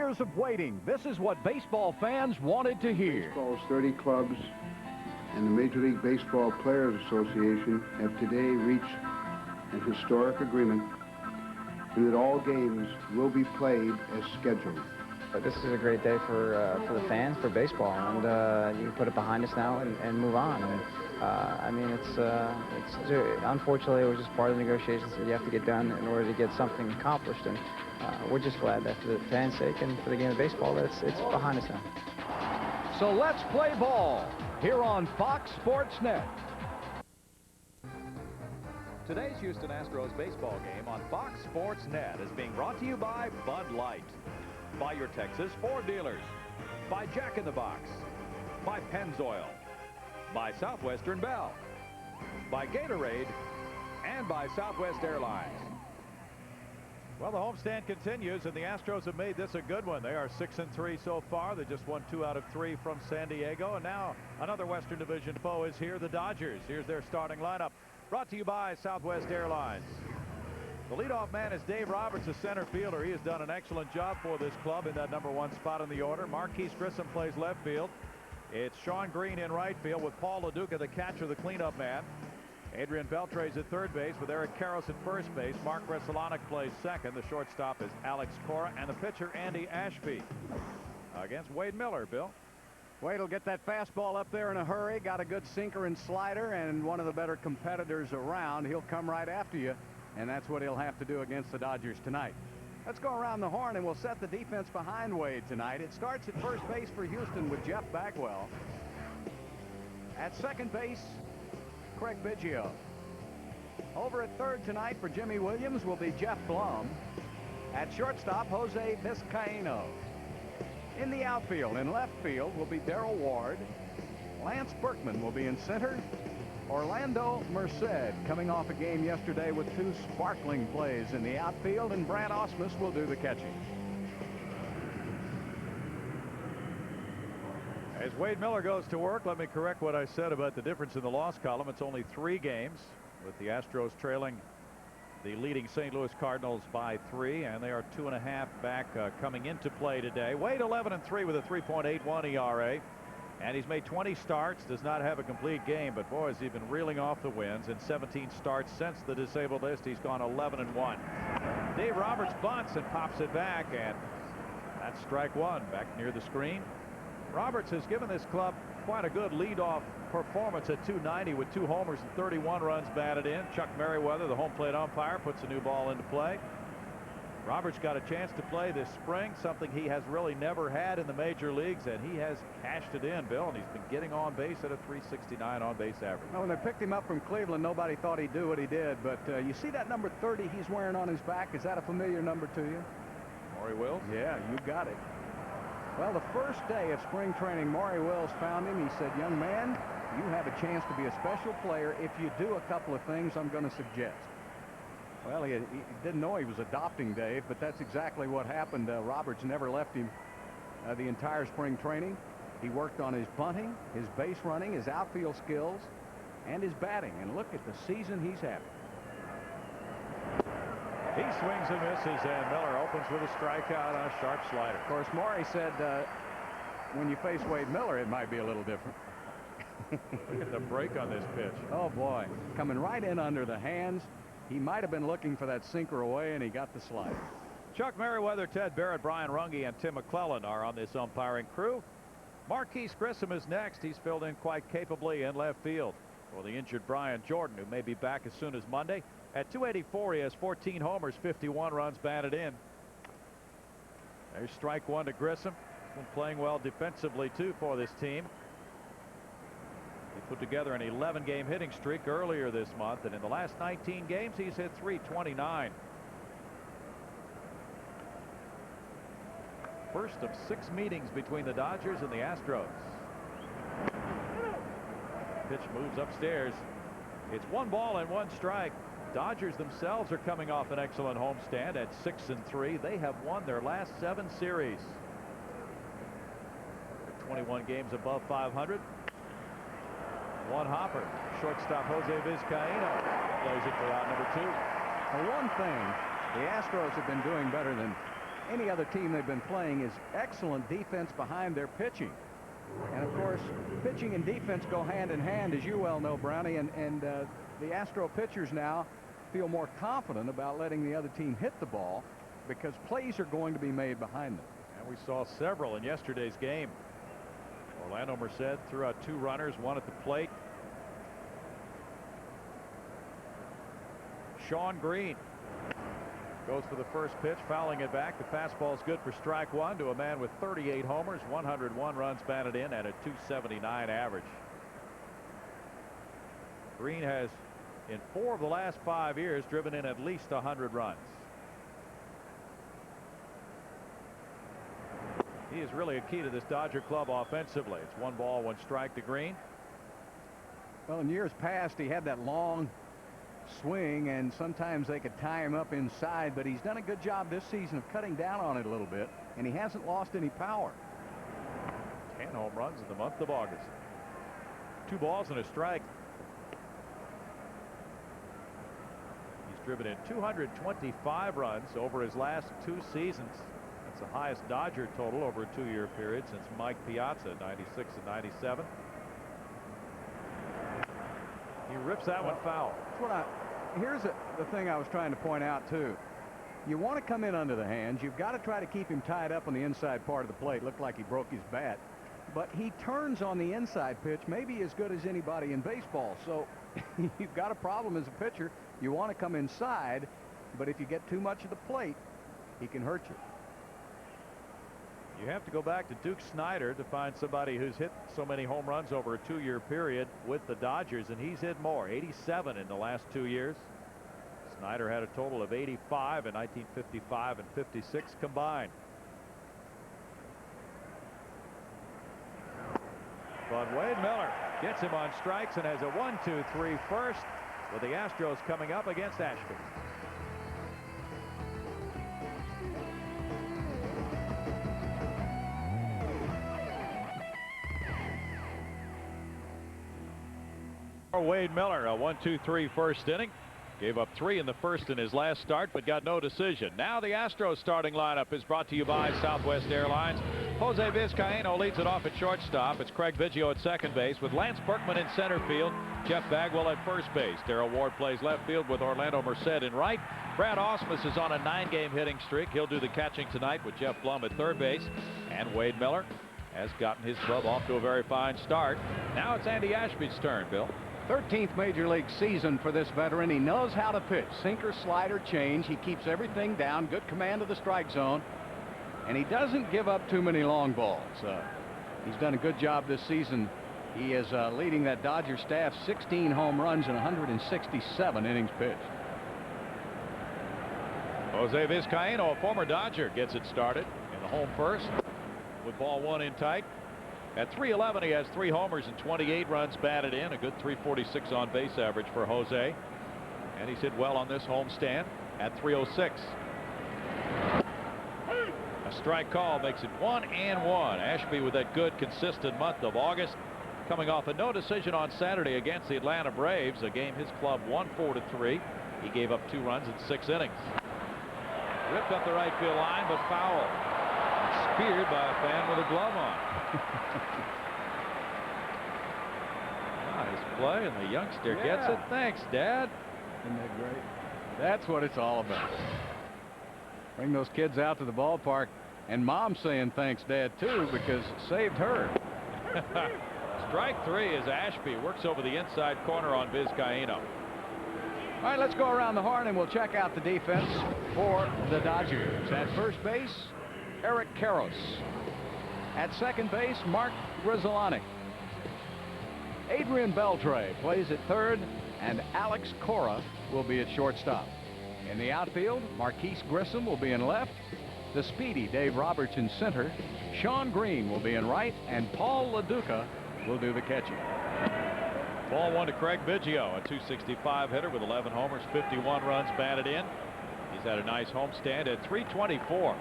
years of waiting, this is what baseball fans wanted to hear. Baseball's 30 clubs and the Major League Baseball Players Association have today reached an historic agreement and that all games will be played as scheduled. This is a great day for the fans, for baseball, and you can put it behind us now and move on. And, I mean, it's unfortunately it was just part of the negotiations that you have to get done in order to get something accomplished. And we're just glad that for the fans' sake and for the game of baseball that it's behind us now. So let's play ball here on Fox Sports Net. Today's Houston Astros baseball game on Fox Sports Net is being brought to you by Bud Light, by your Texas Ford dealers, by Jack in the Box, by Pennzoil, by Southwestern Bell, by Gatorade, and by Southwest Airlines. Well, the homestand continues, and the Astros have made this a good one. They are 6-3 so far. They just won 2 out of 3 from San Diego, and now another Western Division foe is here, the Dodgers. Here's their starting lineup, brought to you by Southwest Airlines. The leadoff man is Dave Roberts, a center fielder. He has done an excellent job for this club in that #1 spot in the order. Marquise Grissom plays left field. It's Sean Green in right field with Paul LaDuca, the catcher, the cleanup man. Adrian Beltre's at third base with Eric Karros at first base. Mark Veselanic plays second. The shortstop is Alex Cora, and the pitcher Andy Ashby against Wade Miller. Bill? Wade will get that fastball up there in a hurry. Got a good sinker and slider, and one of the better competitors around. He'll come right after you, and that's what he'll have to do against the Dodgers tonight. Let's go around the horn, and we'll set the defense behind Wade tonight. It starts at first base for Houston with Jeff Bagwell. At second base, Craig Biggio. Over at third tonight for Jimmy Williams will be Jeff Blum. At shortstop, Jose Vizcaíno. In the outfield, in left field, will be Darrell Ward. Lance Berkman will be in center. Orlando Merced coming off a game yesterday with 2 sparkling plays in the outfield, and Brant Ausmus will do the catching. As Wade Miller goes to work, let me correct what I said about the difference in the loss column. It's only 3 games, with the Astros trailing the leading St. Louis Cardinals by 3, and they are 2.5 back coming into play today. Wade 11-3 with a 3.81 ERA, and he's made 20 starts, does not have a complete game, but boy, has he been reeling off the wins. In 17 starts since the disabled list, he's gone 11-1. Dave Roberts bunts and pops it back, and that's strike 1 back near the screen. Roberts has given this club quite a good leadoff performance at .290 with 2 homers and 31 runs batted in. Chuck Merriweather, the home plate umpire, puts a new ball into play. Roberts got a chance to play this spring, something he has really never had in the major leagues, and he has cashed it in, Bill, and he's been getting on base at a .369 on-base average. Well, when they picked him up from Cleveland, nobody thought he'd do what he did, but you see that number 30 he's wearing on his back? Is that a familiar number to you? Maury Wills? Yeah, you got it. Well, the first day of spring training, Maury Wills found him. He said, "Young man, you have a chance to be a special player if you do a couple of things I'm going to suggest." Well, he didn't know he was adopting Dave, but that's exactly what happened. Roberts never left him the entire spring training. He worked on his bunting, his base running, his outfield skills, and his batting. And look at the season he's having. He swings and misses, and Miller opens with a strikeout on a sharp slider. Of course, Maury said when you face Wade Miller, it might be a little different. Look at the break on this pitch. Oh, boy. Coming right in under the hands. He might have been looking for that sinker away, and he got the slider. Chuck Merriweather, Ted Barrett, Brian Runge, and Tim McClellan are on this umpiring crew. Marquise Grissom is next. He's filled in quite capably in left field for the injured Brian Jordan, who may be back as soon as Monday. At .284, he has 14 homers, 51 runs batted in. There's strike 1 to Grissom. He's been playing well defensively, too, for this team. He put together an 11-game hitting streak earlier this month, and in the last 19 games, he's hit .329. First of 6 meetings between the Dodgers and the Astros. Pitch moves upstairs. It's 1 ball and 1 strike. Dodgers themselves are coming off an excellent homestand at 6-3. They have won their last 7 series. 21 games above 500. 1 hopper. Shortstop Jose Vizcaíno plays it for out number 2. For one thing, the Astros have been doing better than any other team they've been playing is excellent defense behind their pitching. And of course, pitching and defense go hand in hand, as you well know, Brownie, and the Astro pitchers now feel more confident about letting the other team hit the ball because plays are going to be made behind them. And we saw several in yesterday's game. Orlando Merced threw out 2 runners, 1 at the plate. Sean Green goes for the first pitch, fouling it back. The fastball is good for strike 1 to a man with 38 homers, 101 runs batted in, and a .279 average. Green has, in 4 of the last 5 years, driven in at least 100 runs. He is really a key to this Dodger club offensively. It's 1 ball, 1 strike to Green. Well, in years past, he had that long swing, and sometimes they could tie him up inside, but he's done a good job this season of cutting down on it a little bit, and he hasn't lost any power. 10 home runs in the month of August. 2 balls and a strike. He's driven in 225 runs over his last 2 seasons. That's the highest Dodger total over a 2-year period since Mike Piazza, 96 and 97. He rips that one foul. Here's the thing I was trying to point out too. You want to come in under the hands. You've got to try to keep him tied up on the inside part of the plate. Looked like he broke his bat, but he turns on the inside pitch maybe as good as anybody in baseball. So you've got a problem as a pitcher. You want to come inside, but if you get too much of the plate, he can hurt you. You have to go back to Duke Snider to find somebody who's hit so many home runs over a 2-year period with the Dodgers, and he's hit more, 87 in the last 2 years. Snider had a total of 85 in 1955 and 56 combined. But Wade Miller gets him on strikes and has a 1-2-3 first, with the Astros coming up against Ashby. Wade Miller, a 1-2-3 first inning. Gave up 3 in the first in his last start, but got no decision. Now the Astros starting lineup is brought to you by Southwest Airlines. Jose Vizcaino leads it off at shortstop. It's Craig Biggio at second base with Lance Berkman in center field. Jeff Bagwell at first base. Darrell Ward plays left field with Orlando Merced in right. Brad Ausmus is on a 9-game hitting streak. He'll do the catching tonight with Jeff Blum at third base. And Wade Miller has gotten his club off to a very fine start. Now it's Andy Ashby's turn, Bill. 13th major league season for this veteran. He knows how to pitch. Sinker, slider, change. He keeps everything down. Good command of the strike zone. And he doesn't give up too many long balls. He's done a good job this season. He is leading that Dodger staff, 16 home runs and 167 innings pitched. Jose Vizcaino, a former Dodger, gets it started in the home first with ball 1 in tight. At 311, he has 3 homers and 28 runs batted in, a good .346 on base average for Jose. And he's hit well on this homestand at 306. A strike call makes it 1-1. Ashby with that good consistent month of August, coming off a no decision on Saturday against the Atlanta Braves, a game his club won 4-3. He gave up 2 runs in 6 innings. Ripped up the right field line, but foul. Speared by a fan with a glove on. Nice play, and the youngster gets it. Thanks, Dad. Isn't that great? That's what it's all about. Bring those kids out to the ballpark, and Mom's saying thanks, Dad, too, because it saved her. Strike 3 as Ashby works over the inside corner on Vizcaino. All right, let's go around the horn, and we'll check out the defense for the Dodgers. At first base, Eric Karros. At second base, Mark Grizzolani. Adrian Beltre plays at third, and Alex Cora will be at shortstop. In the outfield, Marquise Grissom will be in left. The speedy Dave Roberts in center. Sean Green will be in right, and Paul LaDuca will do the catching. Ball 1 to Craig Biggio, a .265 hitter with 11 homers, 51 runs batted in. He's had a nice homestand at 324.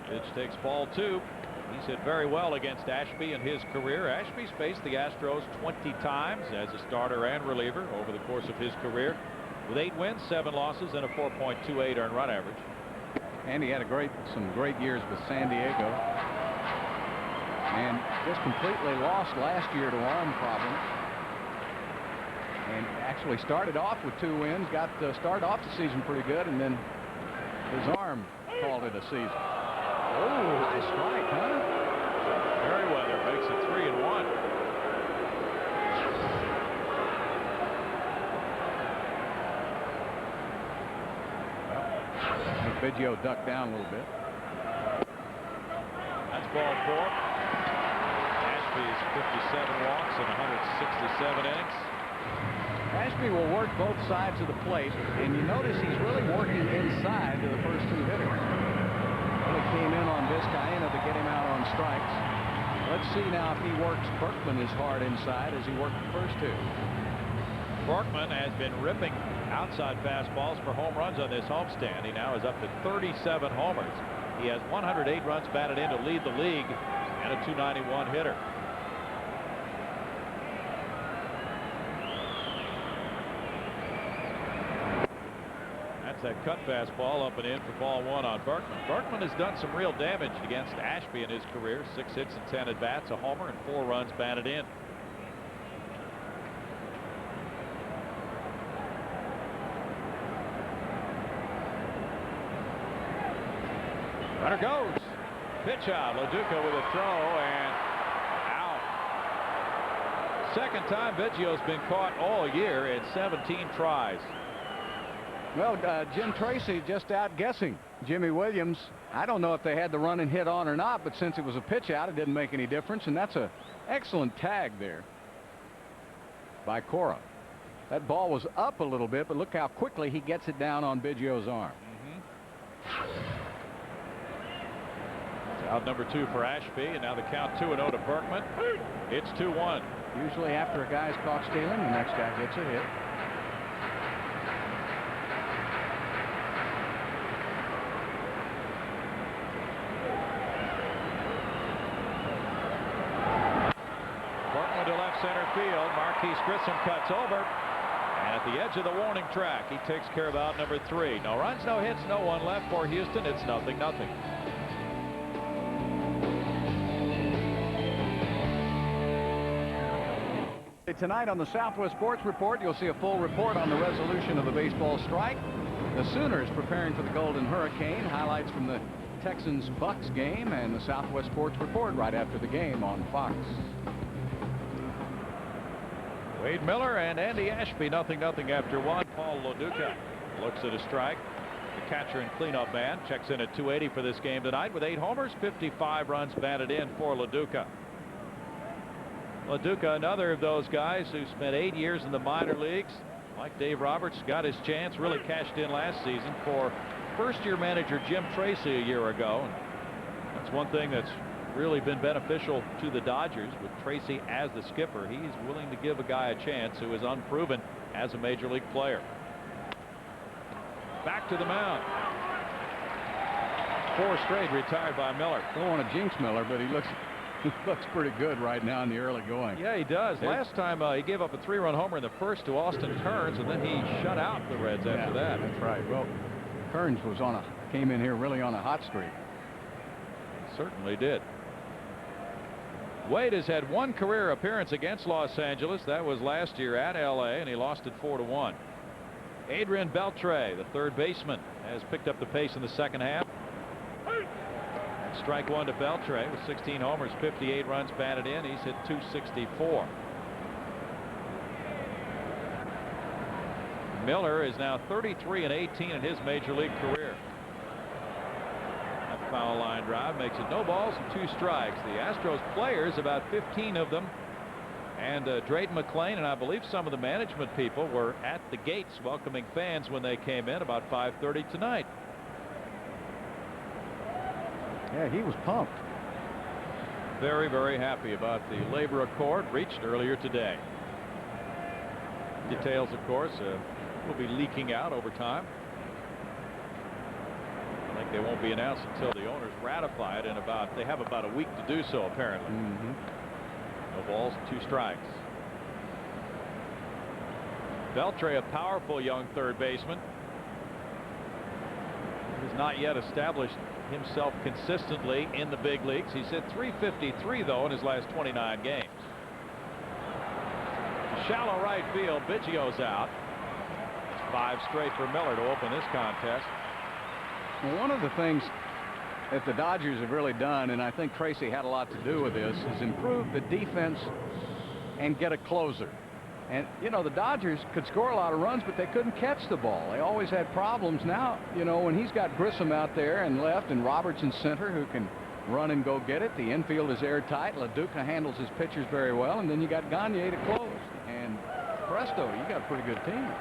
Pitch takes ball 2. He's hit very well against Ashby in his career. Ashby's faced the Astros 20 times as a starter and reliever over the course of his career. with 8 wins, 7 losses, and a 4.28 earned run average. And he had some great years with San Diego, and just completely lost last year to arm problems. And actually started off with 2 wins, started off the season pretty good, and then his arm called it a season. Oh, nice strike, huh? Merriweather makes it 3-1. Biggio ducked down a little bit. That's ball 4. Ashby's 57 walks in 167 innings. Ashby will work both sides of the plate, and you notice he's really working inside to the first 2 hitters. Really came in on Vizcaíno to get him out on strikes. Let's see now if he works Berkman as hard inside as he worked the first 2. Berkman has been ripping outside fastballs for home runs on this homestand. He now is up to 37 homers. He has 108 runs batted in to lead the league and a 291 hitter. That's that cut fastball up and in for ball 1 on Berkman. Berkman has done some real damage against Ashby in his career. 6 hits and 10 at bats, a homer, and 4 runs batted in. Runner goes. Pitch out. LaDuca with a throw and out. Second time Biggio's been caught all year in 17 tries. Well, Jim Tracy just outguessing Jimmy Williams. I don't know if they had the run and hit on or not, but since it was a pitch out, it didn't make any difference, and that's an excellent tag there by Cora. That ball was up a little bit, but look how quickly he gets it down on Biggio's arm. Out number 2 for Ashby, and now the count 2-0 to Berkman. It's 2-1. Usually after a guy's caught stealing, the next guy gets a hit. Berkman to left center field. Marquise Grissom cuts over. And at the edge of the warning track, he takes care of out number 3. No runs, no hits, no one left for Houston. It's 0-0. Tonight on the Southwest Sports Report, you'll see a full report on the resolution of the baseball strike. The Sooners preparing for the Golden Hurricane. Highlights from the Texans-Bucks game, and the Southwest Sports Report right after the game on Fox. Wade Miller and Andy Ashby 0-0 after 1. Paul LaDuca looks at a strike. The catcher and cleanup man checks in at 280 for this game tonight with 8 homers, 55 runs batted in for LaDuca. LaDuca, another of those guys who spent 8 years in the minor leagues. Like Dave Roberts, got his chance, really cashed in last season for first-year manager Jim Tracy a year ago. And that's one thing that's really been beneficial to the Dodgers with Tracy as the skipper. He's willing to give a guy a chance who is unproven as a major league player. Back to the mound. 4 straight retired by Miller. Don't want to jinx Miller, but he looks pretty good right now in the early going. Yeah, he does. Last time he gave up a 3-run homer in the first to Austin Kearns, and then he shut out the Reds after that. That's right. Well, Kearns was came in here really on a hot streak. He certainly did. Wade has had 1 career appearance against Los Angeles. That was last year at LA, and he lost it 4-1. Adrian Beltre, the third baseman, has picked up the pace in the second half. Strike 1 to Beltre with 16 homers, 58 runs batted in. He's hit .264. Miller is now 33-18 in his major league career. That foul line drive makes it no balls and 2 strikes. The Astros players, about 15 of them, and Drayton McClain and I believe some of the management people were at the gates welcoming fans when they came in about 5:30 tonight. Yeah, he was pumped. Very, very happy about the labor accord reached earlier today. Details, of course, will be leaking out over time. I think they won't be announced until the owners ratify it in they have about a week to do so, apparently. No balls, 2 strikes. Beltre, a powerful young third baseman. He's not yet established himself consistently in the big leagues. He's hit .353 though in his last 29 games. Shallow right field. Biggio's out. 5 straight for Miller to open this contest. Well, one of the things that the Dodgers have really done, and I think Tracy had a lot to do with this, is improve the defense and get a closer. And, you know, the Dodgers could score a lot of runs, but they couldn't catch the ball. They always had problems. Now, you know, when he's got Grissom out there and left and Roberts in center who can run and go get it, the infield is airtight. LaDuca handles his pitchers very well, and then you got Gagne to close. And presto, you got a pretty good team.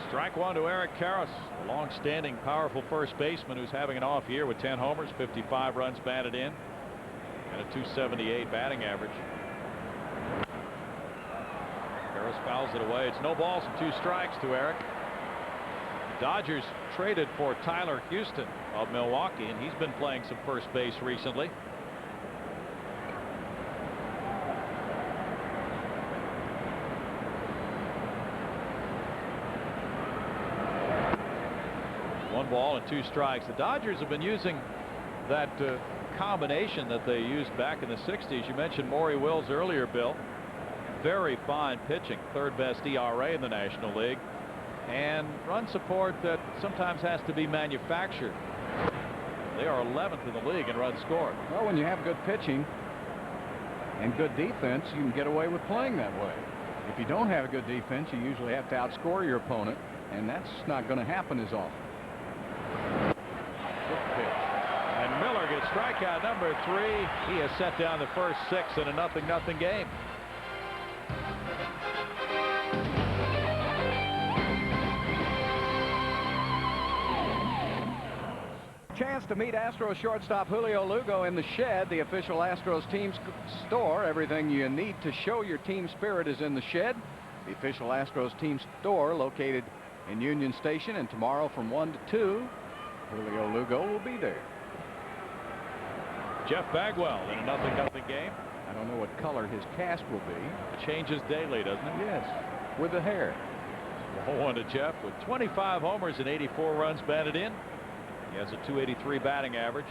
Strike one to Eric Karros, a long-standing, powerful first baseman who's having an off year with 10 homers, 55 runs batted in, and a .278 batting average. Karros fouls it away. It's no balls and 2 strikes to Eric. The Dodgers traded for Tyler Houston of Milwaukee, and he's been playing some first base recently. One ball and 2 strikes. The Dodgers have been using that combination that they used back in the 60s. You mentioned Maury Wills earlier, Bill. Very fine pitching, 3rd best ERA in the National League, and run support that sometimes has to be manufactured. They are 11th in the league in runs scored. Well, when you have good pitching and good defense, you can get away with playing that way. If you don't have a good defense, you usually have to outscore your opponent, and that's not going to happen as often. And Miller gets strikeout number 3. He has set down the first 6 in a 0-0 game. Chance to meet Astros shortstop Julio Lugo in the Shed, the official Astros team store. Everything you need to show your team spirit is in the Shed, the official Astros team store located in Union Station. And tomorrow from 1 to 2, Julio Lugo will be there. Jeff Bagwell in a 0-0 game. I don't know what color his cast will be. It changes daily, doesn't it? Yes, with the hair. 1 to Jeff with 25 homers and 84 runs batted in. He has a .283 batting average.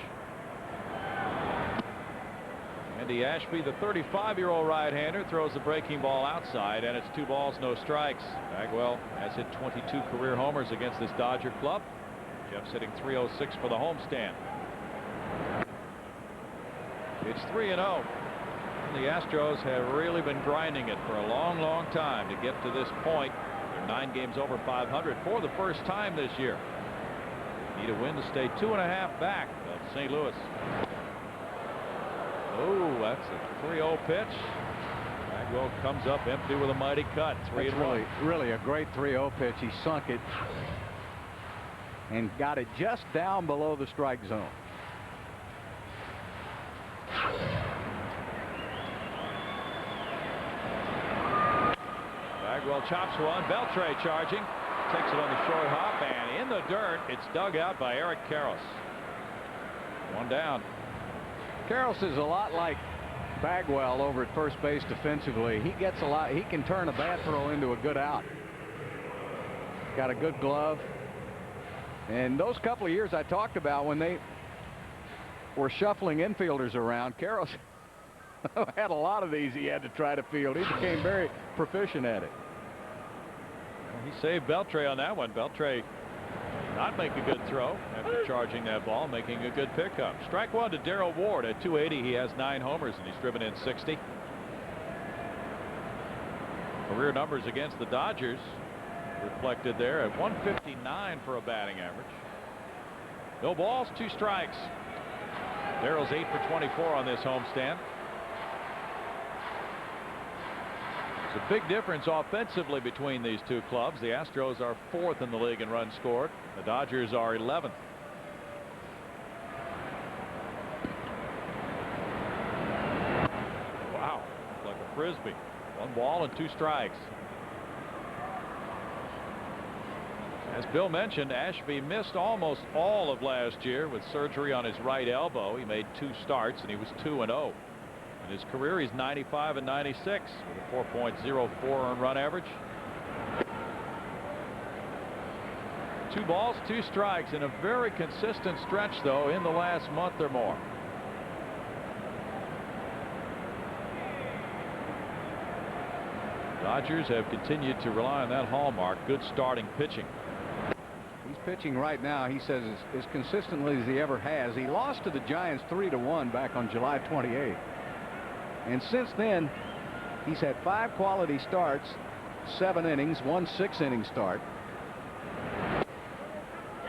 Andy Ashby, the 35-year-old right-hander, throws the breaking ball outside, and it's 2 balls, no strikes. Bagwell has hit 22 career homers against this Dodger club. Jeff's hitting .306 for the homestand. It's 3-0. The Astros have really been grinding it for a long, long time to get to this point. They're 9 games over 500 for the first time this year. Need a win to stay 2.5 back of St. Louis. Oh, that's a 3-0 pitch. Bagwell comes up empty with a mighty cut. 3-1. Really a great 3-0 pitch. He sunk it and got it just down below the strike zone. Bagwell chops one. Beltre charging. Takes it on the short hop, and in the dirt. It's dug out by Eric Karros. 1 down. Karros is a lot like Bagwell over at first base defensively. He gets a lot. He can turn a bad throw into a good out. Got a good glove. And those couple of years I talked about when they were shuffling infielders around, Karros had a lot of these he had to try to field. He became very proficient at it. He saved Beltre on that one. Beltre not make a good throw after charging that ball, making a good pickup. Strike 1 to Darrell Ward at .280. He has 9 homers and he's driven in 60. Career numbers against the Dodgers reflected there at .159 for a batting average. No balls, 2 strikes. Darrell's 8 for 24 on this homestand. It's a big difference offensively between these 2 clubs. The Astros are 4th in the league in runs scored. The Dodgers are 11th. Wow, like a frisbee. 1 ball and 2 strikes. As Bill mentioned, Ashby missed almost all of last year with surgery on his right elbow. He made 2 starts and he was 2-0. In his career, he's 95 and 96 with a 4.04 earned run average. 2 balls, 2 strikes in a very consistent stretch, though, in the last month or more. Dodgers have continued to rely on that hallmark, good starting pitching. He's pitching right now, he says, as consistently as he ever has. He lost to the Giants 3-1 back on July 28th. And since then, he's had 5 quality starts, 7 innings, 1 6-inning start.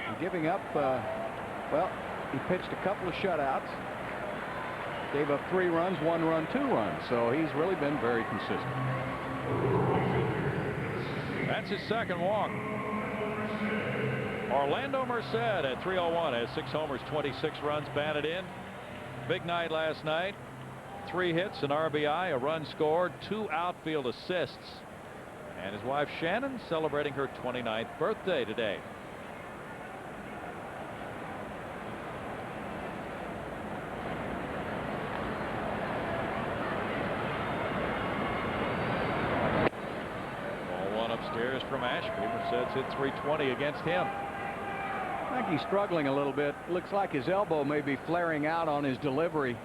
And giving up, well, he pitched a couple of shutouts. Gave up 3 runs, 1 run, 2 runs. So he's really been very consistent. That's his second walk. Orlando Merced at 301 has 6 homers, 26 runs batted in. Big night last night. 3 hits, an RBI, a run scored, 2 outfield assists. And his wife Shannon celebrating her 29th birthday today. Ball 1 upstairs from Ashby. Merced's hit 320 against him. I think he's struggling a little bit. Looks like his elbow may be flaring out on his delivery.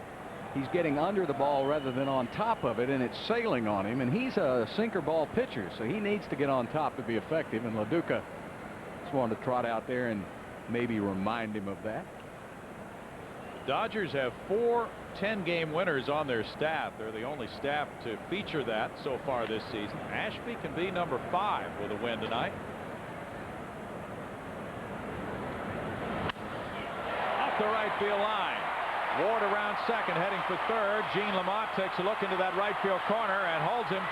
He's getting under the ball rather than on top of it, and it's sailing on him. And he's a sinker ball pitcher, so he needs to get on top to be effective. And LaDuca just wanted to trot out there and maybe remind him of that. The Dodgers have 4 10-game winners on their staff. They're the only staff to feature that so far this season. Ashby can be number 5 with a win tonight. Off the right field line. Ward around second, heading for third. Gene Lamont takes a look into that right field corner and holds him.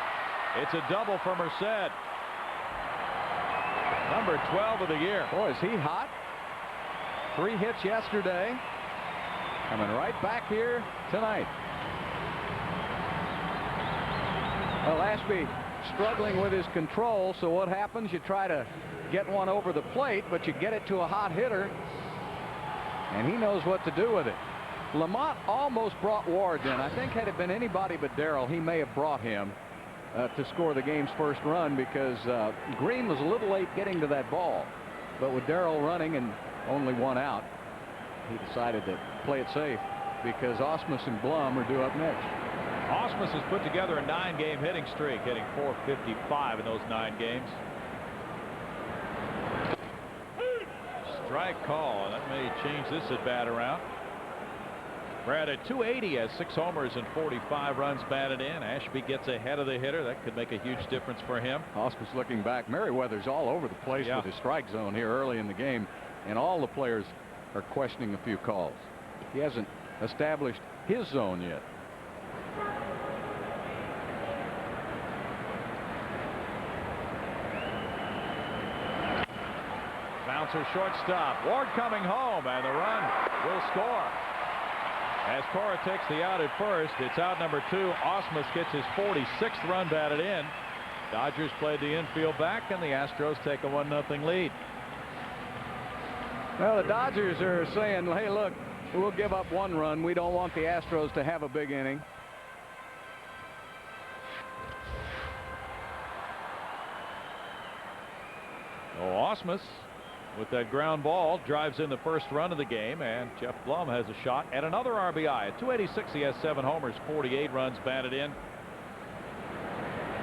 It's a double for Merced. Number 12 of the year. Boy, is he hot. 3 hits yesterday. Coming right back here tonight. Well, Ashby struggling with his control, so what happens? You try to get one over the plate, but you get it to a hot hitter, and he knows what to do with it. Lamont almost brought Ward in. I think had it been anybody but Darrell, he may have brought him to score the game's first run, because Green was a little late getting to that ball. But with Darrell running and only 1 out, he decided to play it safe, because Ausmus and Blum are due up next. Ausmus has put together a 9-game hitting streak, hitting .455 in those 9 games. Strike call. That may change this at bat around. Brad at 280 has 6 homers and 45 runs batted in. Ashby gets ahead of the hitter. That could make a huge difference for him. Ausmus looking back. Merriweather's all over the place with his strike zone here early in the game, and all the players are questioning a few calls. He hasn't established his zone yet. Bouncer shortstop. Ward coming home, and the run will score. As Cora takes the out at first, it's out number 2. Ausmus gets his 46th run batted in. Dodgers played the infield back, and the Astros take a 1-0 lead. Well, the Dodgers are saying, hey, look, we'll give up 1 run. We don't want the Astros to have a big inning. Ausmus, with that ground ball, drives in the first run of the game, and Jeff Blum has a shot at another RBI. At 286, he has 7 homers, 48 runs batted in.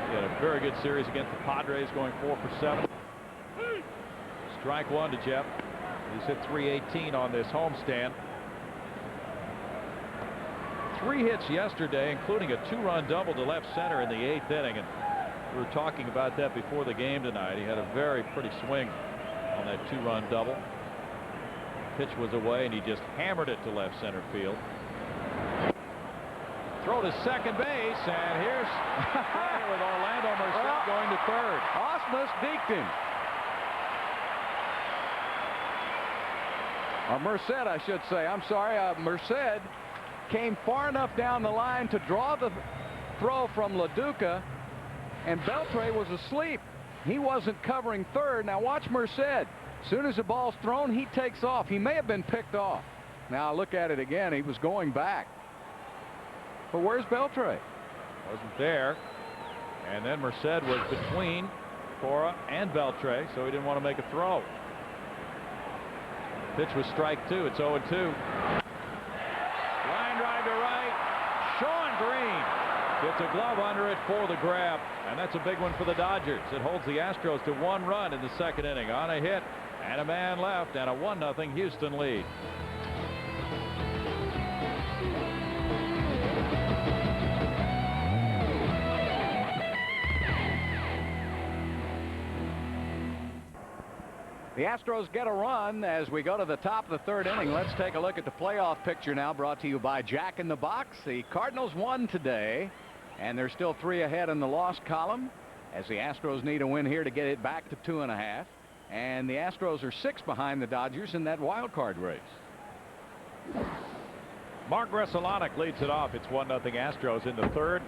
He had a very good series against the Padres, going 4 for 7. Strike 1 to Jeff. He's hit .318 on this homestand. 3 hits yesterday, including a 2-run double to left center in the 8th inning. And we were talking about that before the game tonight. He had a very pretty swing on that 2-run double. Pitch was away, and he just hammered it to left center field. Throw to second base, and here's with Orlando Merced going to third. Ausmus deked him. Merced, I should say. I'm sorry. Merced came far enough down the line to draw the throw from LaDuca, and Beltre was asleep. He wasn't covering third. Now watch Merced. As soon as the ball's thrown, he takes off. He may have been picked off. Now look at it again. He was going back. But where's Beltre? Wasn't there. And then Merced was between Cora and Beltre, so he didn't want to make a throw. Pitch was strike 2. It's 0-2. Line drive to right. Sean Green gets a glove under it for the grab, and that's a big one for the Dodgers. It holds the Astros to 1 run in the 2nd inning on a hit and a man left, and a 1-0 Houston lead. The Astros get a run as we go to the top of the 3rd inning. Let's take a look at the playoff picture now, brought to you by Jack in the Box. The Cardinals won today, and they're still 3 ahead in the loss column, as the Astros need a win here to get it back to 2.5. And the Astros are 6 behind the Dodgers in that wild card race. Mark Gressolonic leads it off. It's 1-0 Astros in the 3rd.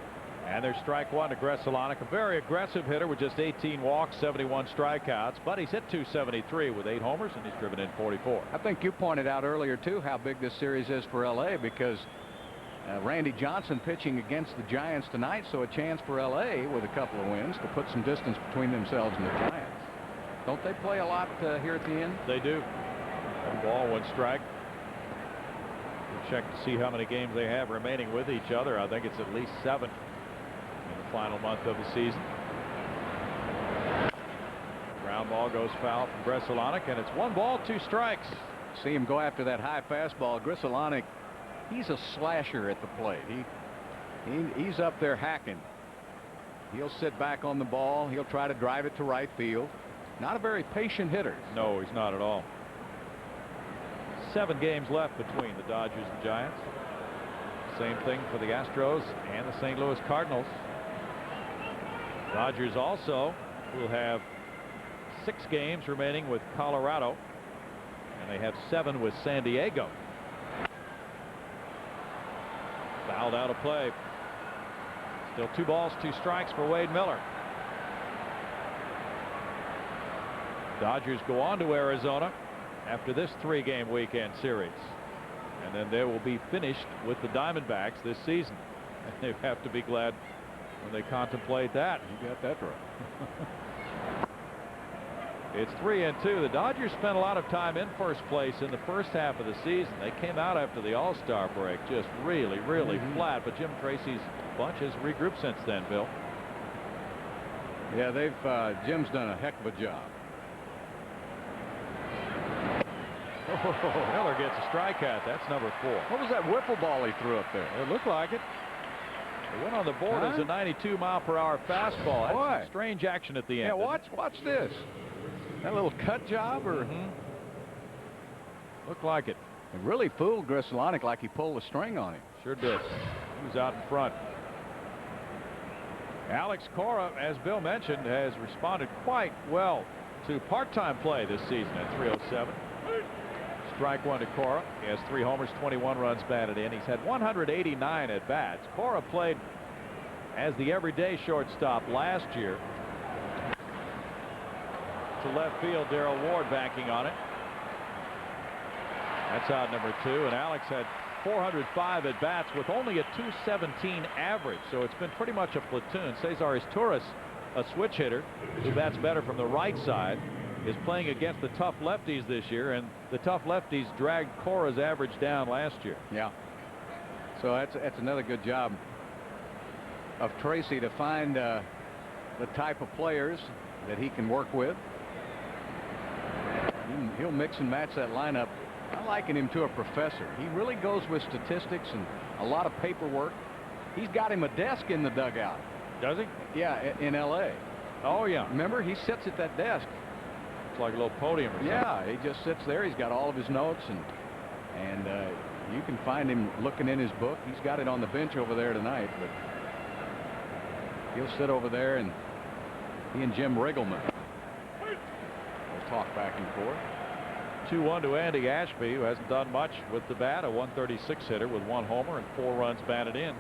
And there's strike 1 to Gressolonic, a very aggressive hitter with just 18 walks, 71 strikeouts. But he's hit .273 with 8 homers, and he's driven in 44. I think you pointed out earlier, too, how big this series is for L.A. because Randy Johnson pitching against the Giants tonight, so a chance for L.A. with a couple of wins to put some distance between themselves and the Giants. Don't they play a lot here at the end? They do. 1 ball, 1 strike. We'll check to see how many games they have remaining with each other. I think it's at least 7 in the final month of the season. Ground ball goes foul from Gressolonic, and it's 1 ball, 2 strikes. See him go after that high fastball. Gressolonic, he's a slasher at the plate. He's up there hacking. He'll sit back on the ball. He'll try to drive it to right field. Not a very patient hitter. No, he's not at all. 7 games left between the Dodgers and Giants. Same thing for the Astros and the St. Louis Cardinals. Dodgers also will have 6 games remaining with Colorado, and they have 7 with San Diego. Fouled out of play. Still 2 balls, 2 strikes for Wade Miller. Dodgers go on to Arizona after this 3-game weekend series, and then they will be finished with the Diamondbacks this season. And they have to be glad when they contemplate that. You got that right. It's 3-2. The Dodgers spent a lot of time in first place in the first half of the season. They came out after the All-Star break just really flat, but Jim Tracy's bunch has regrouped since then, Bill. Yeah, Jim's done a heck of a job. Miller gets a strikeout. That's number 4. What was that wiffle ball he threw up there? It looked like it. It went on the board as a 92-mile-per-hour fastball. That's strange action at the end. Yeah, watch this. That little cut job, or looked like it. It really fooled Gressolonic, like he pulled a string on him. Sure did. He was out in front. Alex Cora, as Bill mentioned, has responded quite well to part-time play this season at 307. Strike 1 to Cora. He has 3 homers, 21 runs batted in. He's had 189 at bats. Cora played as the everyday shortstop last year. To left field, Darrell Ward backing on it. That's out number 2, and Alex had 405 at bats with only a .217 average, so it's been pretty much a platoon. Cesar Izturis, a switch hitter who bats better from the right side, is playing against the tough lefties this year, and the tough lefties dragged Cora's average down last year. Yeah. So that's another good job of Tracy to find the type of players that he can work with. He'll mix and match that lineup. I liken him to a professor. He really goes with statistics and a lot of paperwork. He's got him a desk in the dugout. Does he? Yeah, in L.A. Oh, yeah. Remember, he sits at that desk. It's like a little podium or something. Yeah, he just sits there. He's got all of his notes, and you can find him looking in his book. He's got it on the bench over there tonight, but he'll sit over there, and he and Jim Riggleman will talk back and forth. 2-1 to Andy Ashby, who hasn't done much with the bat, a 136 hitter with 1 homer and 4 runs batted in.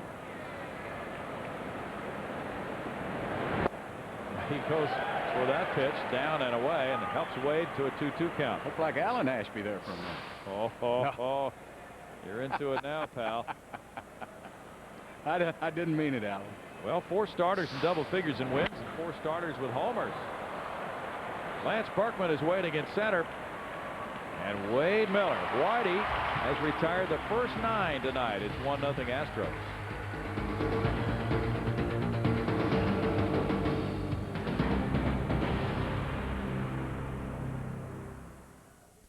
He goes for that pitch, down and away, and it helps Wade to a 2-2 count. Looked like Alan Ashby there for a minute. Oh, you're into it now, pal. I didn't mean it, Alan. Well, 4 starters in double figures in wins and 4 starters with homers. Lance Berkman is waiting in center, And Wade Miller, Whitey, has retired the first 9 tonight. It's 1-0 Astros.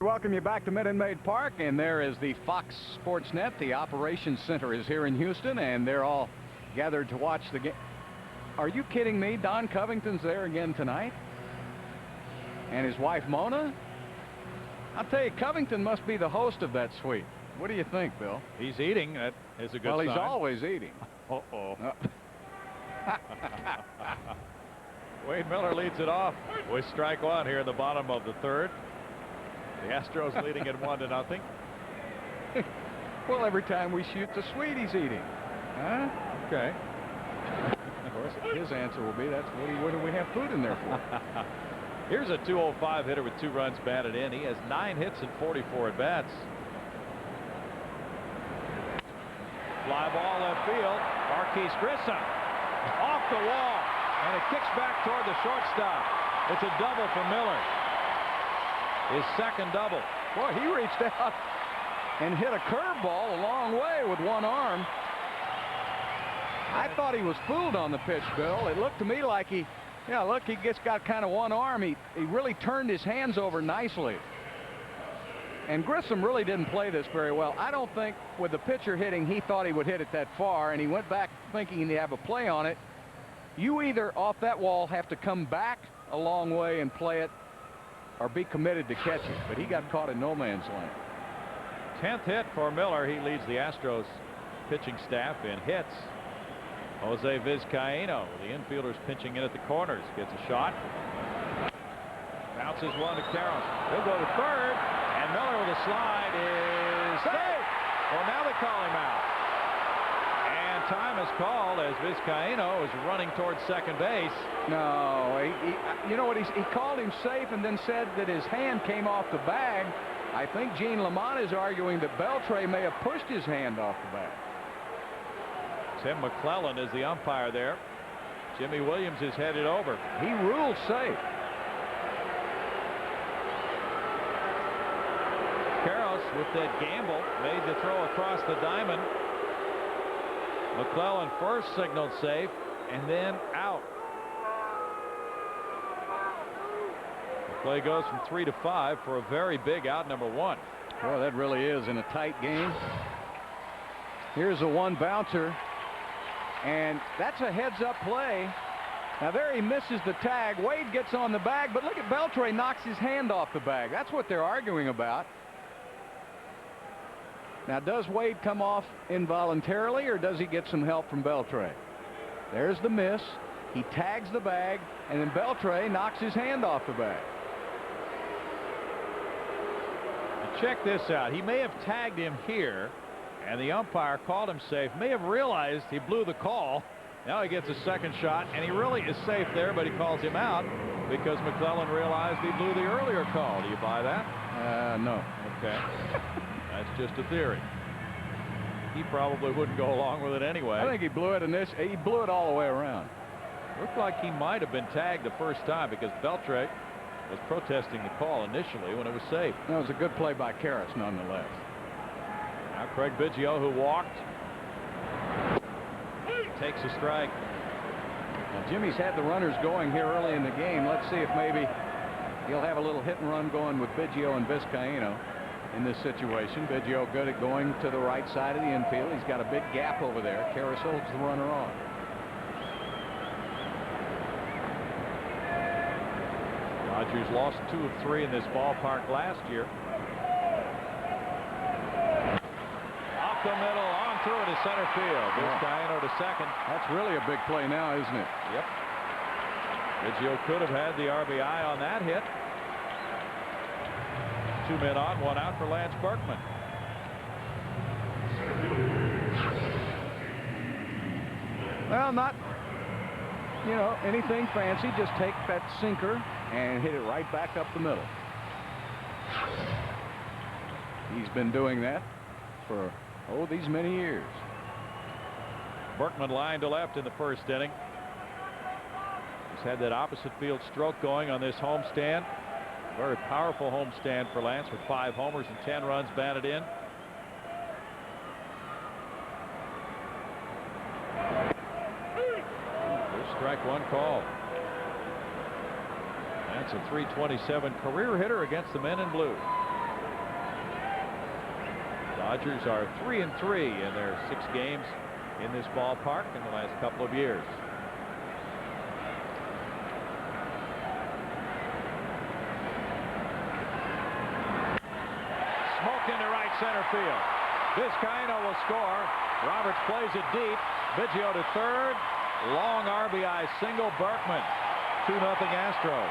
Welcome you back to Minute Maid Park, and there is the Fox Sports Net. The operations center is here in Houston, and they're all gathered to watch the game. Are you kidding me? Don Covington's there again tonight, and his wife Mona. I'll tell you, Covington must be the host of that suite. What do you think, Bill? He's eating. That is a good sign. Well, he's always eating. Wade Miller leads it off with strike 1 here in the bottom of the 3rd. The Astros leading at 1-0. Well, every time we shoot the suite, he's eating. Huh? Okay. Of course, his answer will be, that's what do we have food in there for? Here's a 205 hitter with 2 runs batted in. He has 9 hits and 44 at-bats. Fly ball left field. Marquise Grissom off the wall, and it kicks back toward the shortstop. It's a double for Miller. His second double. Boy, he reached out and hit a curveball a long way with one arm. I thought he was fooled on the pitch, Bill. It looked to me like he just got kind of one arm. He really turned his hands over nicely. And Grissom really didn't play this very well. I don't think with the pitcher hitting, he thought he would hit it that far, and he went back thinking he'd have a play on it. You either off that wall have to come back a long way and play it, or be committed to catch it. But he got caught in no man's land. 10th hit for Miller. He leads the Astros pitching staff in hits. Jose Vizcaíno, the infielders pinching in at the corners, gets a shot. Bounces one to Karros. He'll go to third, and Miller with a slide is safe. Well, now they call him out. And time is called as Vizcaíno is running towards second base. No, you know what, he called him safe and then said that his hand came off the bag. I think Gene Lamont is arguing that Beltre may have pushed his hand off the bag. Tim McClellan is the umpire there. Jimmy Williams is headed over. He ruled safe. Karros with that gamble made the throw across the diamond. McClellan first signaled safe and then out. The play goes from 3 to 5 for a very big out, number 1. Boy, that really is in a tight game. Here's a one bouncer, and that's a heads-up play. Now there he misses the tag. Wade gets on the bag, but look at Beltre knocks his hand off the bag. That's what they're arguing about. Now, does Wade come off involuntarily, or does he get some help from Beltre? There's the miss. He tags the bag, and then Beltre knocks his hand off the bag. Now check this out. He may have tagged him here, and the umpire called him safe. May have realized he blew the call. Now he gets a second shot, and he really is safe there, but he calls him out because McClellan realized he blew the earlier call. Do you buy that? No. Okay. That's just a theory. He probably wouldn't go along with it anyway. I think he blew it in this. He blew it all the way around. Looked like he might have been tagged the first time because Beltre was protesting the call initially when it was safe. That was a good play by Karros, nonetheless. Now Craig Biggio, who walked, takes a strike. Now, Jimmy's had the runners going here early in the game. Let's see if maybe he'll have a little hit and run going with Biggio and Vizcaíno in this situation. Biggio good at going to the right side of the infield. He's got a big gap over there. Karros holds the runner on. Dodgers lost 2 of 3 in this ballpark last year. Off the middle, on through to center field. Vizcaíno to second. That's really a big play now, isn't it? Yep. Biggio could have had the RBI on that hit. 2 men on, 1 out for Lance Berkman. Well, not, anything fancy. Just take that sinker and hit it right back up the middle. He's been doing that for, these many years. Berkman line to left in the first inning. He's had that opposite field stroke going on this homestand. Very powerful homestand for Lance with 5 homers and 10 runs batted in. First strike, 1 call. That's a .327 career hitter against the men in blue. Dodgers are 3-3 in their 6 games in this ballpark in the last couple of years. Smoked into right center field. Vizcaíno will score. Roberts plays it deep. Biggio to third. Long RBI single. Berkman. 2-0 Astros.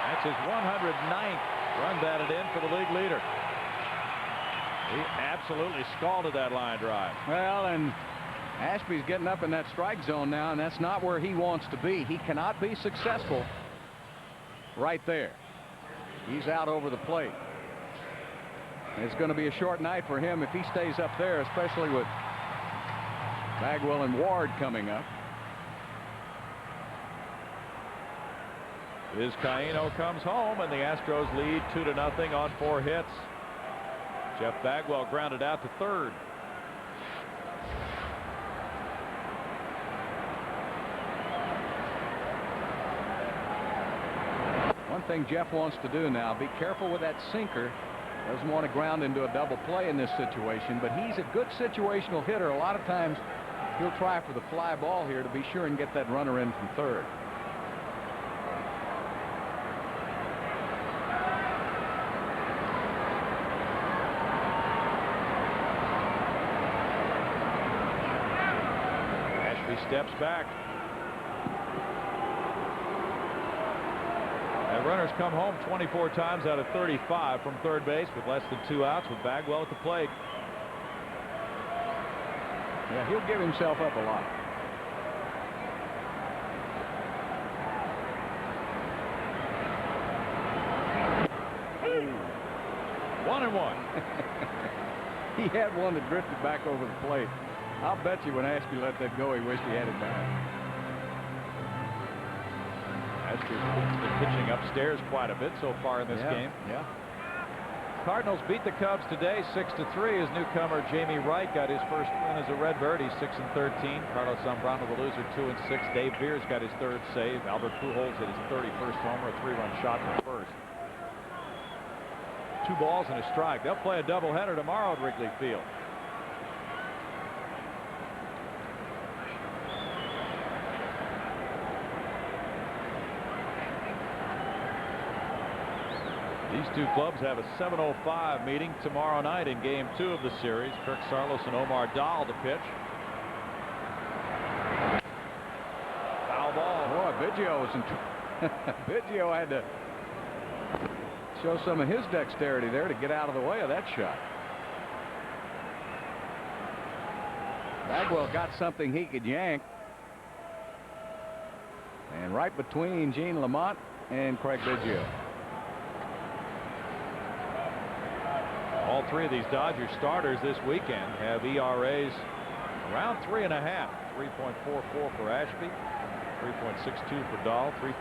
That's his 109th run batted in for the league leader. He absolutely scalded that line drive. Well, and Ashby's getting up in that strike zone now, and that's not where he wants to be. He cannot be successful right there. He's out over the plate. It's going to be a short night for him if he stays up there, especially with Bagwell and Ward coming up. Vizcaíno comes home, and the Astros lead 2-0 on 4 hits. Jeff Bagwell grounded out to third. One thing Jeff wants to do now, be careful with that sinker. Doesn't want to ground into a double play in this situation, but he's a good situational hitter. A lot of times he'll try for the fly ball here to be sure and get that runner in from third. Steps back. And runners come home 24 times out of 35 from third base with less than 2 outs with Bagwell at the plate. Yeah, he'll give himself up a lot. One and one. He had one that drifted back over the plate. I'll bet you when Ashby let that go, he wished he had it back. Ashby's been pitching upstairs quite a bit so far in this game. Yeah. Cardinals beat the Cubs today 6-3 as newcomer Jamie Wright got his first win as a Redbird. He's 6-13. Carlos Zambrano, the loser, 2-6. Dave Beers got his 3rd save. Albert Pujols hit his 31st homer, a 3-run shot in the first. 2 balls and a strike. They'll play a doubleheader tomorrow at Wrigley Field. These 2 clubs have a 7:05 meeting tomorrow night in Game 2 of the series. Kirk Saarloos and Omar Dahl to pitch. Foul ball. Boy, Biggio was in Biggio had to show some of his dexterity there to get out of the way of that shot. Bagwell got something he could yank. And right between Gene Lamont and Craig Biggio. All 3 of these Dodgers starters this weekend have ERAs around 3.5. 3.44 for Ashby, 3.62 for Dahl, 3.41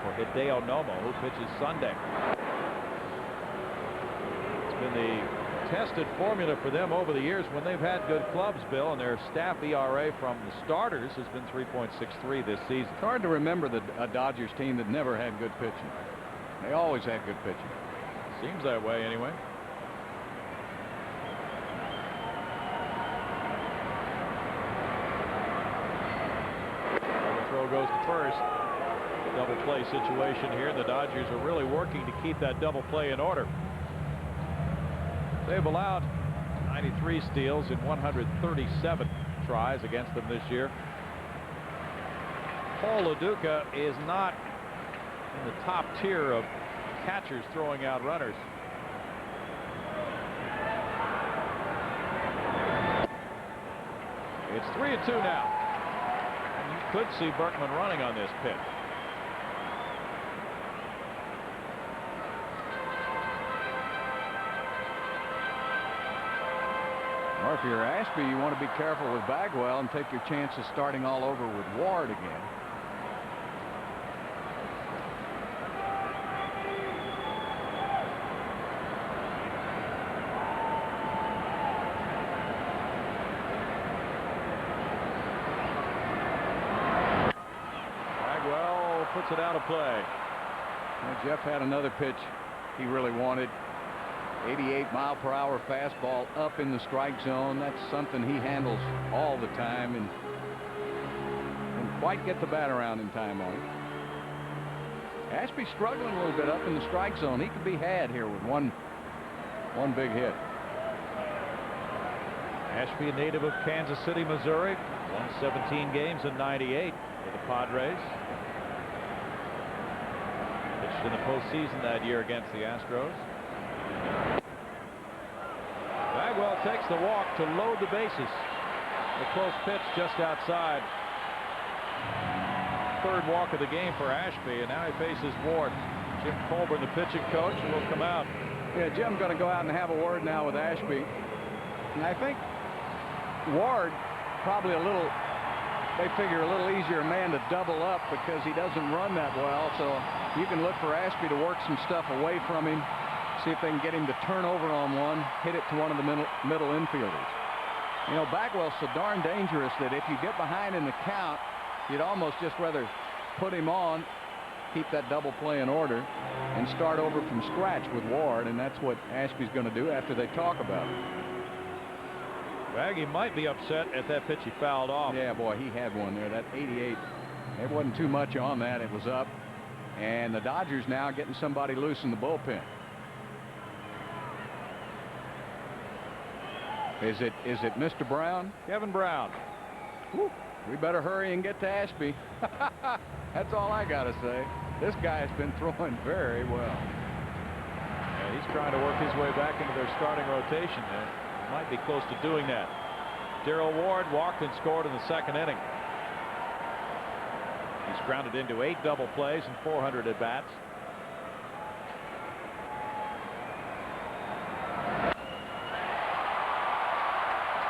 for Hideo Nomo, who pitches Sunday. It's been the tested formula for them over the years when they've had good clubs, Bill, and their staff ERA from the starters has been 3.63 this season. It's hard to remember a Dodgers team that never had good pitching. They always had good pitching. Seems that way anyway. Throw goes to first. Double play situation here. The Dodgers are really working to keep that double play in order. They've allowed 93 steals in 137 tries against them this year. Paul Lo Duca is not in the top tier of catchers throwing out runners. It's 3-2 now. And you could see Berkman running on this pitch. Or if you're Ashby, you want to be careful with Bagwell and take your chances starting all over with Ward again. Puts it out of play. Well, Jeff had another pitch he really wanted. 88-mile-per-hour fastball up in the strike zone. That's something he handles all the time and didn't quite get the bat around in time on it. Ashby's struggling a little bit up in the strike zone. He could be had here with one big hit. Ashby, a native of Kansas City, Missouri, won 17 games in '98 with the Padres. Pitched in the postseason that year against the Astros. Bagwell takes the walk to load the bases. A close pitch just outside. Third walk of the game for Ashby, and now he faces Ward. Jim Colburn, the pitching coach, will come out. Yeah, Jim's going to go out and have a word now with Ashby. And I think Ward probably they figure a little easier man to double up because he doesn't run that well. So you can look for Ashby to work some stuff away from him, see if they can get him to turn over on one, hit it to one of the middle infielders. You know, Bagwell's so darn dangerous that if you get behind in the count, you'd almost just rather put him on, keep that double play in order, and start over from scratch with Ward, and that's what Ashby's going to do after they talk about it. Baggy might be upset at that pitch he fouled off. Yeah, boy, he had one there. That 88, it wasn't too much on that. It was up, and the Dodgers now getting somebody loose in the bullpen. Is it Mr. Brown? Kevin Brown. Whew. We better hurry and get to Ashby. That's all I got to say. This guy has been throwing very well. Yeah, he's trying to work his way back into their starting rotation. Might be close to doing that. Darrell Ward walked and scored in the second inning. He's grounded into 8 double plays and 400 at bats.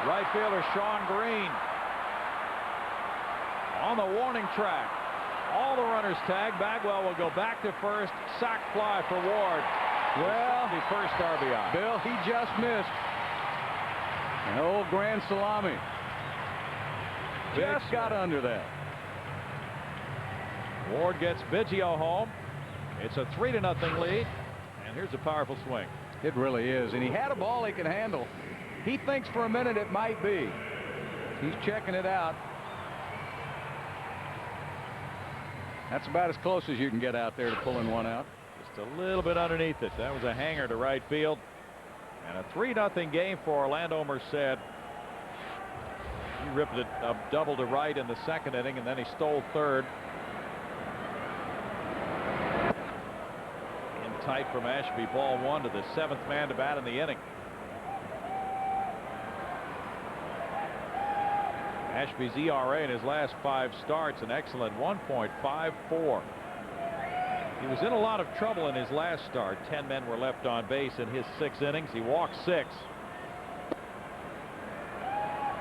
Right fielder Sean Green on the warning track. All the runners tagged. Bagwell will go back to first. Sac fly for Ward. Well, the first RBI. Bill, he just missed. An old grand salami. Just got under that. Ward gets Biggio home. It's a 3-0 lead. And here's a powerful swing. It really is. And he had a ball he could handle. He thinks for a minute it might be. He's checking it out. That's about as close as you can get out there to pulling one out. Just a little bit underneath it. That was a hanger to right field. And a 3-0 game for Orlando Merced. He ripped it a double to right in the second inning, and then he stole third. In tight from Ashby, ball one to the 7th man to bat in the inning. Ashby's ERA in his last 5 starts an excellent 1.54. He was in a lot of trouble in his last start. 10 men were left on base in his 6 innings. He walked 6.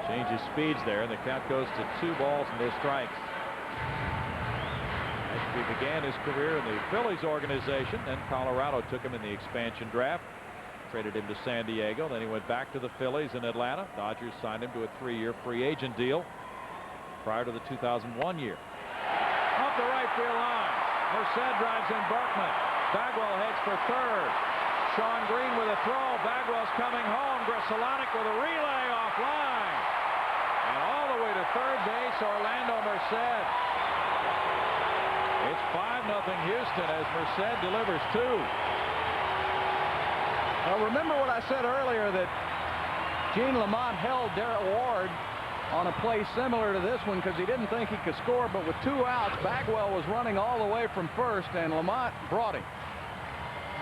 Changes speeds there, and the count goes to 2 balls and no strikes. Ashby began his career in the Phillies organization. Then Colorado took him in the expansion draft. Traded him to San Diego. Then he went back to the Phillies in Atlanta. Dodgers signed him to a 3-year free agent deal prior to the 2001 year. Up the right field line. Merced drives in Berkman. Bagwell heads for third. Sean Green with a throw. Bagwell's coming home. Grzelcyk with a relay offline. And all the way to third base, Orlando Merced. It's 5-0 Houston as Merced delivers 2. Well, remember what I said earlier, that Gene Lamont held Darrell Ward on a play similar to this one because he didn't think he could score, but with 2 outs, Bagwell was running all the way from first, and Lamont brought him.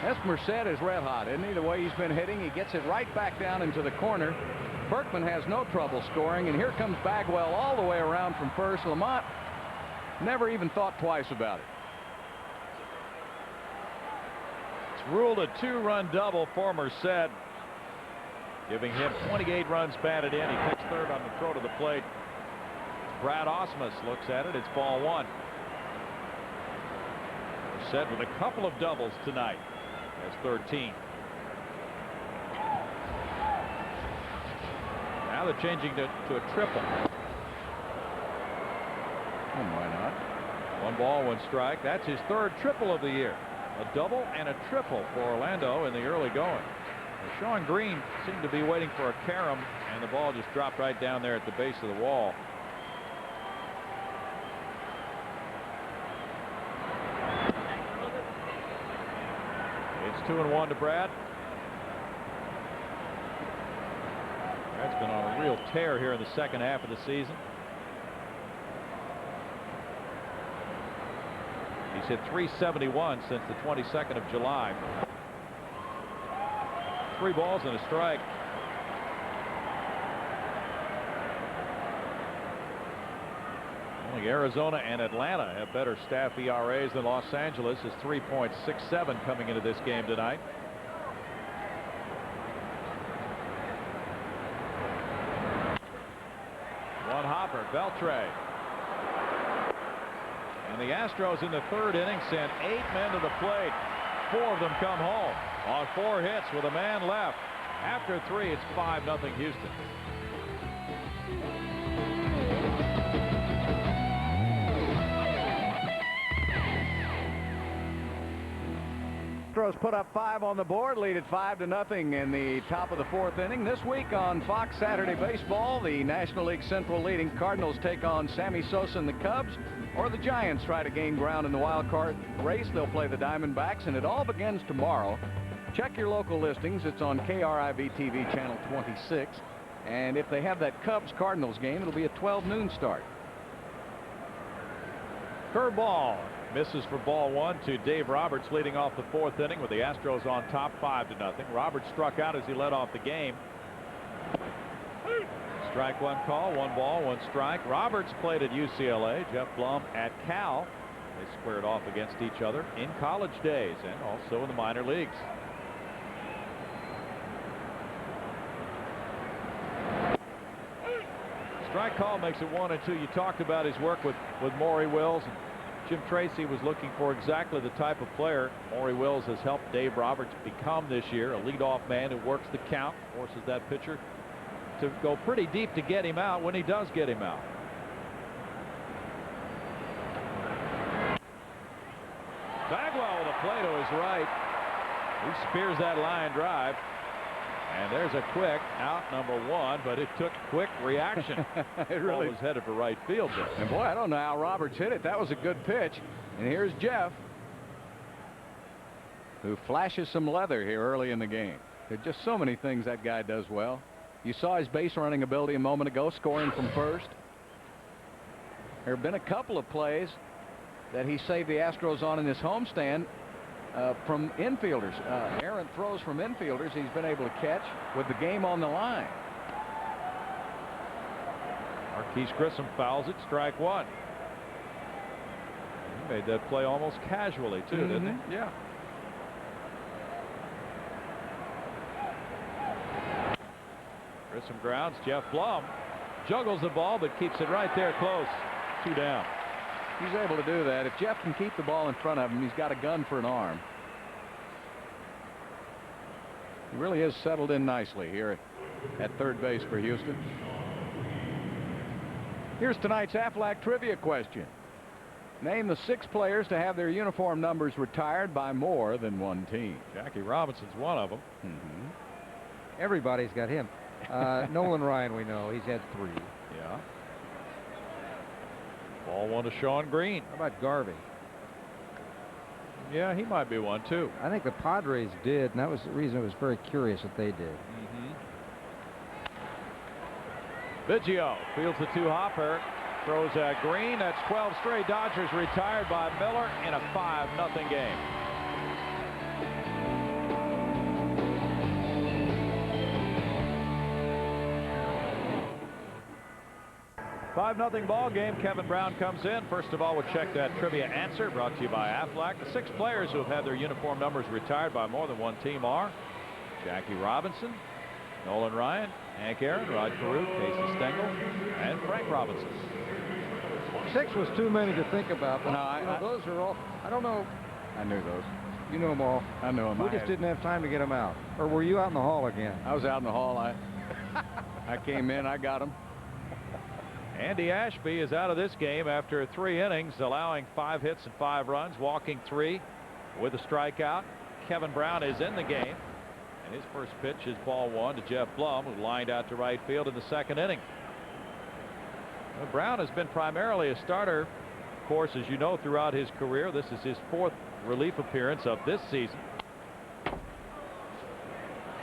This Merced is red hot, isn't he? The way he's been hitting, he gets it right back down into the corner. Berkman has no trouble scoring, and here comes Bagwell all the way around from first. Lamont never even thought twice about it. It's ruled a 2-run double for Merced, giving him 28 runs batted in. He picks third on the throw to the plate. Brad Osmus looks at it. It's ball 1. Merced with a couple of doubles tonight. That's 13. Now they're changing to a triple. Oh, why not? 1 ball, 1 strike. That's his 3rd triple of the year. A double and a triple for Orlando in the early going. Sean Green seemed to be waiting for a carom, and the ball just dropped right down there at the base of the wall. It's 2-1 to Brad. Brad's been on a real tear here in the second half of the season. He's hit .371 since the 22nd of July. 3 balls and a strike. Only Arizona and Atlanta have better staff ERAs than Los Angeles. Is 3.67 coming into this game tonight. One hopper, Beltre. And the Astros in the 3rd inning sent 8 men to the plate. 4 of them come home on 4 hits with a man left. After 3, it's 5-0 Houston. Astros put up 5 on the board, lead it 5-0 in the top of the 4th inning. This week on Fox Saturday Baseball, the National League Central leading Cardinals take on Sammy Sosa and the Cubs, or the Giants try to gain ground in the wild card race. They'll play the Diamondbacks, and it all begins tomorrow. Check your local listings. It's on KRIV-TV channel 26, and if they have that Cubs-Cardinals game, it'll be a 12 noon start. Curveball misses for ball 1 to Dave Roberts, leading off the 4th inning with the Astros on top 5-0. Roberts struck out as he led off the game. Strike 1 call, 1 ball, 1 strike. Roberts played at UCLA, Jeff Blum at Cal. They squared off against each other in college days and also in the minor leagues. Strike call makes it 1-2. You talked about his work with Maury Wills. Jim Tracy was looking for exactly the type of player Maury Wills has helped Dave Roberts become this year. A leadoff man who works the count, forces that pitcher to go pretty deep to get him out when he does get him out. Bagwell with a play to his right. He spears that line drive. And there's a quick out, number 1, but it took quick reaction. It really was headed for right field there. And boy, I don't know how Roberts hit it. That was a good pitch. And here's Jeff, who flashes some leather here early in the game. There's just so many things that guy does well. You saw his base running ability a moment ago, scoring from first. There have been a couple of plays that he saved the Astros on in this homestand. From infielders, errant throws from infielders he's been able to catch with the game on the line. Marquise Grissom fouls it, strike 1. He made that play almost casually too, didn't he? Yeah. Grissom grounds. Jeff Blum juggles the ball but keeps it right there close. 2 down. He's able to do that. If Jeff can keep the ball in front of him, he's got a gun for an arm. He really has settled in nicely here at 3rd base for Houston. Here's tonight's Aflac trivia question. Name the 6 players to have their uniform numbers retired by more than one team. Jackie Robinson's one of them. Everybody's got him. Nolan Ryan, we know. He's had 3. Yeah. Ball 1 to Sean Green. How about Garvey? Yeah, he might be one too. I think the Padres did, and that was the reason it was very curious that they did. Biggio fields the 2-hopper, throws at Green. That's 12 straight. Dodgers retired by Miller in a 5-0 game. 5-0 ball game. Kevin Brown comes in. First of all, we'll check that trivia answer brought to you by Aflac. The 6 players who have had their uniform numbers retired by more than one team are Jackie Robinson, Nolan Ryan, Hank Aaron, Rod Carew, Casey Stengel, and Frank Robinson. 6 was too many to think about. But No, those are all. I don't know. I knew those. You know them all. I knew them. We just didn't have time to get them out. Or were you out in the hall again? I was out in the hall. I came in. I got them. Andy Ashby is out of this game after 3 innings, allowing 5 hits and 5 runs, walking 3 with a strikeout. Kevin Brown is in the game, and his first pitch is ball 1 to Jeff Blum, who lined out to right field in the 2nd inning. Well, Brown has been primarily a starter, of course, as you know, throughout his career. This is his 4th relief appearance of this season.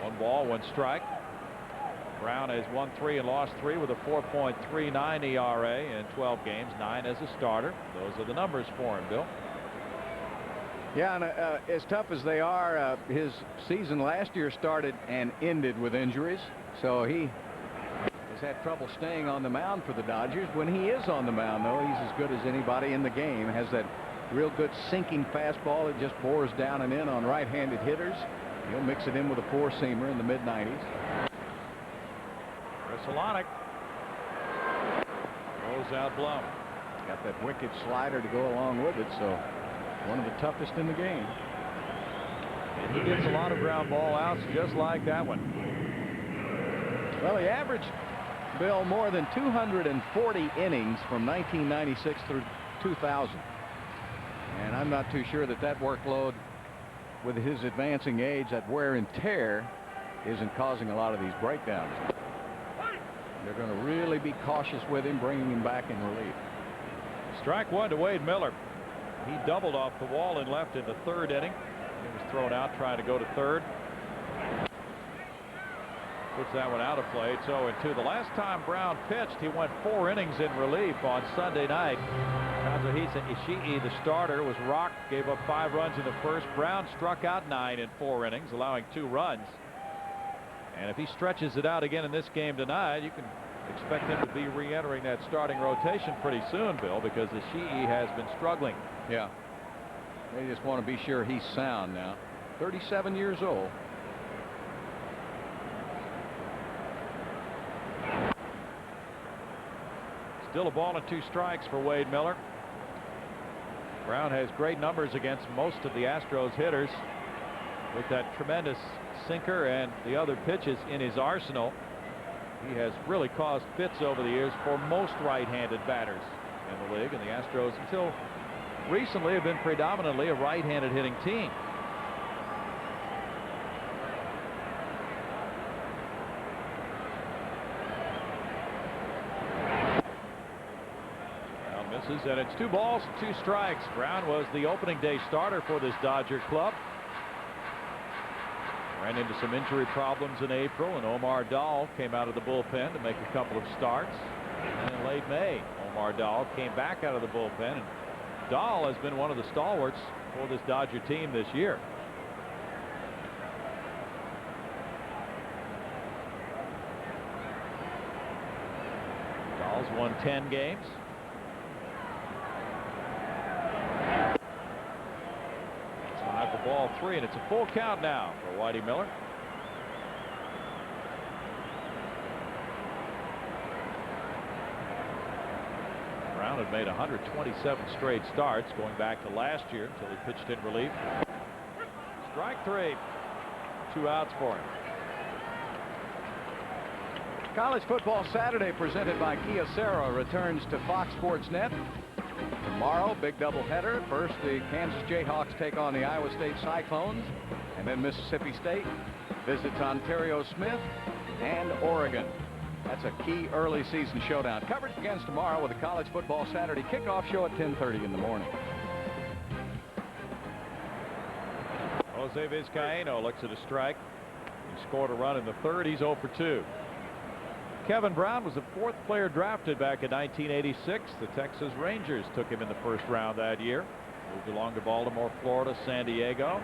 1 ball, 1 strike. Brown has won 3 and lost 3 with a 4.39 ERA in 12 games, 9 as a starter. Those are the numbers for him, Bill. Yeah, and as tough as they are, his season last year started and ended with injuries, so he has had trouble staying on the mound for the Dodgers. When he is on the mound, though, he's as good as anybody in the game. Has that real good sinking fastball that just bores down and in on right-handed hitters. He'll mix it in with a 4-seamer in the mid-90s. Solonic throws out Blum. Got that wicked slider to go along with it, so one of the toughest in the game. And he gets a lot of ground ball outs just like that one. Well, he averaged, Bill, more than 240 innings from 1996 through 2000. And I'm not too sure that workload with his advancing age, that wear and tear, isn't causing a lot of these breakdowns. They're going to really be cautious with him, bringing him back in relief. Strike 1 to Wade Miller. He doubled off the wall and left in the 3rd inning. He was thrown out trying to go to 3rd. Puts that one out of play. It's 0-2. The last time Brown pitched, he went 4 innings in relief on Sunday night. Kazuhisa Ishii, the starter, was rocked, gave up 5 runs in the 1st. Brown struck out 9 in 4 innings, allowing 2 runs. And if he stretches it out again in this game tonight, you can expect him to be re-entering that starting rotation pretty soon, Bill, because Ishii has been struggling. Yeah. They just want to be sure he's sound now. 37 years old. Still a ball and 2 strikes for Wade Miller. Brown has great numbers against most of the Astros hitters with that tremendous sinker and the other pitches in his arsenal. He has really caused fits over the years for most right-handed batters in the league, and the Astros until recently have been predominantly a right-handed hitting team. Brown misses, and it's 2 balls, 2 strikes. Brown was the opening day starter for this Dodger club. Ran into some injury problems in April, and Omar Dahl came out of the bullpen to make a couple of starts. And in late May, Omar Dahl came back out of the bullpen, and Dahl has been one of the stalwarts for this Dodger team this year. Dahl's won 10 games. For ball 3, and it's a full count now for Whitey Miller. Brown had made 127 straight starts going back to last year until he pitched in relief. Strike 3. 2 outs for him. College Football Saturday presented by Kyocera returns to Fox Sports Net. Tomorrow, big doubleheader. First, the Kansas Jayhawks take on the Iowa State Cyclones, and then Mississippi State visits Ontario Smith and Oregon. That's a key early season showdown. Coverage begins tomorrow with a College Football Saturday kickoff show at 10:30 in the morning. Jose Vizcaino looks at a strike. He scored a run in the 3rd. He's 0 for 2. Kevin Brown was the 4th player drafted back in 1986. The Texas Rangers took him in the 1st round that year. Moved along to Baltimore, Florida, San Diego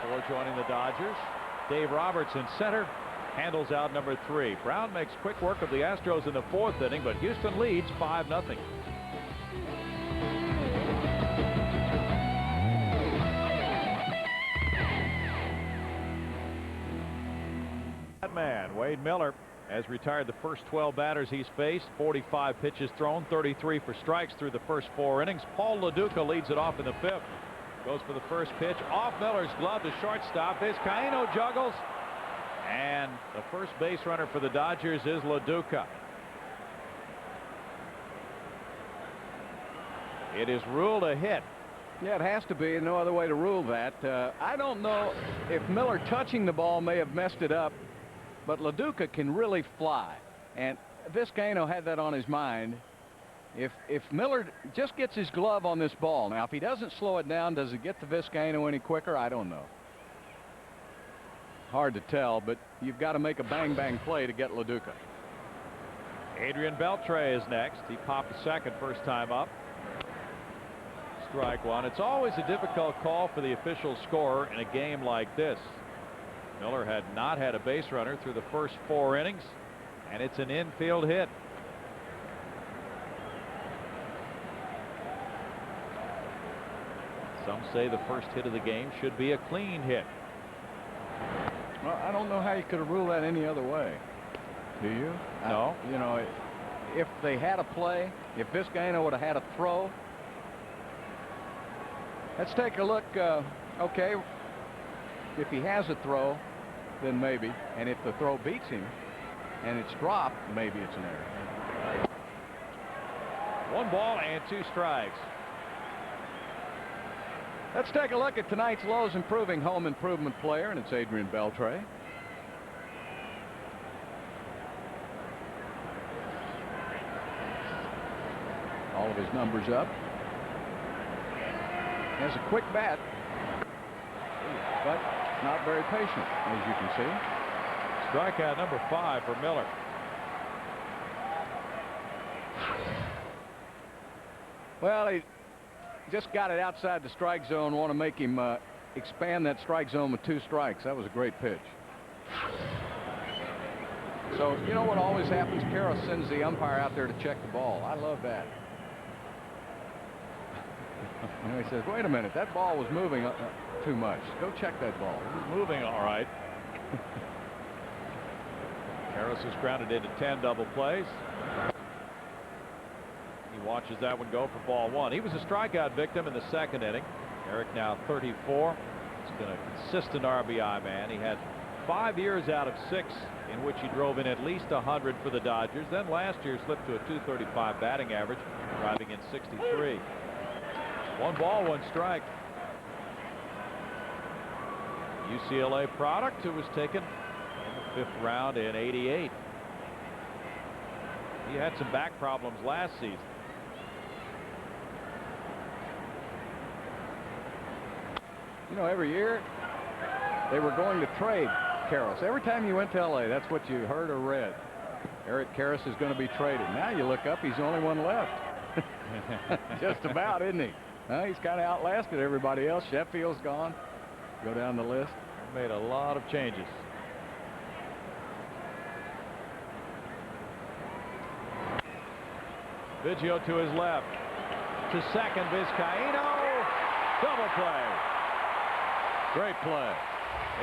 before joining the Dodgers. Dave Roberts in center, handles out number 3. Brown makes quick work of the Astros in the 4th inning, but Houston leads 5-0. That man, Wade Miller, has retired the first 12 batters he's faced. 45 pitches thrown, 33 for strikes through the first 4 innings. Paul LaDuca leads it off in the 5th. Goes for the first pitch off Miller's glove to shortstop. Vizcaino juggles, and the first base runner for the Dodgers is LaDuca. It is ruled a hit. Yeah, it has to be. No other way to rule that. I don't know if Miller touching the ball may have messed it up, but LaDuca can really fly, and Vizcaino had that on his mind. If Miller just gets his glove on this ball, now if he doesn't slow it down, does it get to Vizcaino any quicker? I don't know. Hard to tell, but you've got to make a bang play to get LaDuca. Adrian Beltre is next. He popped a second first time up. Strike one. It's always a difficult call for the official scorer in a game like this. Miller had not had a base runner through the first 4 innings, and it's an infield hit. Some say the first hit of the game should be a clean hit. Well, I don't know how you could have ruled that any other way. Do you? No. You know, if they had a play, if Vizcaino would have had a throw. Let's take a look. Okay, if he has a throw, then maybe. And if the throw beats him and it's dropped, maybe it's an error. 1 ball and 2 strikes. Let's take a look at tonight's Lowe's Improving Home Improvement player, and it's Adrian Beltre. All of his numbers up. Has a quick bat, but not very patient, as you can see. Strikeout number 5 for Miller. Well, he just got it outside the strike zone. Want to make him expand that strike zone with 2 strikes. That was a great pitch. So you know what always happens? Karros sends the umpire out there to check the ball. I love that. You know, he says, wait a minute, that ball was moving too much. Go check that ball. It was moving all right. Karros has grounded into 10 double plays. He watches that one go for ball 1. He was a strikeout victim in the 2nd inning. Eric now 34. He's been a consistent RBI man. He had 5 years out of 6 in which he drove in at least 100 for the Dodgers. Then last year slipped to a .235 batting average, driving in 63. 1 ball, 1 strike. UCLA product who was taken in the 5th round in '88. He had some back problems last season. You know, every year they were going to trade Karros. Every time you went to LA, that's what you heard or read. Eric Karros is going to be traded. Now you look up, he's the only one left. Just about, isn't he? He's kind of outlasted everybody else. Sheffield's gone. Go down the list. Made a lot of changes. Biggio to his left. To second, Vizcaino. Double play. Great play.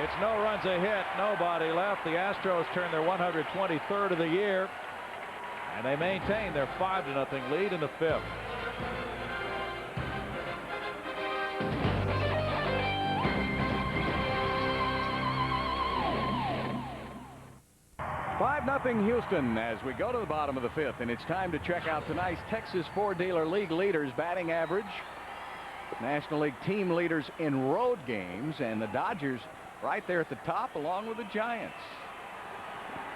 It's no runs a hit, nobody left. The Astros turn their 123rd of the year, and they maintain their 5-0 lead in the 5th. Nothing Houston as we go to the bottom of the 5th, and it's time to check out tonight's Texas Four-Dealer League leaders batting average, National League team leaders in road games, and the Dodgers right there at the top along with the Giants.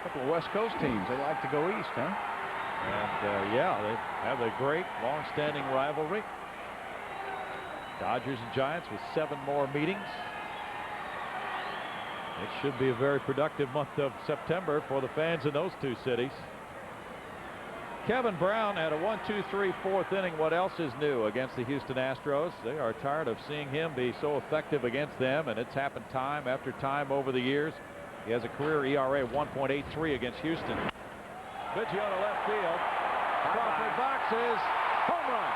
A couple of West Coast teams, they like to go east, huh? And yeah, they have a great long-standing rivalry. Dodgers and Giants with 7 more meetings. It should be a very productive month of September for the fans in those 2 cities. Kevin Brown had a 1-2-3 4th inning. What else is new against the Houston Astros? They are tired of seeing him be so effective against them, and it's happened time after time over the years. He has a career ERA of 1.83 against Houston. Biggio to left field. Crawford boxes. Home run.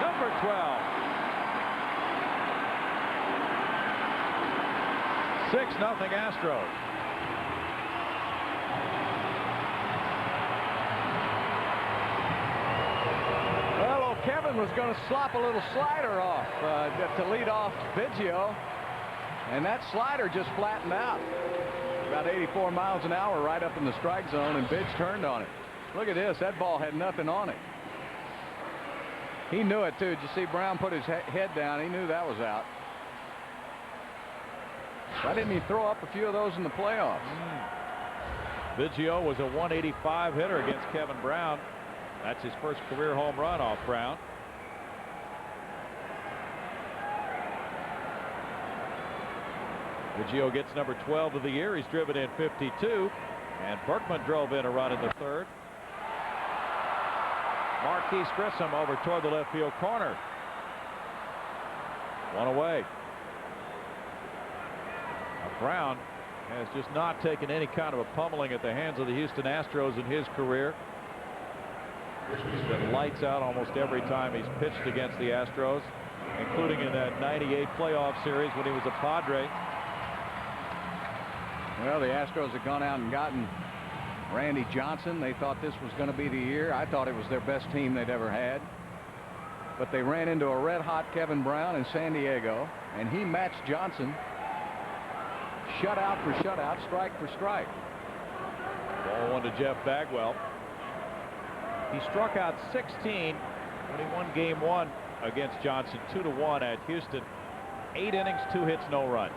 Number 12. 6-0 Astros. Well, Kevin was going to slop a little slider off to lead off Biggio, and that slider just flattened out. About 84 miles an hour right up in the strike zone, and Bidge turned on it. Look at this. That ball had nothing on it. He knew it, too. Did you see Brown put his head down? He knew that was out. Why didn't he throw up a few of those in the playoffs? Biggio was a 185 hitter against Kevin Brown. That's his first career home run off Brown. Biggio gets number 12 of the year. He's driven in 52. And Berkman drove in a run in the third. Marquise Grissom over toward the left field corner. One away. Now Brown has just not taken any kind of a pummeling at the hands of the Houston Astros in his career. He's been lights out almost every time he's pitched against the Astros, including in that '98 playoff series when he was a Padre. Well, the Astros have gone out and gotten Randy Johnson. They thought this was going to be the year. I thought it was their best team they'd ever had. But they ran into a red-hot Kevin Brown in San Diego, and he matched Johnson shutout for shutout, strike for strike. Ball one to Jeff Bagwell. He struck out 16 when he won game 1 against Johnson 2-1 at Houston. 8 innings, 2 hits, no runs.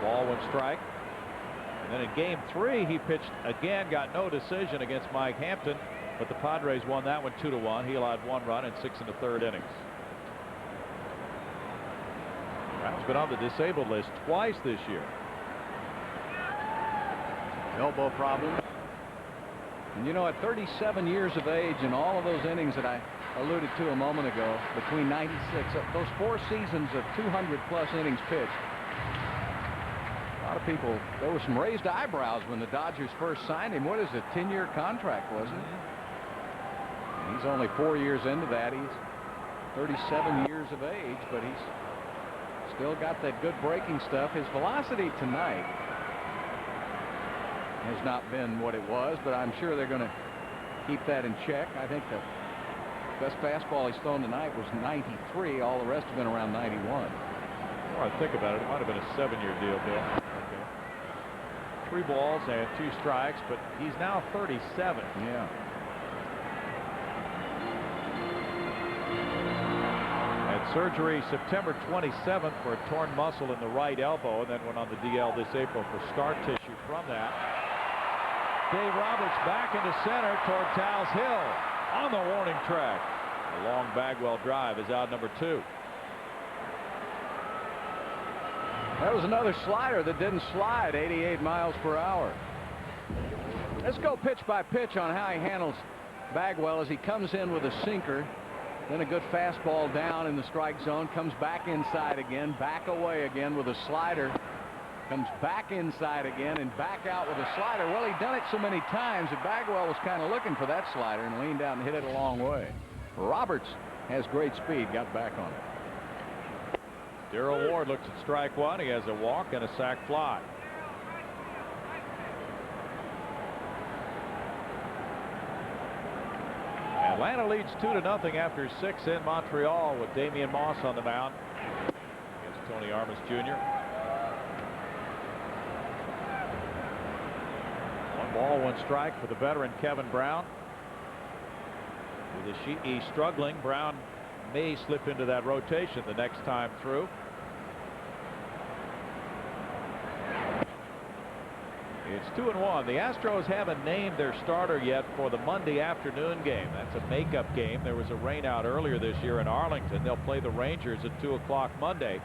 Ball one strike. And then in game 3 he pitched again, got no decision against Mike Hampton, but the Padres won that one 2-1. He allowed 1 run in 6 1/3 innings. Brown's been on the disabled list twice this year. Elbow problem. And you know, at 37 years of age and all of those innings that I alluded to a moment ago, between 96, those 4 seasons of 200+ innings pitched, a lot of people, there were some raised eyebrows when the Dodgers first signed him. What is it, 10-year contract, wasn't it? And he's only 4 years into that. He's 37 years of age, but he's still got that good breaking stuff. His velocity tonight has not been what it was, but I'm sure they're going to keep that in check. I think the best fastball he's thrown tonight was 93. All the rest have been around 91. The more I think about it, it might have been a 7-year deal, Bill. Okay. 3 balls and 2 strikes, but he's now 37. Yeah. Had surgery September 27th for a torn muscle in the right elbow, and then went on the DL this April for scar tissue from that. Dave Roberts back into center toward Towles Hill on the warning track. A long Bagwell drive is out number 2. That was another slider that didn't slide 88 miles per hour. Let's go pitch by pitch on how he handles Bagwell as he comes in with a sinker, then a good fastball down in the strike zone, comes back inside again, back away again with a slider, comes back inside again and back out with a slider. Well, he'd done it so many times that Bagwell was kind of looking for that slider and leaned out and hit it a long way. Roberts has great speed, got back on it. Darrell Ward looks at strike 1. He has a walk and a sac fly. Atlanta leads 2-0 after 6 in Montreal with Damian Moss on the mound against Tony Armas Jr. 1 ball, 1 strike for the veteran Kevin Brown. With Ishii struggling, Brown may slip into that rotation the next time through. It's 2-1. The Astros haven't named their starter yet for the Monday afternoon game. That's a makeup game. There was a rainout earlier this year in Arlington. They'll play the Rangers at 2 o'clock Monday.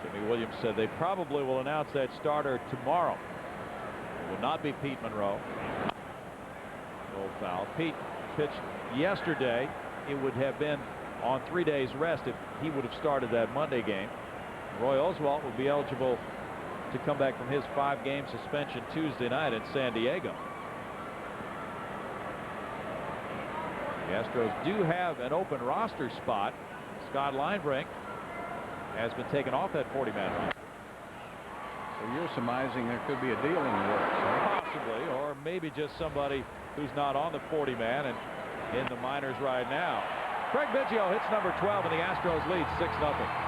Jimmy Williams said they probably will announce that starter tomorrow. It will not be Pete Monroe. Goal foul. Pete pitched yesterday. It would have been on 3 days rest if he would have started that Monday game. Roy Oswalt will be eligible to come back from his 5-game suspension Tuesday night in San Diego. The Astros do have an open roster spot. Scott Linebrink has been taken off that 40-man roster. So you're surmising there could be a deal in the works, huh? Possibly, or maybe just somebody who's not on the 40-man and in the minors right now. Craig Biggio hits number 12 and the Astros lead 6-0.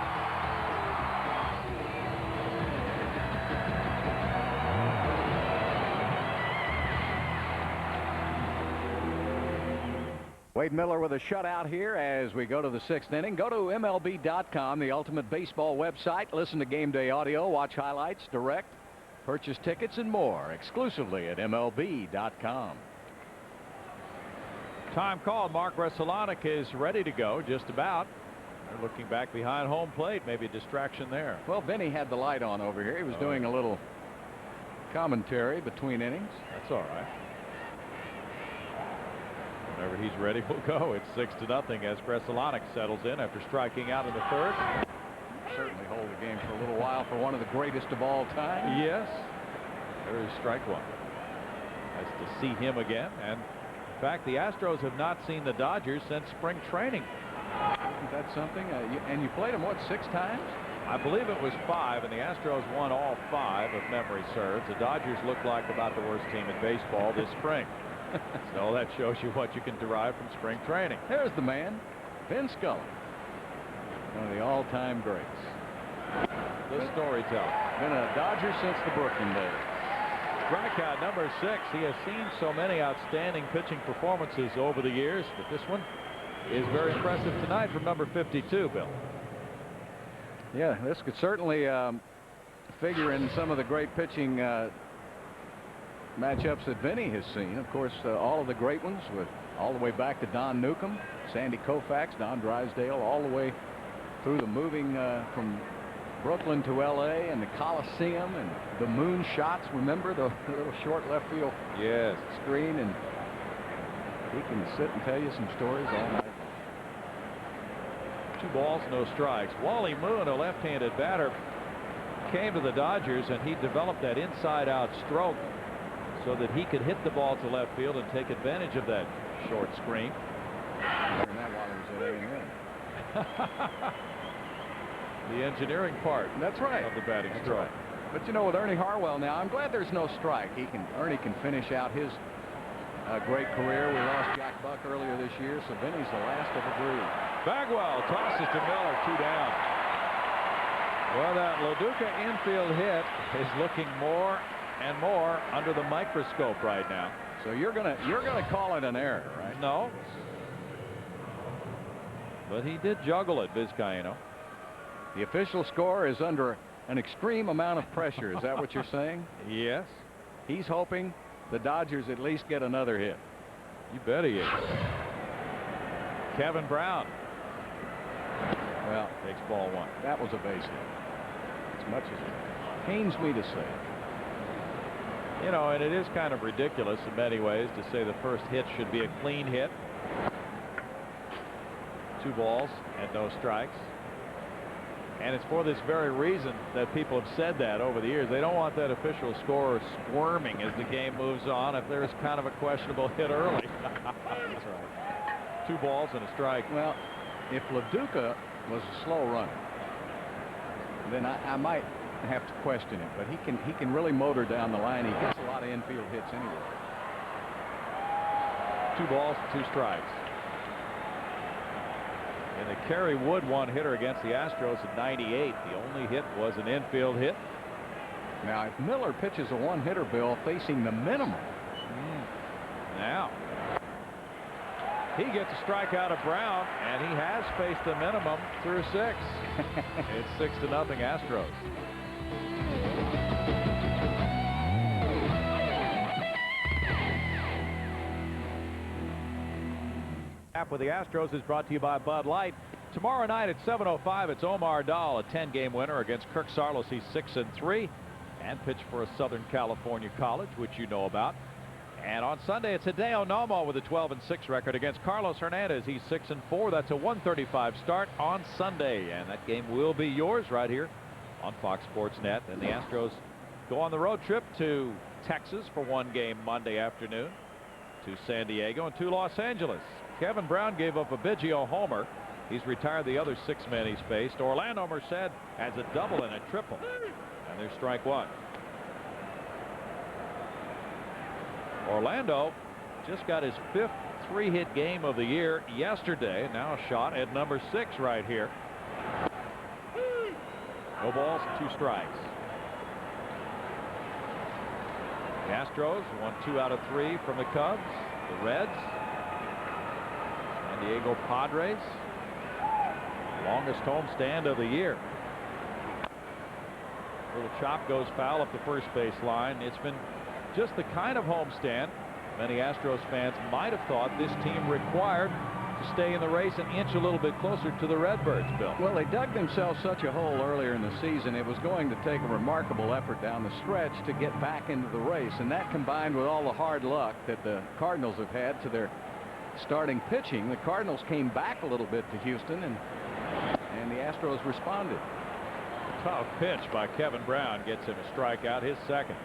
Wade Miller with a shutout here as we go to the 6th inning. Go to MLB.com, the ultimate baseball website. Listen to game day audio, watch highlights, direct, purchase tickets, and more exclusively at MLB.com. Time called. Mark Russellonic is ready to go, just about. They're looking back behind home plate. Maybe a distraction there. Well, Benny had the light on over here. He was doing a little commentary between innings. That's all right. Whenever he's ready, we'll go. It's 6-0 as Russellonic settles in after striking out in the 3rd. Certainly hold the game for a little while for one of the greatest of all time. Yes. There is strike one. Nice to see him again. And in fact, the Astros have not seen the Dodgers since spring training. Isn't that something? And you played them, what, 6 times? I believe it was 5, and the Astros won all 5, if memory serves. The Dodgers look like about the worst team in baseball this spring. So that shows you what you can derive from spring training. There's the man, Vin Scully, one of the all-time greats. The storyteller. Been a Dodger since the Brooklyn days. Strikeout number 6. He has seen so many outstanding pitching performances over the years, but this one is very impressive tonight from number 52, Bill. Yeah, this could certainly figure in some of the great pitching matchups that Vinny has seen. Of course, all of the great ones, with all the way back to Don Newcomb, Sandy Koufax, Don Drysdale, all the way through the moving from Brooklyn to L.A. and the Coliseum and the moon shots. Remember the little short left field screen? And he can sit and tell you some stories all night. 2 balls, no strikes. Wally Moon, a left-handed batter, came to the Dodgers, and he developed that inside-out stroke so that he could hit the ball to left field and take advantage of that short screen. Learned that while he was at A&M. The engineering part. That's right. Of the batting That's stroke. right. But you know, with Ernie Harwell now, I'm glad there's no strike. Ernie can finish out his great career. We lost Jack Buck earlier this year, so Vinny's the last of a breed. Bagwell tosses to Miller, 2 down. Well, that LaDuca infield hit is looking more and more under the microscope right now. So you're gonna call it an error, right? No. But he did juggle it, Vizcaino. The official score is under an extreme amount of pressure. Is that what you're saying? Yes. He's hoping the Dodgers at least get another hit. You bet he is. Kevin Brown. Well, takes ball 1. That was a base hit. As much as it pains me to say it. You know, and it is kind of ridiculous in many ways to say the first hit should be a clean hit. 2 balls and no strikes. And it's for this very reason that people have said that over the years. They don't want that official score squirming as the game moves on if there's kind of a questionable hit early. That's right. 2 balls and a strike. Well, if LaDuca was a slow runner, then I might have to question it, but he can really motor down the line. He gets a lot of infield hits anyway. 2 balls, 2 strikes. And the Kerry Wood one-hitter against the Astros in '98. The only hit was an infield hit. Now, if Miller pitches a one-hitter, Bill, facing the minimum. Now, he gets a strikeout of Brown, and he has faced the minimum through 6. It's 6-0 Astros. With the Astros is brought to you by Bud Light. Tomorrow night at 7:05, it's Omar Dahl, a 10-game winner against Kirk Saarloos. He's 6-3 and pitched for a Southern California college, which you know about. And on Sunday, it's Hideo Nomo with a 12-6 record against Carlos Hernandez. He's 6-4. That's a 1:35 start on Sunday, and that game will be yours right here on Fox Sports Net. And the Astros go on the road trip to Texas for 1 game Monday afternoon, to San Diego, and to Los Angeles. Kevin Brown gave up a Biggio homer. He's retired the other 6 men he's faced. Orlando Merced has a double and a triple. And there's strike 1. Orlando just got his 5th 3-hit game of the year yesterday. Now a shot at number 6 right here. No balls, 2 strikes. The Astros won 2 out of 3 from the Cubs. The Reds San Diego Padres. Longest homestand of the year. Little chop goes foul up the first base line. It's been just the kind of homestand many Astros fans might have thought this team required to stay in the race and inch a little bit closer to the Redbirds, Bill. Well, they dug themselves such a hole earlier in the season. It was going to take a remarkable effort down the stretch to get back into the race, and that combined with all the hard luck that the Cardinals have had to their starting pitching. The Cardinals came back a little bit to Houston, and the Astros responded. Tough pitch by Kevin Brown gets him a strikeout, his second.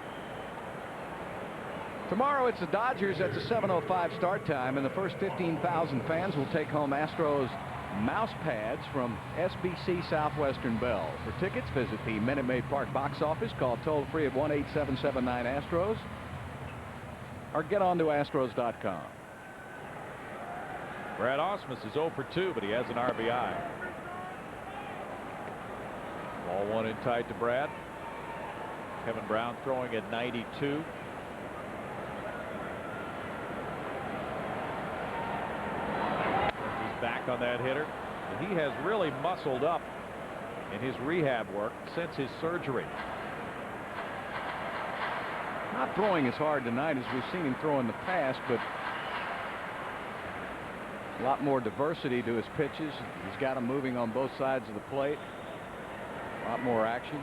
Tomorrow it's the Dodgers. That's a 7:05 start time, and the first 15,000 fans will take home Astros mouse pads from FSN Southwestern Bell. For tickets, visit the Minute Maid Park box office. Call toll-free at 1-877-9-ASTROS or get on to Astros.com. Brad Ausmus is 0 for 2, but he has an RBI. Ball one in tight to Brad. Kevin Brown throwing at 92. Back on that hitter. He has really muscled up in his rehab work since his surgery. Not throwing as hard tonight as we've seen him throw in the past, but a lot more diversity to his pitches. He's got them moving on both sides of the plate. A lot more action.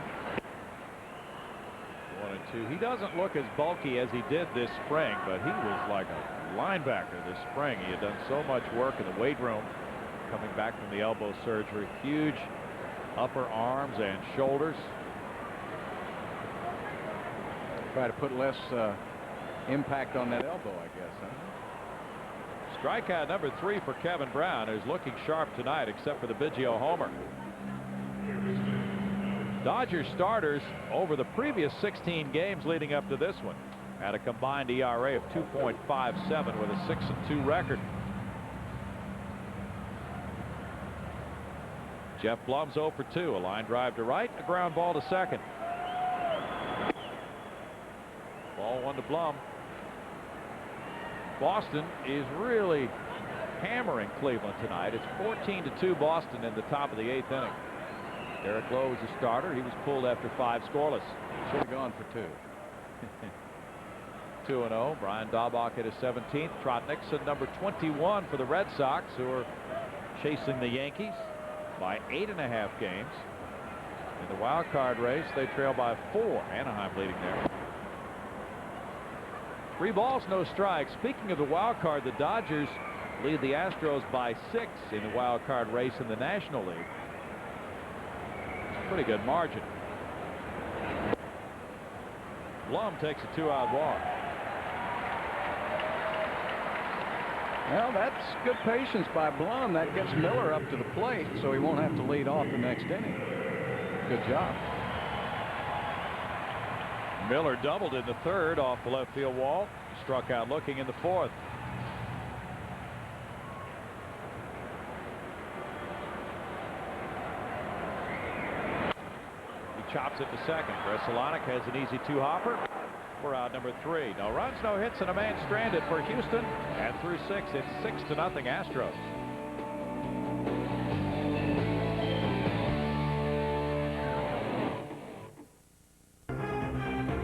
1-2. He doesn't look as bulky as he did this spring, but he was like a linebacker this spring. He had done so much work in the weight room coming back from the elbow surgery. Huge upper arms and shoulders. Try to put less impact on that elbow, I guess, huh? Strikeout number 3 for Kevin Brown, who's looking sharp tonight except for the Biggio homer. Dodgers starters over the previous 16 games leading up to this one had a combined ERA of 2.57 with a 6-2 record. Jeff Blum's 0 for 2. A line drive to right, a ground ball to second. Ball 1 to Blum. Boston is really hammering Cleveland tonight. It's 14-2 Boston in the top of the 8th inning. Derek Lowe was a starter. He was pulled after 5 scoreless. Should have gone for 2. 2-0. Brian Daubach hit his 17th. Trot Nixon, number 21 for the Red Sox, who are chasing the Yankees by 8.5 games. In the wild card race, they trail by 4. Anaheim leading there. 3 balls, no strikes. Speaking of the wild card, the Dodgers lead the Astros by 6 in the wild card race in the National League. Pretty good margin. Blum takes a 2-out walk. Well, that's good patience by Blum. That gets Miller up to the plate, so he won't have to lead off the next inning. Good job. Miller doubled in the 3rd off the left field wall. Struck out looking in the 4th. He chops it to second. Bresalanek has an easy 2-hopper. We're out number 3. No runs, no hits, and a man stranded for Houston. And through 6, it's 6-0 Astros.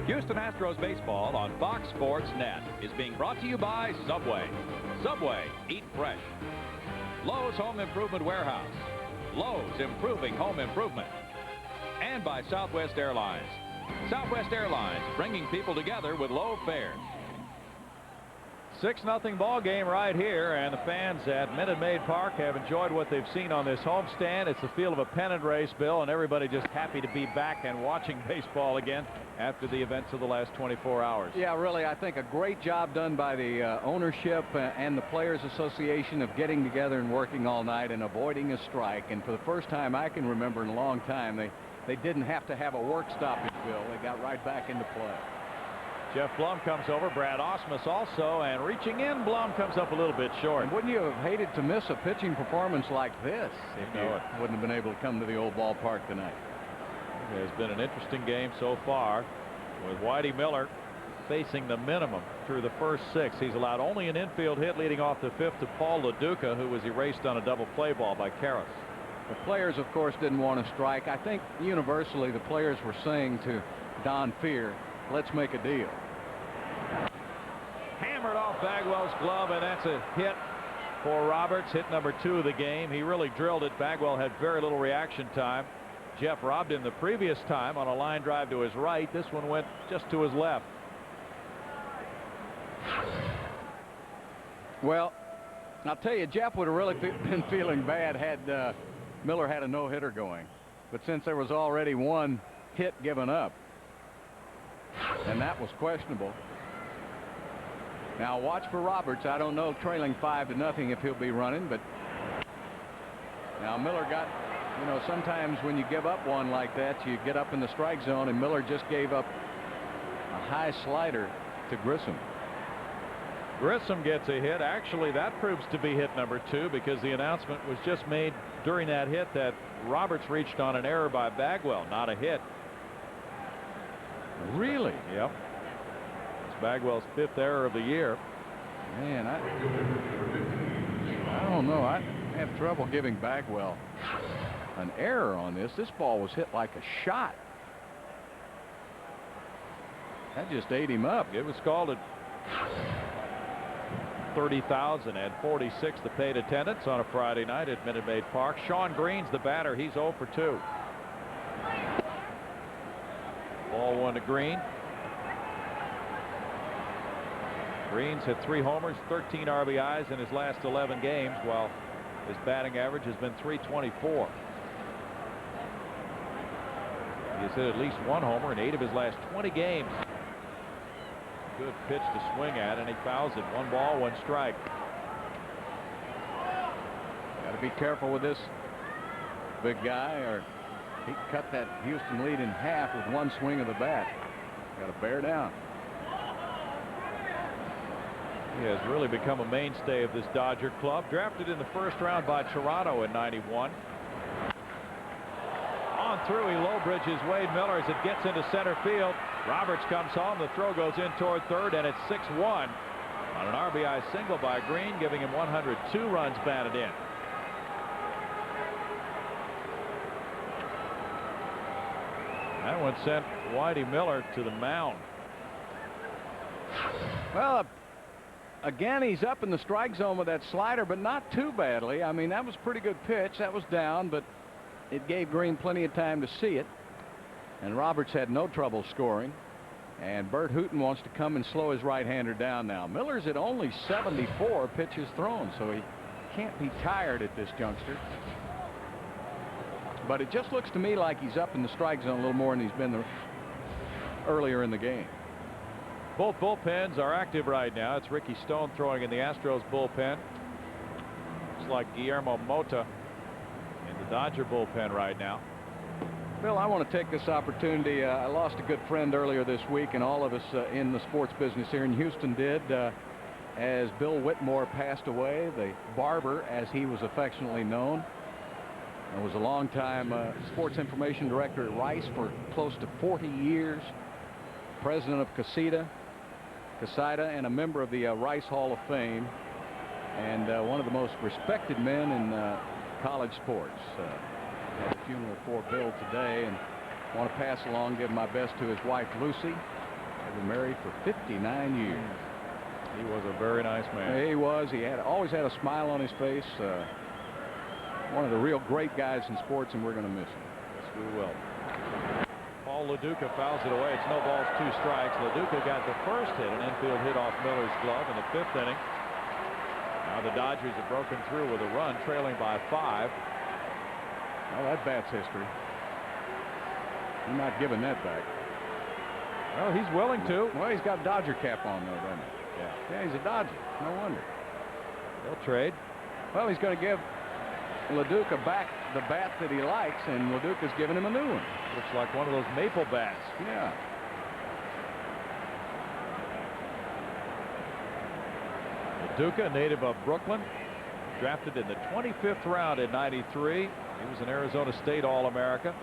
Houston Astros baseball on Fox Sports Net is being brought to you by Subway. Subway, eat fresh. Lowe's Home Improvement Warehouse. Lowe's, improving home improvement. And by Southwest Airlines. Southwest Airlines, bringing people together with low fares. 6-0 ball game right here, and the fans at Minute Maid Park have enjoyed what they've seen on this homestand. It's the feel of a pennant race, Bill, and everybody just happy to be back and watching baseball again after the events of the last 24 hours. Yeah, really, I think a great job done by the ownership and the Players Association of getting together and working all night and avoiding a strike. And for the first time I can remember in a long time, they didn't have to have a work stoppage, Bill. They got right back into play. Jeff Blum comes over. Brad Ausmus also, and reaching in, Blum comes up a little bit short. And wouldn't you have hated to miss a pitching performance like this if you wouldn't have been able to come to the old ballpark tonight? It has been an interesting game so far with Whitey Miller facing the minimum through the first 6. He's allowed only an infield hit leading off the 5th to Paul LaDuca, who was erased on a double play ball by Karras. The players, of course, didn't want to strike. I think universally the players were saying to Don Fehr, let's make a deal. Hammered off Bagwell's glove, and that's a hit for Roberts. Hit number 2 of the game. He really drilled it. Bagwell had very little reaction time. Jeff robbed him the previous time on a line drive to his right. This one went just to his left. Well, I'll tell you, Jeff would have really been feeling bad had Miller had a no-hitter going. But since there was already one hit given up, and that was questionable. Now watch for Roberts. I don't know, trailing 5-0 if he'll be running, but now Miller got, you know, sometimes when you give up one like that, you get up in the strike zone, and Miller just gave up a high slider to Grissom. Grissom gets a hit. Actually, that proves to be hit number 2, because the announcement was just made during that hit that Roberts reached on an error by Bagwell, not a hit. Really? Yep. It's Bagwell's 5th error of the year. Man, I don't know. I have trouble giving Bagwell an error on this. This ball was hit like a shot. That just ate him up. It was called at 30,000 and 46 the paid attendance on a Friday night at Minute Maid Park. Sean Green's the batter. He's 0 for 2. Ball 1 to Green. Green's hit 3 homers, 13 RBIs in his last 11 games, while his batting average has been .324. He has hit at least 1 homer in 8 of his last 20 games. Good pitch to swing at, and he fouls it. 1 ball, 1 strike. Got to be careful with this big guy, or he cut that Houston lead in half with 1 swing of the bat. Got to bear down. He has really become a mainstay of this Dodger club. Drafted in the 1st round by Toronto in '91. On through, he low bridges Wade Miller as it gets into center field. Roberts comes home. The throw goes in toward 3rd, and it's 6-1 on an RBI single by Green, giving him 102 runs batted in. That one sent Whitey Miller to the mound. Well, again, he's up in the strike zone with that slider, but not too badly. I mean, that was a pretty good pitch. That was down, but it gave Green plenty of time to see it. And Roberts had no trouble scoring. And Bert Hooton wants to come and slow his right-hander down now. Miller's at only 74 pitches thrown, so he can't be tired at this juncture. But it just looks to me like he's up in the strike zone a little more than he's been earlier in the game. Both bullpens are active right now. It's Ricky Stone throwing in the Astros bullpen. Looks like Guillermo Mota in the Dodger bullpen right now. Bill, I want to take this opportunity. I lost a good friend earlier this week, and all of us in the sports business here in Houston did, as Bill Whitmore passed away, the barber, as he was affectionately known. He was a long-time sports information director at Rice for close to 40 years, president of CASIDA, and a member of the Rice Hall of Fame, and one of the most respected men in college sports. Had a funeral for Bill today, and I want to pass along, give my best to his wife Lucy. They've been married for 59 years. He was a very nice man. He was. He had always had a smile on his face. One of the real great guys in sports, and we're going to miss him. Yes, we will. Paul LaDuca fouls it away. It's no balls, 2 strikes. LaDuca got the first hit, an infield hit off Miller's glove in the 5th inning. Now the Dodgers have broken through with a run, trailing by 5. Well, that bat's history. He's not giving that back. Well, he's willing to. Well, he's got a Dodger cap on, though, doesn't he? Yeah, he's a Dodger. No wonder. They'll trade. Well, he's going to give LaDuca back the bat that he likes, and LaDuca's giving him a new one. Looks like one of those maple bats. Yeah. LaDuca, native of Brooklyn, drafted in the 25th round in '93. He was an Arizona State All-America.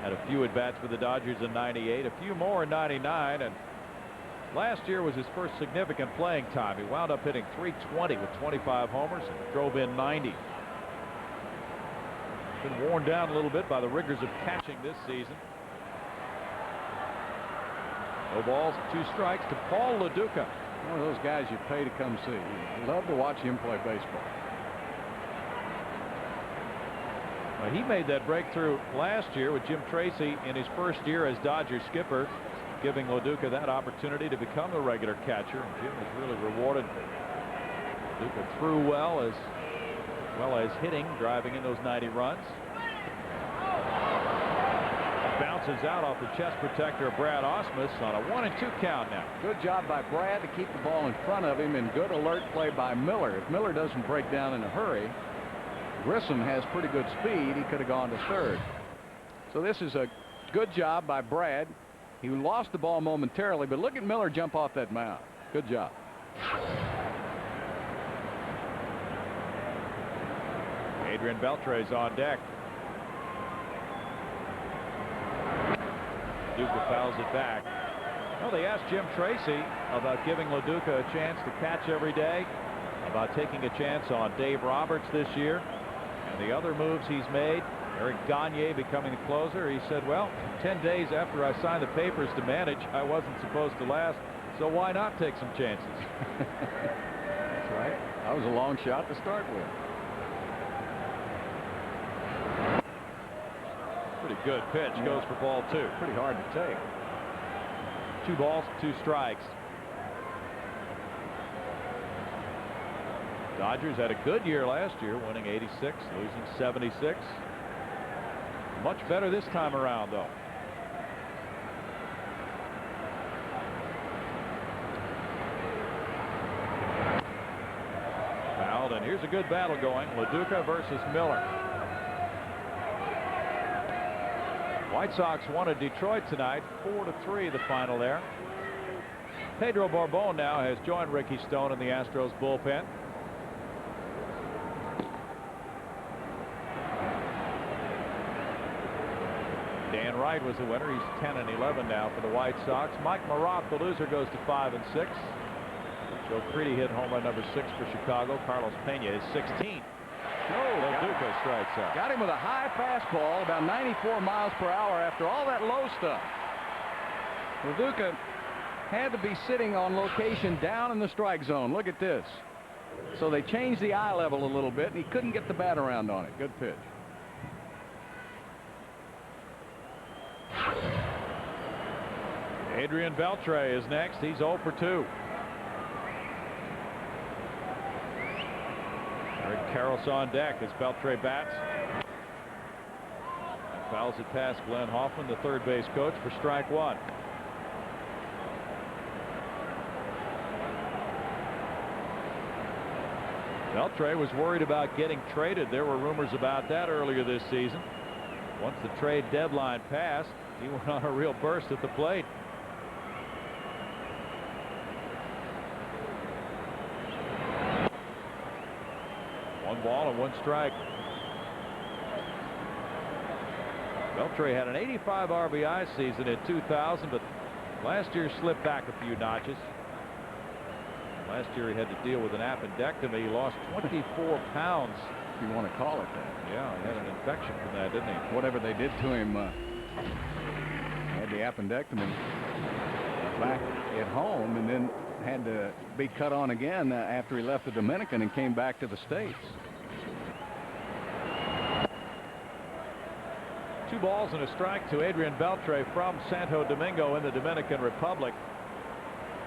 Had a few at-bats for the Dodgers in '98, a few more in '99, and last year was his first significant playing time. He wound up hitting .320 with 25 homers and drove in 90. Been worn down a little bit by the rigors of catching this season. No balls, 2 strikes to Paul Lo Duca. One of those guys you pay to come see. You love to watch him play baseball. Well, he made that breakthrough last year with Jim Tracy in his first year as Dodger skipper, giving Lo Duca that opportunity to become the regular catcher. And Jim was really rewarded. Duca threw well as hitting, driving in those 90 runs. Bounces out off the chest protector of Brad Ausmus on a 1-2 count now. Good job by Brad to keep the ball in front of him, and good alert play by Miller. If Miller doesn't break down in a hurry, Grissom has pretty good speed. He could have gone to third. So this is a good job by Brad. He lost the ball momentarily, but look at Miller jump off that mound. Good job. Adrian Beltre's on deck. Duca fouls it back. Well, they asked Jim Tracy about giving Lo Duca a chance to catch every day, about taking a chance on Dave Roberts this year, and the other moves he's made. Eric Gagne becoming the closer. He said, well, 10 days after I signed the papers to manage, I wasn't supposed to last, so why not take some chances? That's right. That was a long shot to start with. Pretty good pitch. Yeah. Goes for ball 2. Pretty hard to take. 2 balls, 2 strikes. Dodgers had a good year last year, winning 86, losing 76. Much better this time around, though. Fouled, and here's a good battle going. Lo Duca versus Miller. White Sox won at Detroit tonight, 4-3 the final there. Pedro Borbon now has joined Ricky Stone in the Astros bullpen. Dan Wright was the winner. He's 10-11 now for the White Sox. Mike Maroff, the loser, goes to 5-6. Joe Crede hit home run number 6 for Chicago. Carlos Pena is 16. Lo Duca strikes out. Got him with a high fastball, about 94 miles per hour after all that low stuff. Lo Duca had to be sitting on location down in the strike zone. Look at this. So they changed the eye level a little bit, and he couldn't get the bat around on it. Good pitch. Adrian Beltre is next. He's 0 for 2. Eric Karros on deck as Beltre bats. And fouls it past Glenn Hoffman, the third base coach, for strike 1. Beltre was worried about getting traded. There were rumors about that earlier this season. Once the trade deadline passed, he went on a real burst at the plate. One ball and 1 strike. Beltre had an 85 RBI season in 2000, but last year slipped back a few notches. Last year he had to deal with an appendectomy. He lost 24 pounds. If you want to call it that. Yeah, he had an infection from that, didn't he? Whatever they did to him, had the appendectomy back at home, and then had to be cut on again after he left the Dominican and came back to the States. 2 balls and a strike to Adrian Beltre from Santo Domingo in the Dominican Republic.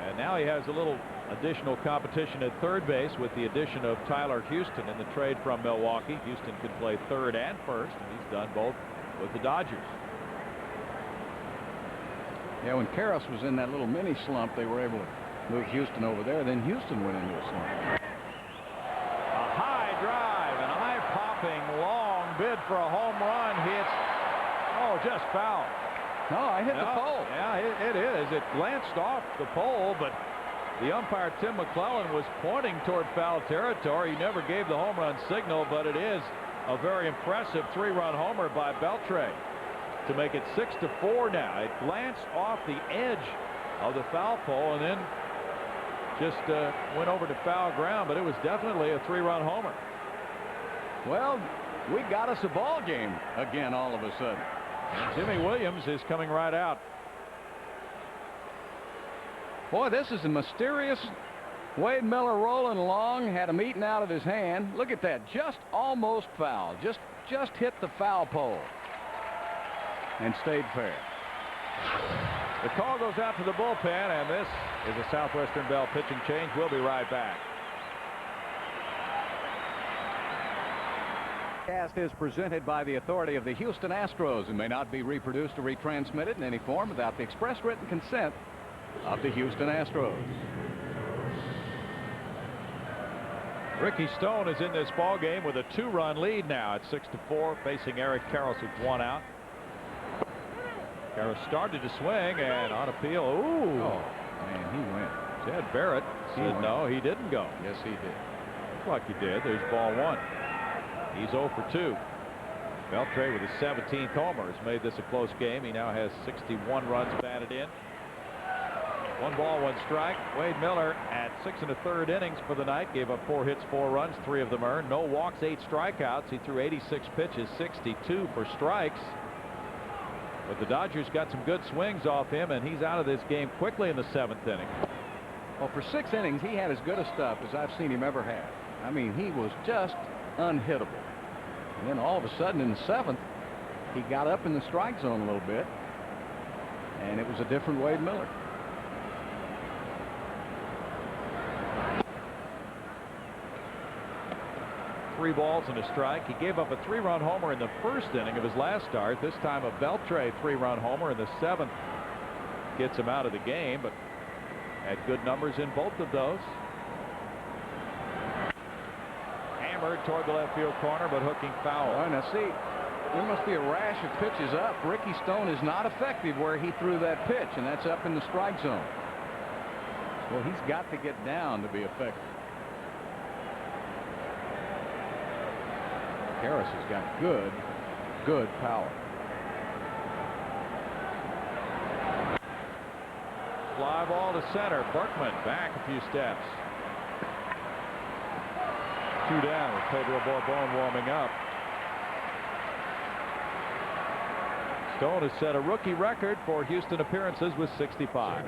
And now he has a little additional competition at third base with the addition of Tyler Houston in the trade from Milwaukee. Houston can play third and first, and he's done both with the Dodgers. Yeah, when Karros was in that little mini slump, they were able to move Houston over there. Then Houston went into a slump. A high drive, an eye-popping long bid for a home run. Hits, just foul. No, I hit the pole. Yeah, it is. It glanced off the pole, but the umpire, Tim McClellan, was pointing toward foul territory. He never gave the home run signal, but it is a very impressive 3-run homer by Beltre. to make it 6-4 now. It glanced off the edge of the foul pole and then just went over to foul ground, but it was definitely a 3-run homer. Well, we got us a ball game again all of a sudden. And Jimmy Williams is coming right out. Boy, this is a mysterious. Wade Miller rolling along, had him eaten out of his hand. Look at that, just almost foul. Just hit the foul pole and stayed fair. The call goes out to the bullpen, and this is a Southwestern Bell pitching change. We'll be right back. Cast is presented by the authority of the Houston Astros and may not be reproduced or retransmitted in any form without the express written consent of the Houston Astros. Ricky Stone is in this ball game with a 2-run lead now at 6-4, facing Eric Karros with 1 out. Karros started to swing, and on appeal, ooh. Oh, man, he went. Ted Barrett said no, he didn't go. Yes, he did. Looks like he did. There's ball 1. He's 0 for 2. Beltre with his 17th homer has made this a close game. He now has 61 runs batted in. 1 ball, 1 strike. Wade Miller at 6 1/3 innings for the night. Gave up 4 hits, 4 runs, 3 of them earned. No walks, 8 strikeouts. He threw 86 pitches, 62 for strikes. But the Dodgers got some good swings off him, and he's out of this game quickly in the 7th inning. Well, for 6 innings, he had as good a stuff as I've seen him ever have. I mean, he was just unhittable. And then all of a sudden in the 7th, he got up in the strike zone a little bit, and it was a different Wade Miller. Three balls and a strike. He gave up a 3-run homer in the 1st inning of his last start. This time a Beltre 3-run homer in the 7th gets him out of the game, but had good numbers in both of those. Hammered toward the left field corner, but hooking foul. Oh, now see, there must be a rash of pitches up. Ricky Stone is not effective where he threw that pitch, and that's up in the strike zone. Well, he's got to get down to be effective. Karros has got good power. Fly ball to center. Berkman back a few steps. 2 down with Pedro Borbon warming up. Stone has set a rookie record for Houston appearances with 65.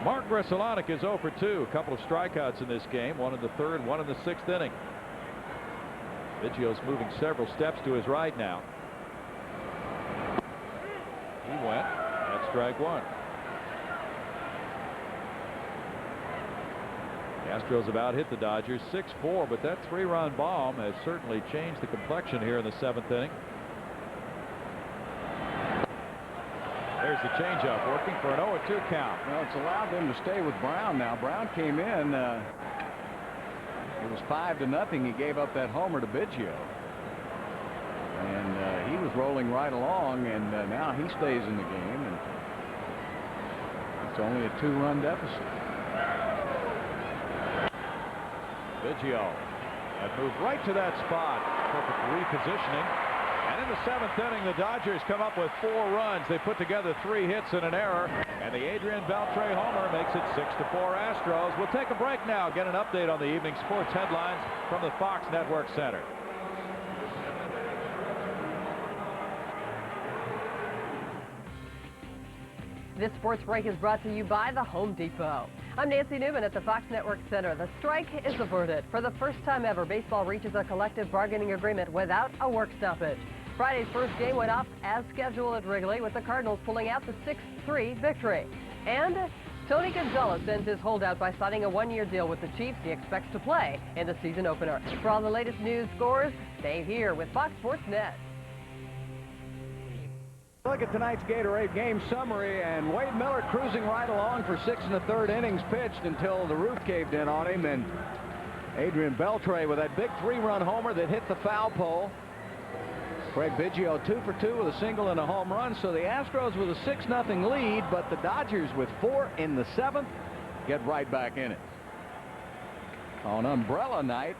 Mark Bressolonic is 0 for 2. A couple of strikeouts in this game. 1 in the 3rd, 1 in the 6th inning. Biggio's moving several steps to his right now. He went. That's strike 1. The Astros have out-hit the Dodgers 6-4, but that 3-run bomb has certainly changed the complexion here in the 7th inning. There's the changeup working for an 0-2 count. Well, it's allowed them to stay with Brown now. Brown came in. It was 5-0. He gave up that homer to Biggio. And he was rolling right along, and now he stays in the game. And it's only a 2-run deficit. Biggio had moved right to that spot. Perfect repositioning. And in the 7th inning, the Dodgers come up with 4 runs. They put together 3 hits and an error. And the Adrian Beltre homer makes it 6-4 Astros. We'll take a break now. Get an update on the evening sports headlines from the Fox Network Center. This sports break is brought to you by the Home Depot. I'm Nancy Newman at the Fox Network Center. The strike is averted. For the first time ever, baseball reaches a collective bargaining agreement without a work stoppage. Friday's first game went off as scheduled at Wrigley, with the Cardinals pulling out the 6-3 victory. And Tony Gonzalez ends his holdout by signing a 1-year deal with the Chiefs. He expects to play in the season opener. For all the latest news, scores, stay here with Fox Sports Net. Look at tonight's Gatorade game summary, and Wade Miller cruising right along for 6 1/3 innings pitched until the roof caved in on him, and Adrian Beltre with that big 3-run homer that hit the foul pole. Craig Biggio 2 for 2 with a single and a home run. So the Astros with a 6-0 lead, but the Dodgers with 4 in the 7th get right back in it. On umbrella night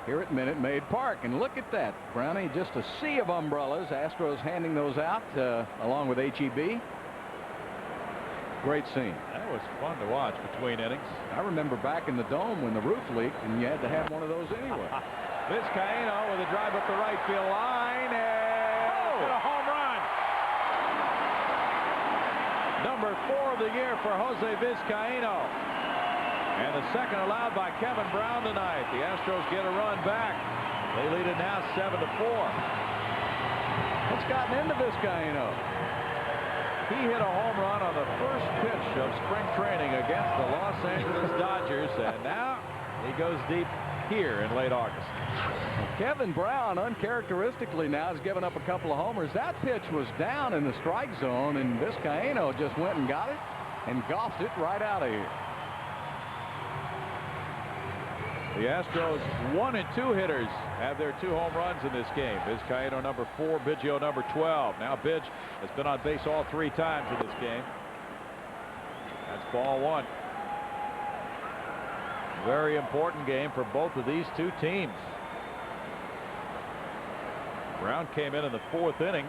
here at Minute Maid Park. And look at that, Brownie, just a sea of umbrellas. Astros handing those out along with HEB. Great scene. That was fun to watch between innings. I remember back in the Dome when the roof leaked and you had to have one of those anyway. Vizcaíno with a drive up the right field line, and a home run. Number 4 of the year for Jose Vizcaíno. And the second allowed by Kevin Brown tonight. The Astros get a run back. They lead it now 7-4. What's gotten into Vizcaíno? He hit a home run on the first pitch of spring training against the Los Angeles Dodgers, and now he goes deep here in late August. Kevin Brown, uncharacteristically now, has given up a couple of homers. That pitch was down in the strike zone, and Vizcaíno just went and got it and golfed it right out of here. The Astros 1 and 2 hitters have their 2 home runs in this game. Vizcaíno number 4, Biggio number 12. Now Bidge has been on base all 3 times in this game. That's ball 1. Very important game for both of these 2 teams. Brown came in the 4th inning.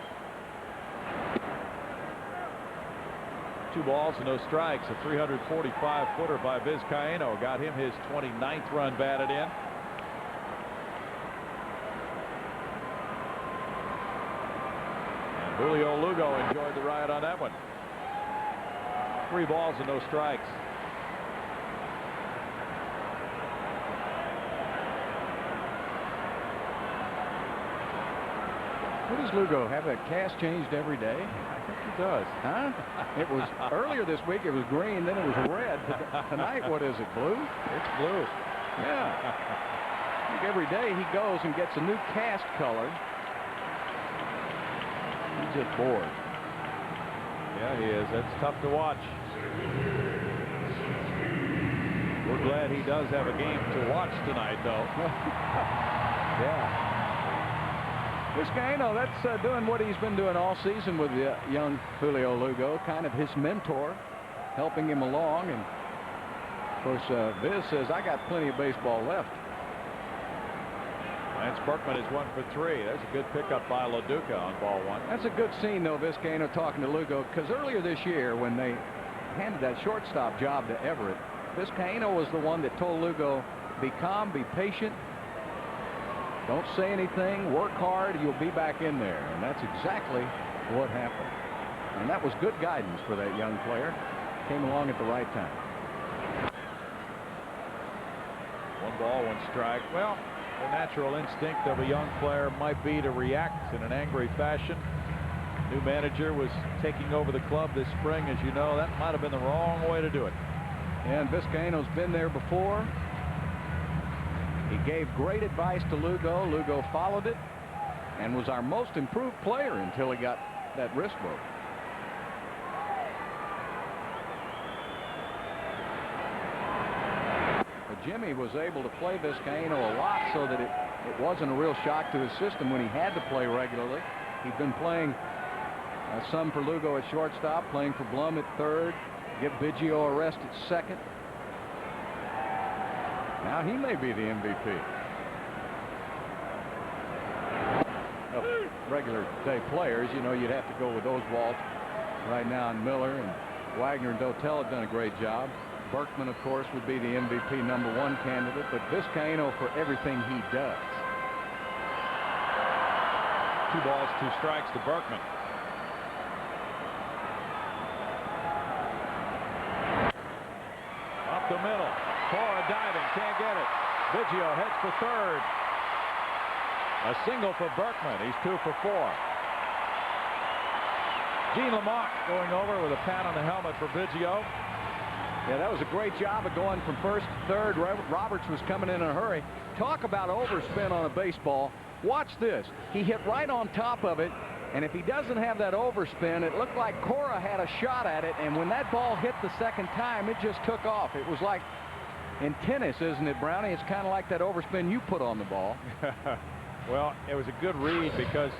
2 balls and no strikes. A 345-footer by Vizcaíno got him his 29th run batted in. And Julio Lugo enjoyed the ride on that one. 3 balls and no strikes. What does Lugo have? That cast changed every day? I think he does. Huh? It was earlier this week it was green, then it was red. Tonight, what is it, blue? It's blue. Yeah. I think every day he goes and gets a new cast color. He's just bored. Yeah, he is. That's tough to watch. We're glad he does have a game to watch tonight, though. Yeah. Vizcaíno, that's doing what he's been doing all season with the young Julio Lugo, kind of his mentor, helping him along. And of course, Viz says, I got plenty of baseball left. Lance Berkman is 1 for 3. There's a good pickup by LaDuca on ball 1. That's a good scene, though, Vizcaíno talking to Lugo, because earlier this year when they handed that shortstop job to Everett, Vizcaíno was the one that told Lugo, be calm, be patient, don't say anything, work hard, you'll be back in there. And that's exactly what happened. And that was good guidance for that young player. Came along at the right time. 1 ball, 1 strike. Well, the natural instinct of a young player might be to react in an angry fashion. New manager was taking over the club this spring. As you know, that might have been the wrong way to do it. And Vizcaíno's been there before. He gave great advice to Lugo. Lugo followed it and was our most improved player until he got that wrist broke. But Jimmy was able to play Vizcaíno a lot so that it wasn't a real shock to his system when he had to play regularly. He'd been playing some for Lugo at shortstop, playing for Blum at third, give Biggio a rest at second. Now he may be the MVP of regular day players. You know, you'd have to go with Oswalt right now, and Miller and Wagner and Dotel have done a great job. Berkman, of course, would be the MVP #1 candidate, but Vizcaíno for everything he does. 2 balls, 2 strikes to Berkman. Up the middle. Cora diving, can't get it. Biggio heads for third. A single for Berkman. He's 2 for 4. Gene Lamont going over with a pat on the helmet for Biggio. Yeah, that was a great job of going from first to third. Roberts was coming in a hurry. Talk about overspin on a baseball. Watch this. He hit right on top of it, and if he doesn't have that overspin, it looked like Cora had a shot at it, and when that ball hit the second time, it just took off. It was like in tennis, isn't it, Brownie? It's kind of like that overspin you put on the ball. Well, it was a good read because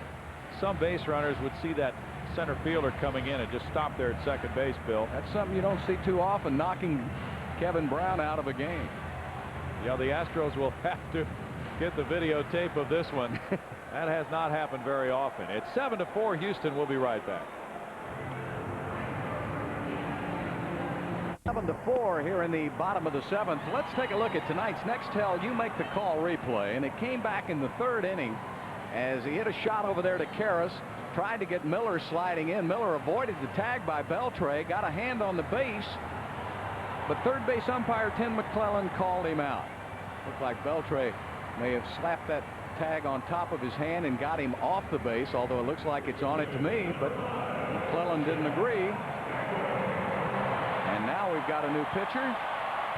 some base runners would see that center fielder coming in and just stop there at second base, Bill. That's something you don't see too often, knocking Kevin Brown out of a game. Yeah, the Astros will have to get the videotape of this one. That has not happened very often. It's 7-4 Houston. We'll be right back. 7-4 here in the bottom of the 7th. Let's take a look at tonight's Nextel You Make the Call replay. And it came back in the 3rd inning as he hit a shot over there to Karras. Tried to get Miller sliding in. Miller avoided the tag by Beltre. Got a hand on the base. But third base umpire Tim McClellan called him out. Looked like Beltre may have slapped that tag on top of his hand and got him off the base, although it looks like it's on it to me. But McClellan didn't agree. And now we've got a new pitcher.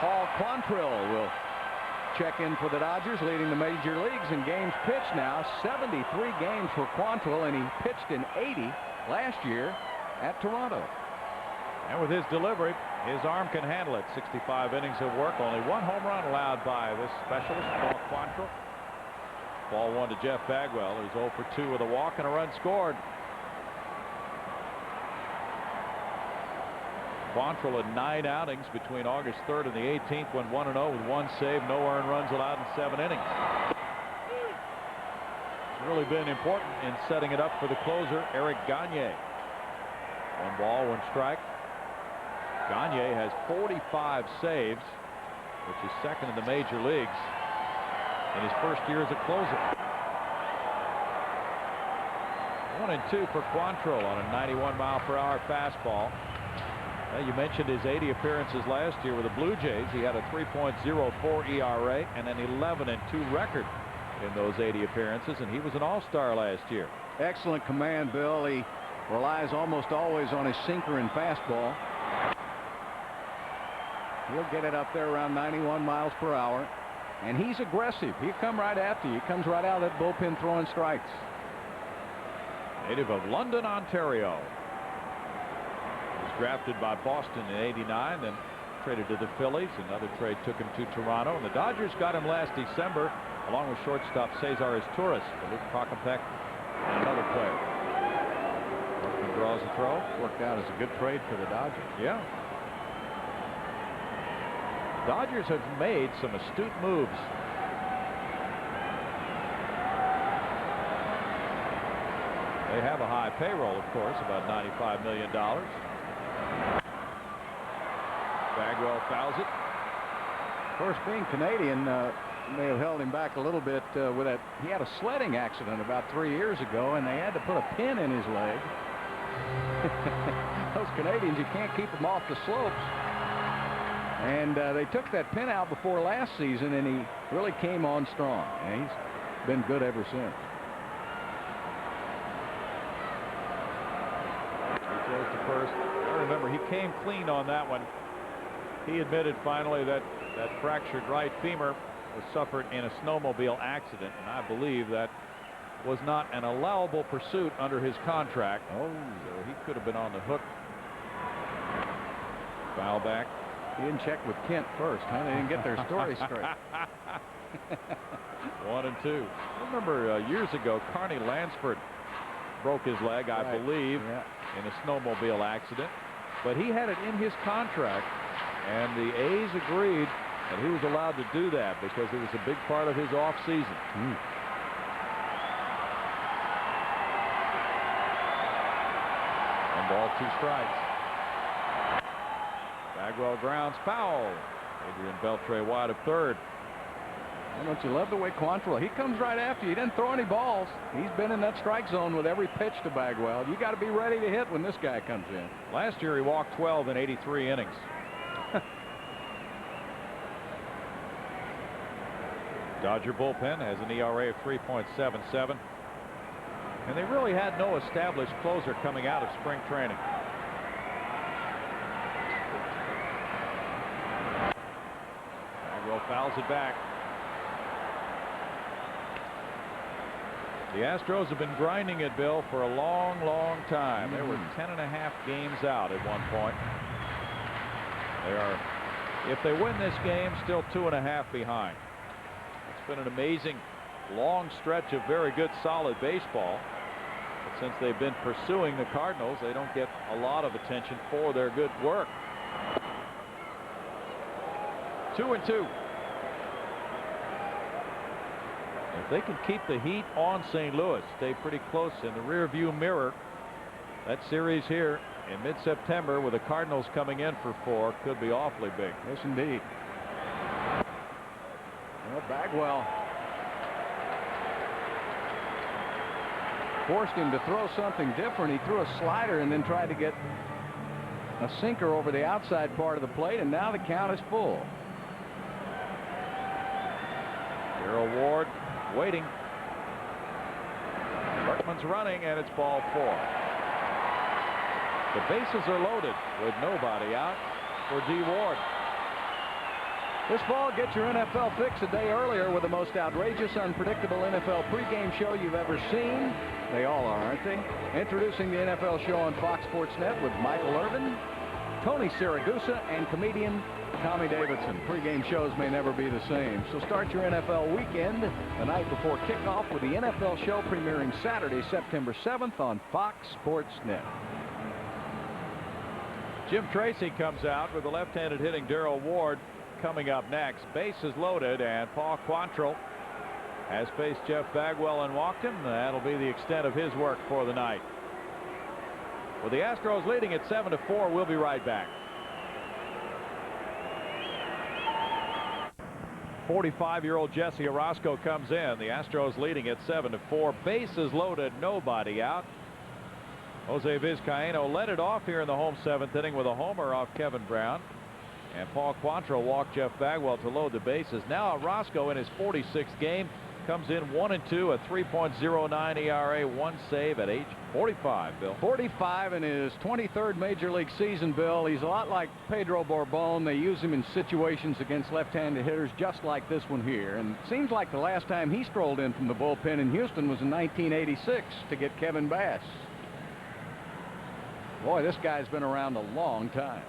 Paul Quantrill will check in for the Dodgers, leading the major leagues in games pitched now. 73 games for Quantrill, and he pitched in 80 last year at Toronto. And with his delivery, his arm can handle it. 65 innings of work, only one home run allowed by this specialist, Paul Quantrill. Ball one to Jeff Bagwell, who's 0 for 2 with a walk and a run scored. Quantrill in 9 outings between August 3rd and the 18th, went 1-0 with 1 save, no earned runs allowed in 7 innings. It's really been important in setting it up for the closer, Eric Gagne. 1 ball, 1 strike. Gagne has 45 saves, which is second in the major leagues in his first year as a closer. 1-2 for Quantrill on a 91-mile-per-hour fastball. You mentioned his 80 appearances last year with the Blue Jays. He had a 3.04 ERA and an 11-2 record in those 80 appearances, and he was an all-star last year. Excellent command, Bill. He relies almost always on his sinker and fastball. He'll get it up there around 91 miles per hour, and he's aggressive. He'll come right after you. He comes right out of that bullpen throwing strikes. Native of London, Ontario. Drafted by Boston in '89, then traded to the Phillies. Another trade took him to Toronto, and the Dodgers got him last December along with shortstop Cesar Izturis, Luke Kokopek, and another player. Workman draws a throw. Worked out as a good trade for the Dodgers. Yeah. Dodgers have made some astute moves. They have a high payroll, of course, about $95 million. Bagwell fouls it. Of course, being Canadian may have held him back a little bit with that. He had a sledding accident about 3 years ago, and they had to put a pin in his leg. Those Canadians, you can't keep them off the slopes. And they took that pin out before last season, and he really came on strong. And he's been good ever since. He throws to first. I remember he came clean on that one. He admitted finally that that fractured right femur was suffered in a snowmobile accident, and I believe that was not an allowable pursuit under his contract. Oh, so he could have been on the hook. Foul back. He didn't check with Kent first, huh? They didn't get their story straight. 1-2. I remember years ago, Carney Lansford broke his leg, I believe, in a snowmobile accident, but he had it in his contract, and the A's agreed that he was allowed to do that because it was a big part of his off season. 1 ball, 2 strikes. Bagwell grounds foul. Adrian Beltre wide of third. Well, don't you love the way Quantrill, he comes right after you. He didn't throw any balls. He's been in that strike zone with every pitch to Bagwell. You got to be ready to hit when this guy comes in. Last year he walked 12 in 83 innings. Dodger bullpen has an ERA of 3.77, and they really had no established closer coming out of spring training. Bagwell fouls it back. The Astros have been grinding it, Bill, for a long, long time. They were 10.5 games out at one point. They are, if they win this game, still 2.5 behind. It's been an amazing long stretch of very good, solid baseball. But since they've been pursuing the Cardinals, they don't get a lot of attention for their good work. 2-2. If they can keep the heat on St. Louis, stay pretty close in the rearview mirror, that series here in mid-September with the Cardinals coming in for 4 could be awfully big. Yes, indeed. Well, Bagwell forced him to throw something different. He threw a slider and then tried to get a sinker over the outside part of the plate, and now the count is full. Darryl Ward waiting. Berkman's running, and it's ball 4. The bases are loaded with nobody out for D. Ward. This fall, get your NFL fix a day earlier with the most outrageous, unpredictable NFL pregame show you've ever seen. They all are, aren't they? Introducing the NFL show on Fox Sports Net with Michael Irvin, Tony Siragusa, and comedian Tommy Davidson. Pregame shows may never be the same, so start your NFL weekend the night before kickoff with the NFL show premiering Saturday, September 7th on Fox Sports Net. Jim Tracy comes out with the left-handed hitting Darryl Ward coming up next. Bases loaded, and Paul Quantrill has faced Jeff Bagwell and walked him. That'll be the extent of his work for the night. With the Astros leading at 7-4, we'll be right back. 45-year-old Jesse Orosco comes in. The Astros leading at 7-4. Bases loaded, nobody out. Jose Vizcaino led it off here in the home 7th inning with a homer off Kevin Brown. And Paul Quantrill walked Jeff Bagwell to load the bases. Now Orosco in his 46th game comes in 1-2, a 3.09 ERA, 1 save at age 45, Bill. 45 in his 23rd major league season, Bill. He's a lot like Pedro Borbon. They use him in situations against left-handed hitters just like this one here. And it seems like the last time he strolled in from the bullpen in Houston was in 1986 to get Kevin Bass. Boy, this guy's been around a long time.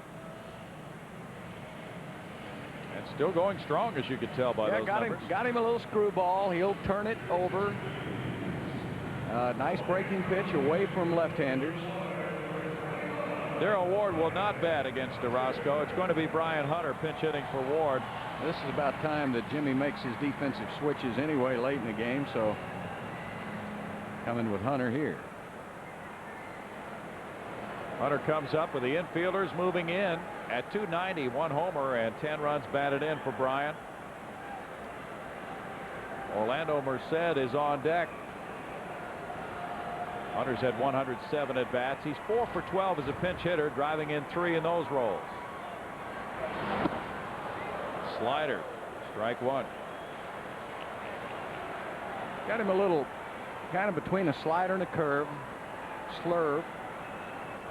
And still going strong, as you could tell by those numbers. Got him a little screwball. He'll turn it over. Nice breaking pitch away from left-handers. Darryl Ward will not bat against Orosco. It's going to be Brian Hunter pinch hitting for Ward. This is about time that Jimmy makes his defensive switches anyway late in the game, so coming with Hunter here. Hunter comes up with the infielders moving in at 290, 1 homer and 10 runs batted in for Bryant. Orlando Merced is on deck. Hunter's had 107 at bats. He's 4 for 12 as a pinch hitter, driving in 3 in those roles. Slider, strike 1. Got him a little kind of between a slider and a curve, slurve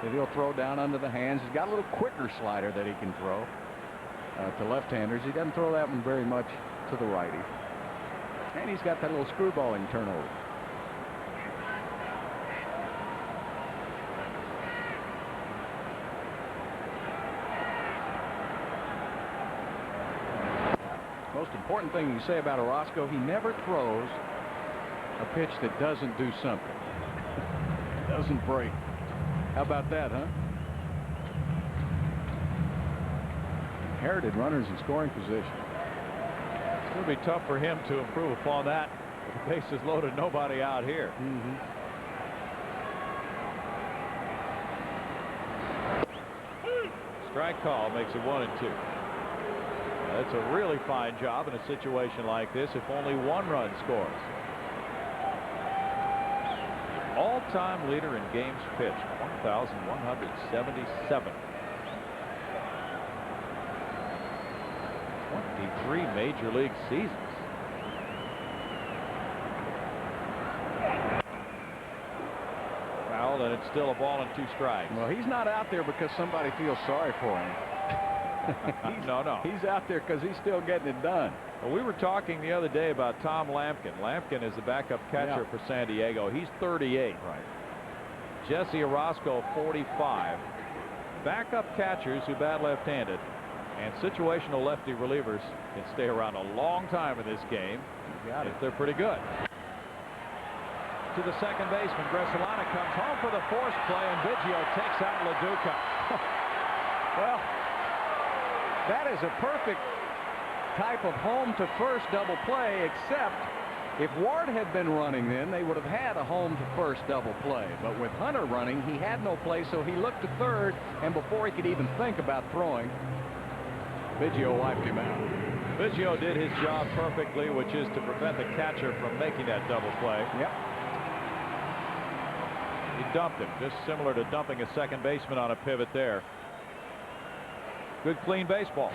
that he'll throw down under the hands. He's got a little quicker slider that he can throw to left-handers. He doesn't throw that one very much to the righty. And he's got that little screwballing turnover. Most important thing you say about Orosco, he never throws a pitch that doesn't do something. Doesn't break. How about that, huh? Inherited runners in scoring position. It's going to be tough for him to improve upon that. With the bases loaded, nobody out here. Strike call makes it 1-2. That's a really fine job in a situation like this if only 1 run scores. All-time leader in games pitched, 1,177. 23 major league seasons. Fouled, and it's still a ball and 2 strikes. Well, he's not out there because somebody feels sorry for him. No. He's out there because he's still getting it done. Well, we were talking the other day about Tom Lampkin. Lampkin is the backup catcher for San Diego. He's 38. Right. Jesse Orosco, 45. Backup catchers who bat left-handed And situational lefty relievers can stay around a long time in this game. If they're pretty good. To the second baseman, Gressolana comes home for the force play, and Biggio takes out LaDuca. Well, that is a perfect type of home to first double play, except if Ward had been running then, they would have had a home to first double play. But with Hunter running, he had no play, so he looked to third, and before he could even think about throwing, Biggio wiped him out. Biggio did his job perfectly, which is to prevent the catcher from making that double play. Yep. He dumped him, just similar to dumping a second baseman on a pivot there. Good clean baseball.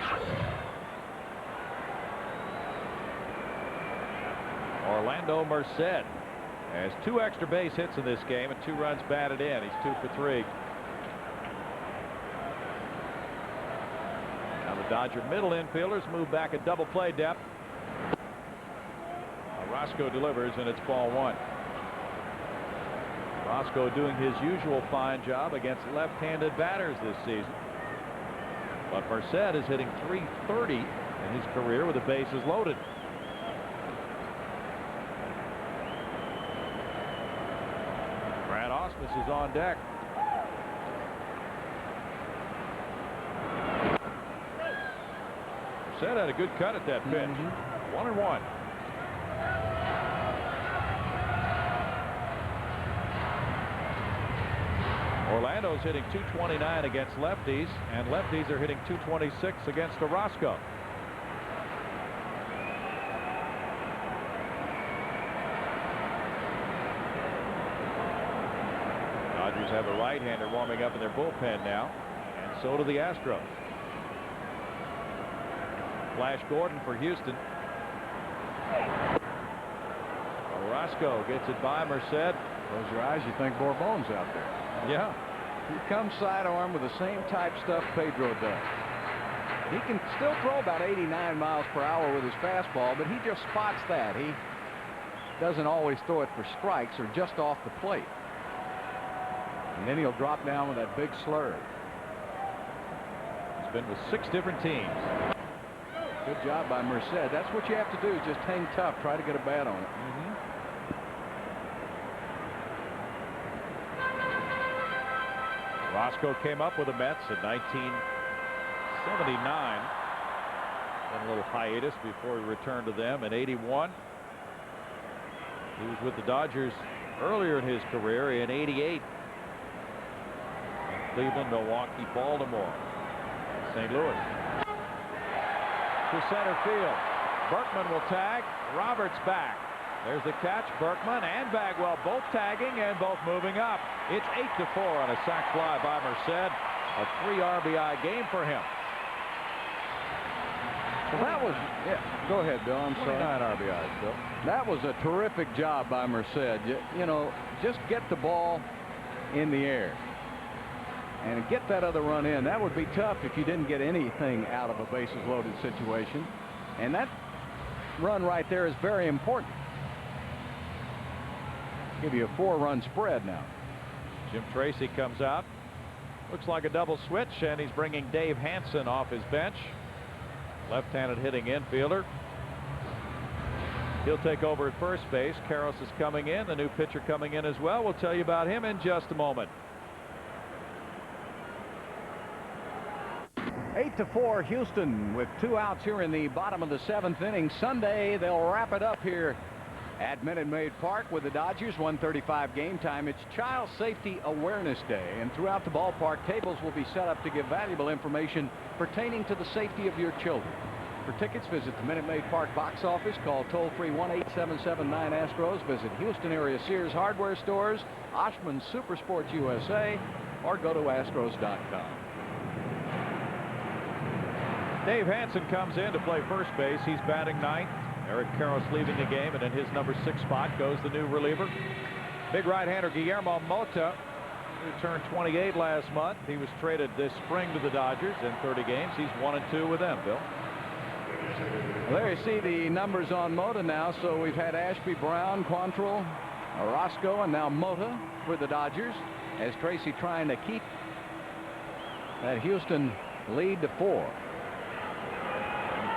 Orlando Merced has 2 extra base hits in this game and 2 runs batted in. He's 2 for 3. Now the Dodger middle infielders move back at double play depth. Roscoe delivers, and it's ball 1. Roscoe doing his usual fine job against left-handed batters this season. But Merced is hitting .330 in his career with the bases loaded. Brad Ausmus is on deck. Merced had a good cut at that pitch. 1-1. Orlando's hitting .229 against lefties, and lefties are hitting .226 against Orozco. Dodgers have a right-hander warming up in their bullpen now, and so do the Astros. Flash Gordon for Houston. Orozco gets it by Merced. Close your eyes, you think Bourbon's out there. Yeah. He comes sidearm with the same type stuff Pedro does. He can still throw about 89 miles per hour with his fastball, but he just spots that. He doesn't always throw it for strikes or just off the plate. And then he'll drop down with that big slurve. He's been with 6 different teams. Good job by Merced. That's what you have to do, is just hang tough, try to get a bat on it. Roscoe came up with the Mets in 1979. Then a little hiatus before he returned to them in '81. He was with the Dodgers earlier in his career in '88. Cleveland, Milwaukee, Baltimore, St. Louis. To center field. Berkman will tag. Roberts back. There's the catch. Berkman and Bagwell both tagging and both moving up. It's 8-4 on a sac fly by Merced. A 3 RBI game for him. Well, that was, go ahead, Bill. I'm sorry. 29 RBIs, Bill. That was a terrific job by Merced. You know, just get the ball in the air and get that other run in. That would be tough if you didn't get anything out of a bases loaded situation. And that run right there is very important. Give you a 4-run spread now. Jim Tracy comes out. Looks like a double switch, and he's bringing Dave Hansen off his bench. Left-handed hitting infielder. He'll take over at first base. Karros is coming in. The new pitcher coming in as well. We'll tell you about him in just a moment. 8-4 Houston with 2 outs here in the bottom of the 7th inning. Sunday they'll wrap it up here at Minute Maid Park with the Dodgers. 1:35 game time. It's Child Safety Awareness Day, and throughout the ballpark, tables will be set up to give valuable information pertaining to the safety of your children. For tickets, visit the Minute Maid Park box office. Call toll-free 1-877-9-ASTROS. Visit Houston area Sears hardware stores, Oshman Super Sports USA, or go to Astros.com. Dave Hansen comes in to play first base. He's batting 9th. Eric Karros leaving the game, and in his number 6 spot goes the new reliever. Big right-hander Guillermo Mota, who turned 28 last month. He was traded this spring to the Dodgers in 30 games. He's 1-2 with them, Bill. Well, there you see the numbers on Mota now. So we've had Ashby, Brown, Quantrill, Orozco, and now Mota for the Dodgers, as Tracy trying to keep that Houston lead to 4.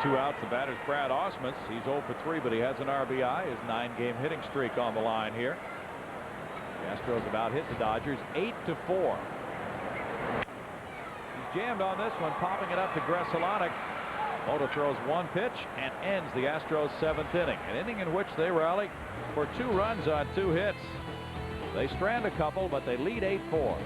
2 outs. The batter's Brad Ausmus. He's 0 for 3, but he has an RBI. His 9-game hitting streak on the line here. The Astros about hit the Dodgers 8-4. He's jammed on this one, popping it up to Gresalonic. Moto throws 1 pitch and ends the Astros' 7th inning. An inning in which they rally for 2 runs on 2 hits. They strand a couple, but they lead 8-4.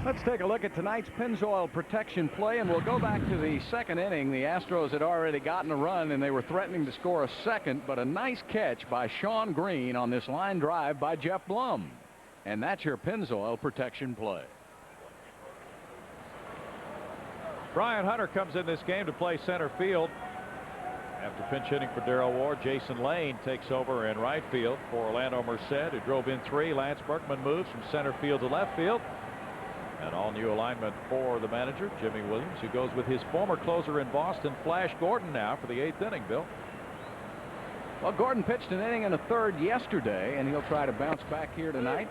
Let's take a look at tonight's Pennzoil protection play, and we'll go back to the 2nd inning. The Astros had already gotten a run, and they were threatening to score a second, but a nice catch by Sean Green on this line drive by Jeff Blum. And that's your Pennzoil protection play. Brian Hunter comes in this game to play center field. After pinch hitting for Darrell Ward, Jason Lane takes over in right field for Orlando Merced, who drove in 3. Lance Berkman moves from center field to left field. An all-new alignment for the manager, Jimmy Williams, who goes with his former closer in Boston, Flash Gordon, now for the 8th inning, Bill. Well, Gordon pitched an inning and a third yesterday, and he'll try to bounce back here tonight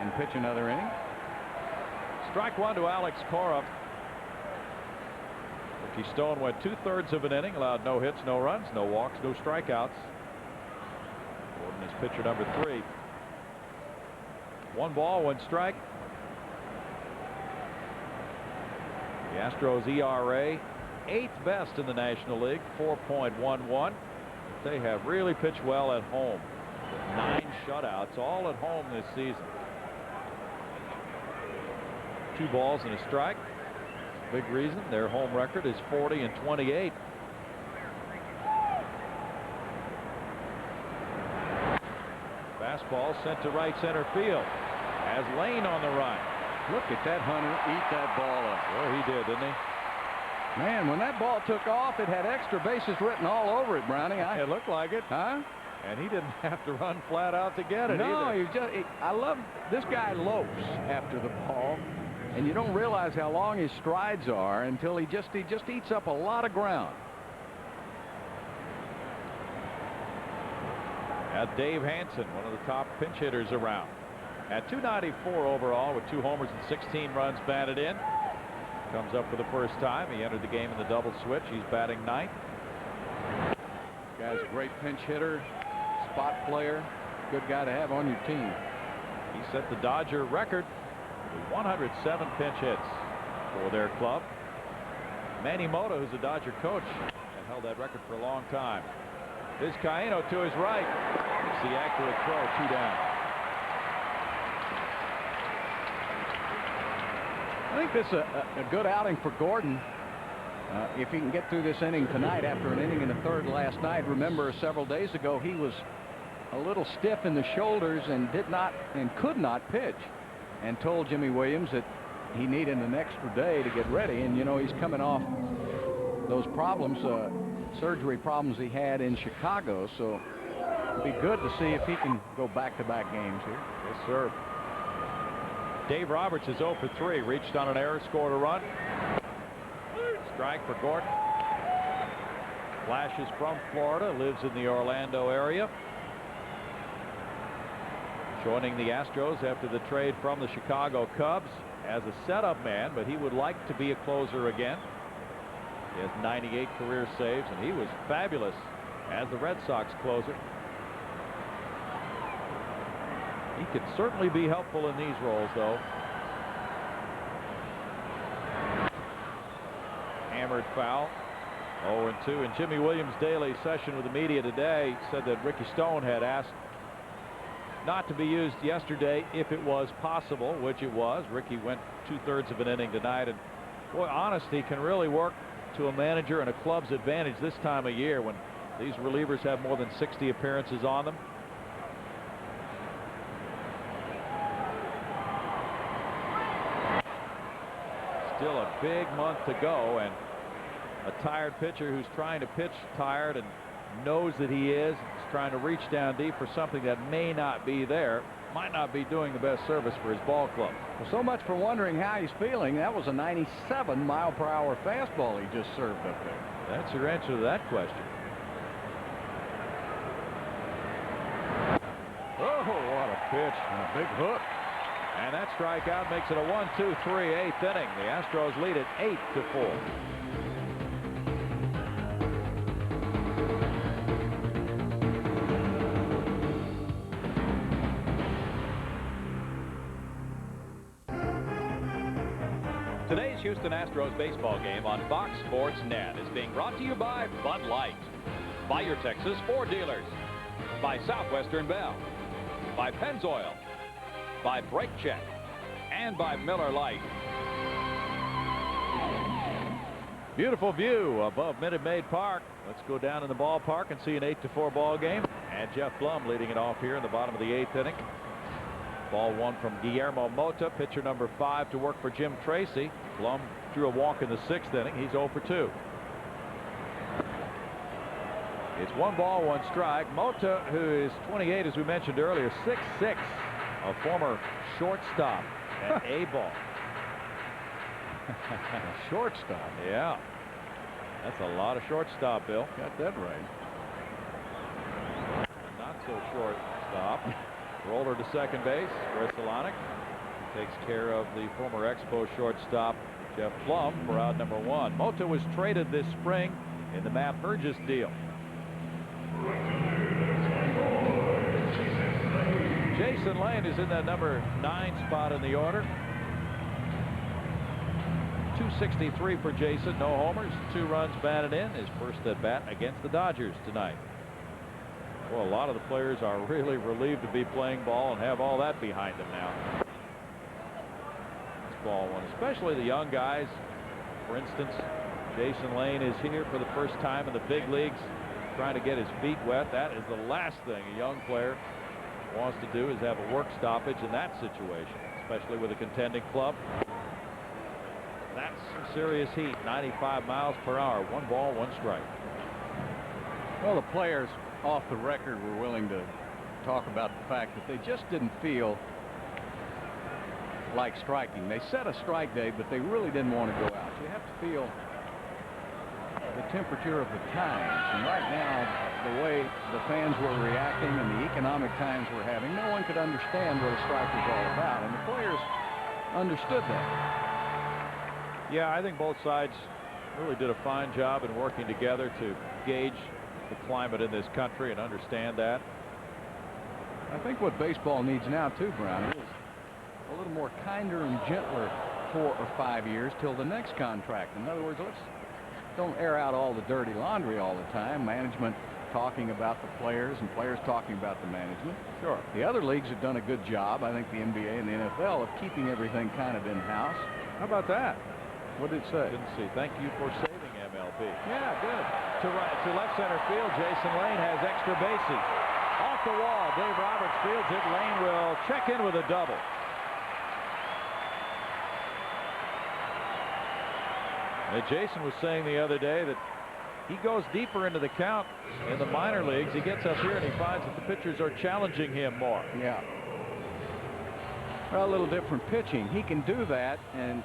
and pitch another inning. Strike 1 to Alex Cora. Ricky Stone went 2/3 of an inning, allowed no hits, no runs, no walks, no strikeouts. Gordon is pitcher number 3. 1 ball, 1 strike. The Astros ERA 8th best in the National League, 4.11. They have really pitched well at home. 9 shutouts all at home this season. 2 balls and a strike. Big reason their home record is 40-28. Fastball sent to right center field. Has Lane on the run. Look at that Hunter eat that ball up. Well, he did, didn't he? Man, when that ball took off, it had extra bases written all over it, Browning. It looked like it. Huh? And he didn't have to run flat out to get it No, either. I love this guy lopes after the ball, and you don't realize how long his strides are until he just eats up a lot of ground. Dave Hansen, one of the top pinch hitters around. At 294 overall with 2 homers and 16 runs batted in. Comes up for the first time. He entered the game in the double switch. He's batting 9th. Guy's a great pinch hitter, spot player, good guy to have on your team. He set the Dodger record with 107 pinch hits for their club. Manny Mota, who's a Dodger coach, and held that record for a long time. Vizcaíno to his right. It's the accurate throw, 2 down. I think this is a good outing for Gordon. If he can get through this inning tonight after an inning and a third last night. Remember, several days ago he was a little stiff in the shoulders and could not pitch, and told Jimmy Williams that he needed an extra day to get ready. And you know, he's coming off those problems, surgery problems he had in Chicago, so it'll be good to see if he can go back-to-back games here. Yes, sir. Dave Roberts is 0 for 3. Reached on an error, scored a run. Strike for Gordon. Flash is from Florida, lives in the Orlando area. Joining the Astros after the trade from the Chicago Cubs as a setup man, but he would like to be a closer again. He has 98 career saves, and he was fabulous as the Red Sox closer. He could certainly be helpful in these roles, though. Hammered foul. 0-2. In Jimmy Williams' daily session with the media today, said that Ricky Stone had asked not to be used yesterday if it was possible, which it was. Ricky went 2/3 of an inning tonight, and boy, honesty can really work to a manager and a club's advantage this time of year when these relievers have more than 60 appearances on them. Still a big month to go, and a tired pitcher who's trying to pitch tired and knows that he is trying to reach down deep for something that may not be there, might not be doing the best service for his ball club. Well, so much for wondering how he's feeling. That was a 97-mile-per-hour fastball he just served up there. That's your answer to that question. Oh, what a pitch. And a big hook. And that strikeout makes it a 1-2-3 8th inning. The Astros lead it 8-4. Today's Houston Astros baseball game on Fox Sports Net is being brought to you by Bud Light, by your Texas Ford dealers, by Southwestern Bell, by Pennzoil, by Brake Check, and by Miller Lite. Beautiful view above Minute Maid Park. Let's go down in the ballpark and see an 8-4 ball game. And Jeff Blum leading it off here in the bottom of the 8th inning. Ball one from Guillermo Mota, pitcher number 5 to work for Jim Tracy. Blum drew a walk in the 6th inning. He's 0 for 2. It's 1 ball, 1 strike. Mota, who is 28, as we mentioned earlier, 6'6", a former shortstop at A-ball. Shortstop. Yeah. That's a lot of shortstop, Bill. Got that right. Not so shortstop. Roller to second base. Grzelcyk takes care of the former Expo shortstop Jeff Blum for out number 1. Mota was traded this spring in the Matt Burgess deal. Jason Lane is in that number 9 spot in the order. 263 for Jason, no homers, 2 runs batted in. His first at bat against the Dodgers tonight. Well, a lot of the players are really relieved to be playing ball and have all that behind them now. It's ball 1, especially the young guys. For instance, Jason Lane is here for the first time in the big leagues, trying to get his feet wet. That is the last thing a young player wants to do, is have a work stoppage in that situation, especially with a contending club. That's some serious heat. 95 miles per hour. 1 ball, 1 strike. Well, the players off the record were willing to talk about the fact that they just didn't feel like striking. They set a strike date, but they really didn't want to go out. You have to feel the temperature of the times, and right now, the way the fans were reacting and the economic times we're having, no one could understand what a strike was all about, and the players understood that. Yeah, I think both sides really did a fine job in working together to gauge the climate in this country and understand that. I think what baseball needs now too, Brown, is a little more kinder and gentler 4 or 5 years till the next contract. In other words, let's don't air out all the dirty laundry all the time. Management talking about the players and players talking about the management. Sure. The other leagues have done a good job, I think the NBA and the NFL, of keeping everything kind of in-house. How about that? What did it say? Didn't see. Thank you for saving MLB. Yeah, good. To left center field, Jason Lane has extra bases. Off the wall, Dave Roberts fields it. Lane will check in with a double. Jason was saying the other day that he goes deeper into the count in the minor leagues. He gets up here and he finds that the pitchers are challenging him more. Yeah. Well, a little different pitching. He can do that, and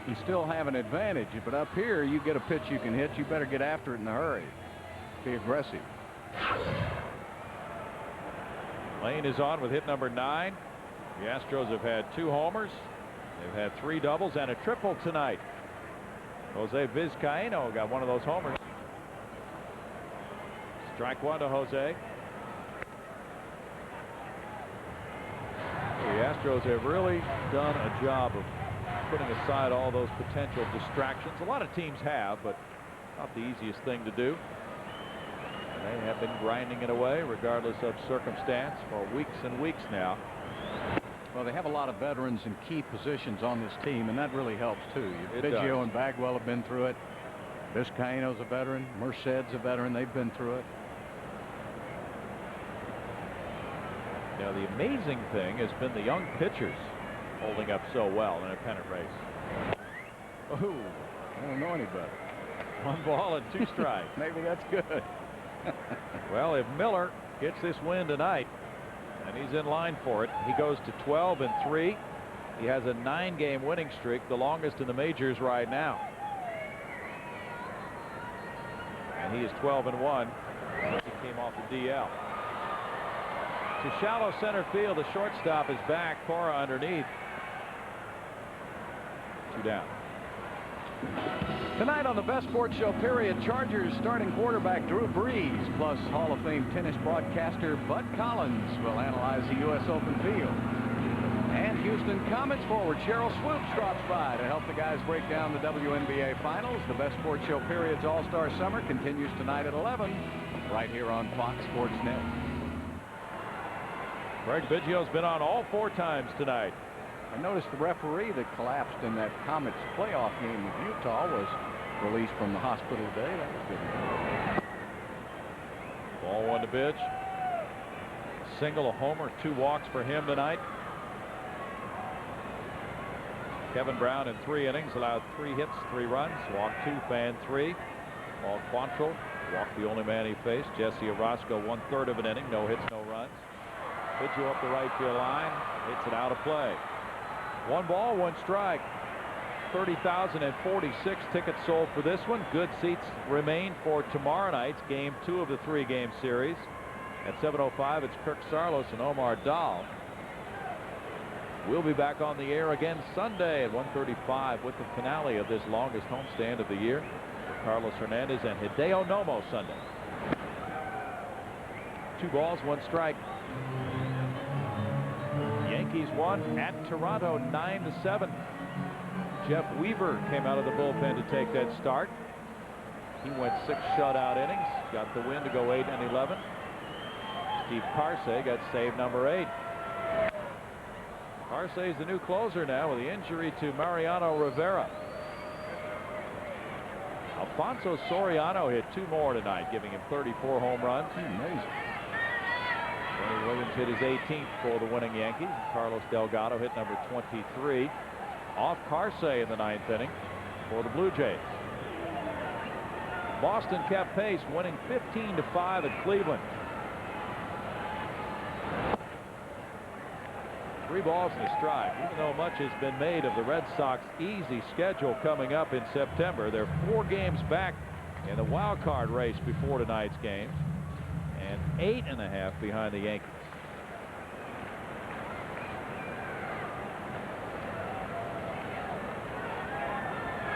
you still have an advantage. But up here, you get a pitch you can hit, you better get after it in a hurry. Be aggressive. Lane is on with hit number 9. The Astros have had 2 homers. They've had 3 doubles and a triple tonight. Jose Vizcaino got one of those homers. Strike 1 to Jose. The Astros have really done a job of putting aside all those potential distractions. A lot of teams have, but not the easiest thing to do. And they have been grinding it away regardless of circumstance for weeks and weeks now. Well, they have a lot of veterans in key positions on this team, and that really helps too. Biggio and Bagwell have been through it. Vizcaino's a veteran. Merced's a veteran. They've been through it. Now, the amazing thing has been the young pitchers holding up so well in a pennant race. Oh, I don't know any better. 1 ball and 2 strikes. Maybe that's good. Well, if Miller gets this win tonight, and he's in line for it, he goes to 12-3. He has a 9-game winning streak, the longest in the majors right now. And he is 12-1. He came off the DL. To shallow center field. The shortstop is back. Cora underneath. 2 down. Tonight on the Best Sports Show period, Chargers starting quarterback Drew Brees plus Hall of Fame tennis broadcaster Bud Collins will analyze the U.S. Open field. And Houston Comets forward Cheryl Swoops drops by to help the guys break down the WNBA Finals. The Best Sports Show period's All-Star Summer continues tonight at 11 right here on Fox Sports Net. Greg Biggio's been on all 4 times tonight. I noticed the referee that collapsed in that Comets playoff game with Utah was released from the hospital today. That was good. Ball 1 to Bidge. A single, a homer, 2 walks for him tonight. Kevin Brown in 3 innings allowed 3 hits, 3 runs, walked 2, fanned 3. Paul Quantrill walked the only man he faced. Jesse Orozco 1/3 of an inning, no hits, no runs. Biggio up the right field line, hits it out of play. 1 ball, 1 strike. 30,046 tickets sold for this one. Good seats remain for tomorrow night's game 2 of the 3-game series. At 7:05, it's Kirk Saarloos and Omar Dahl. We'll be back on the air again Sunday at 1:35 with the finale of this longest homestand of the year for Carlos Hernandez and Hideo Nomo Sunday. 2 balls, 1 strike. Yankees won at Toronto 9-7. Jeff Weaver came out of the bullpen to take that start. He went 6 shutout innings, got the win to go 8-11. Steve Parsay got save number 8. Parsay's the new closer now with the injury to Mariano Rivera. Alfonso Soriano hit 2 more tonight, giving him 34 home runs. Amazing. Tony Williams hit his 18th for the winning Yankees. Carlos Delgado hit number 23 off Parsay in the 9th inning for the Blue Jays. Boston kept pace, winning 15-5 at Cleveland. 3 balls and a strike. Even though much has been made of the Red Sox easy schedule coming up in September, they're 4 games back in the wild card race before tonight's games and 8.5 behind the Yankees.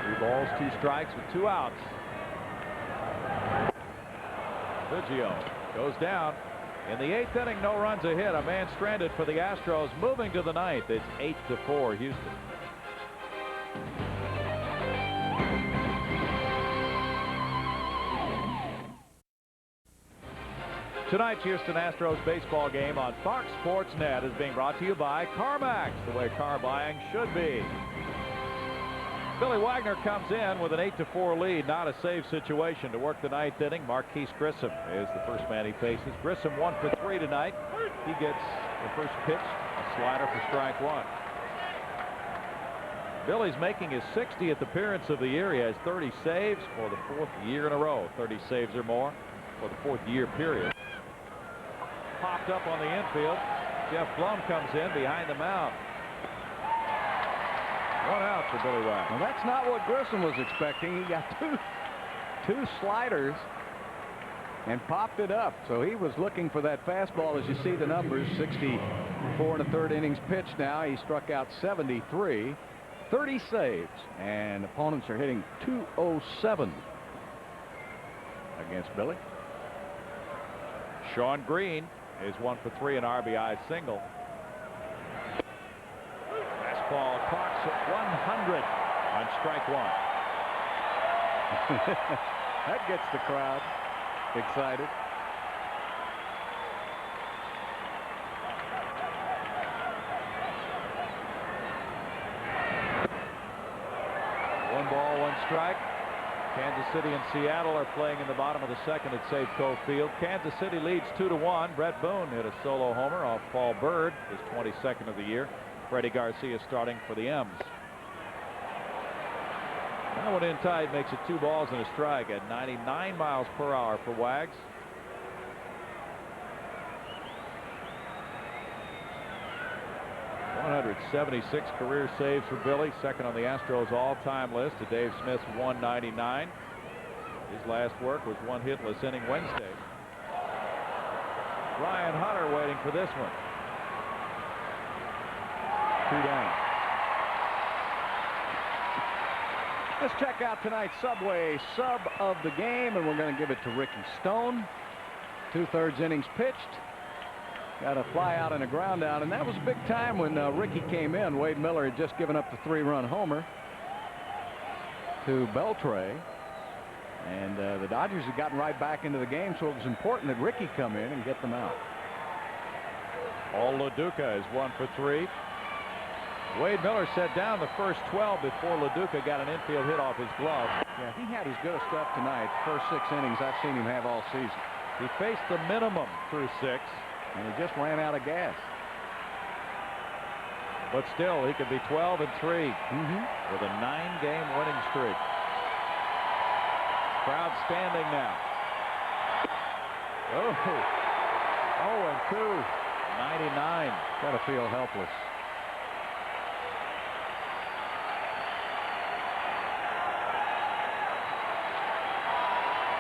Three balls, 2 strikes with 2 outs. Biggio goes down. In the 8th inning, no runs a hit. A man stranded for the Astros. Moving to the 9th. It's 8-4 Houston. Tonight's Houston Astros baseball game on Fox Sports Net is being brought to you by CarMax, the way car buying should be. Billy Wagner comes in with an 8-4 lead. Not a save situation to work the 9th inning. Marquise Grissom is the first man he faces. Grissom 1 for 3 tonight. He gets the first pitch, a slider for strike 1. Billy's making his 60th appearance of the year. He has 30 saves for the 4th year in a row. 30 saves or more for the 4th year period. Popped up on the infield. Jeff Blum comes in behind the mound. 1 out for Billy Wagner. Well, that's not what Grissom was expecting. He got two sliders and popped it up. So he was looking for that fastball. As you see the numbers, 64 1/3 innings pitched now. He struck out 73, 30 saves, and opponents are hitting .207 against Billy. Sean Green is 1 for 3, an RBI single. Fastball clocks at 100 on strike 1. That gets the crowd excited. One ball, 1 strike. Kansas City and Seattle are playing in the bottom of the 2nd at Safeco Field. Kansas City leads 2-1. Brett Boone hit a solo homer off Paul Bird, his 22nd of the year. Freddie Garcia starting for the M's. That one in tight makes it 2 balls and a strike at 99 miles per hour for Wags. .176 career saves for Billy, 2nd on the Astros all-time list to Dave Smith's 199. His last work was 1 hitless inning Wednesday. Ryan Hunter waiting for this one. 2 down. Let's check out tonight's Subway sub of the game, and we're going to give it to Ricky Stone. 2/3 innings pitched. Got a fly out and a ground out, and that was a big time when Ricky came in. Wade Miller had just given up the 3-run homer to Beltre, and the Dodgers had gotten right back into the game, so it was important that Ricky come in and get them out. All LaDuca is 1 for 3. Wade Miller set down the first 12 before LaDuca got an infield hit off his glove. Yeah, he had as good a stuff tonight. First 6 innings I've seen him have all season. He faced the minimum through 6. And he just ran out of gas. But still, he could be 12-3 with a 9-game winning streak. Crowd standing now. Oh, 0-2. 99. Gotta feel helpless.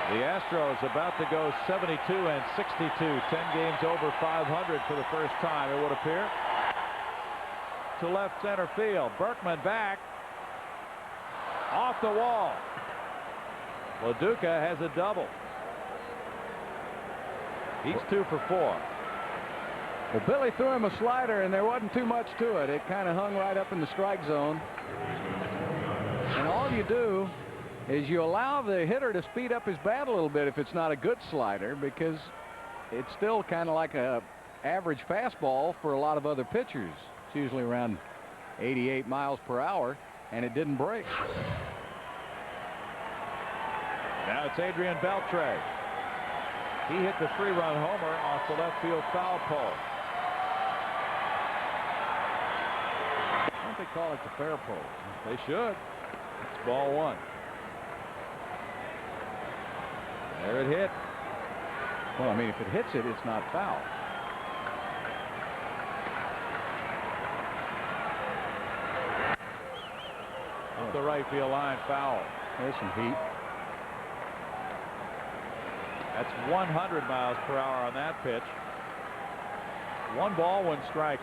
The Astros about to go 72 and 62, 10 games over 500 for the first time, it would appear. To left center field. Berkman back. Off the wall. LaDuca has a double. He's 2 for 4. Well, Billy threw him a slider, and there wasn't too much to it. It kind of hung right up in the strike zone. And all you do is you allow the hitter to speed up his bat a little bit if it's not a good slider, because it's still kind of like a average fastball for a lot of other pitchers. It's usually around 88 miles per hour, and it didn't break. Now it's Adrian Beltre. He hit the 3-run homer off the left field foul pole. Why don't they call it the fair pole? They should. It's ball 1. There it hit. Well, I mean, if it hits it, it's not foul. Up the right field line, foul. There's some heat. That's 100 miles per hour on that pitch. 1 ball, 1 strike.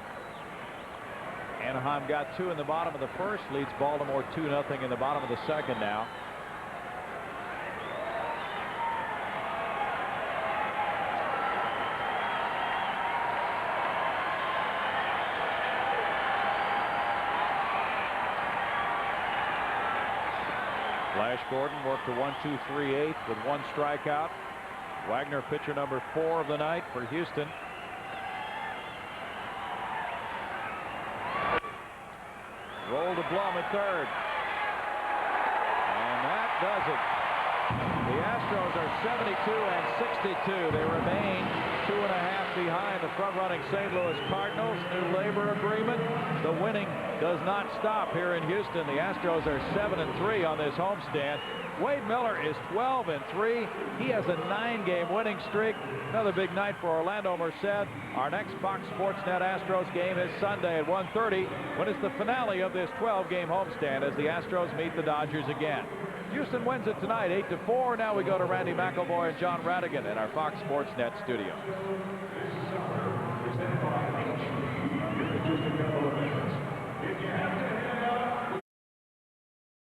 Anaheim got 2 in the bottom of the first, leads Baltimore 2-0 in the bottom of the second now. Flash Gordon worked a 1-2-3-8 with 1 strikeout. Wagner, pitcher number 4 of the night for Houston. Roll to Blum at third. And that does it. The Astros are 72 and 62. They remain 2.5 behind the front-running St. Louis Cardinals. New labor agreement. The winning does not stop here in Houston. The Astros are 7-3 on this homestand. Wade Miller is 12-3. He has a 9-game winning streak. Another big night for Orlando Merced. Our next Fox Sports Net Astros game is Sunday at 1:30, when it's the finale of this 12-game homestand as the Astros meet the Dodgers again. Houston wins it tonight 8-4. Now we go to Randy McElvoy and John Radigan in our Fox Sports Net studio.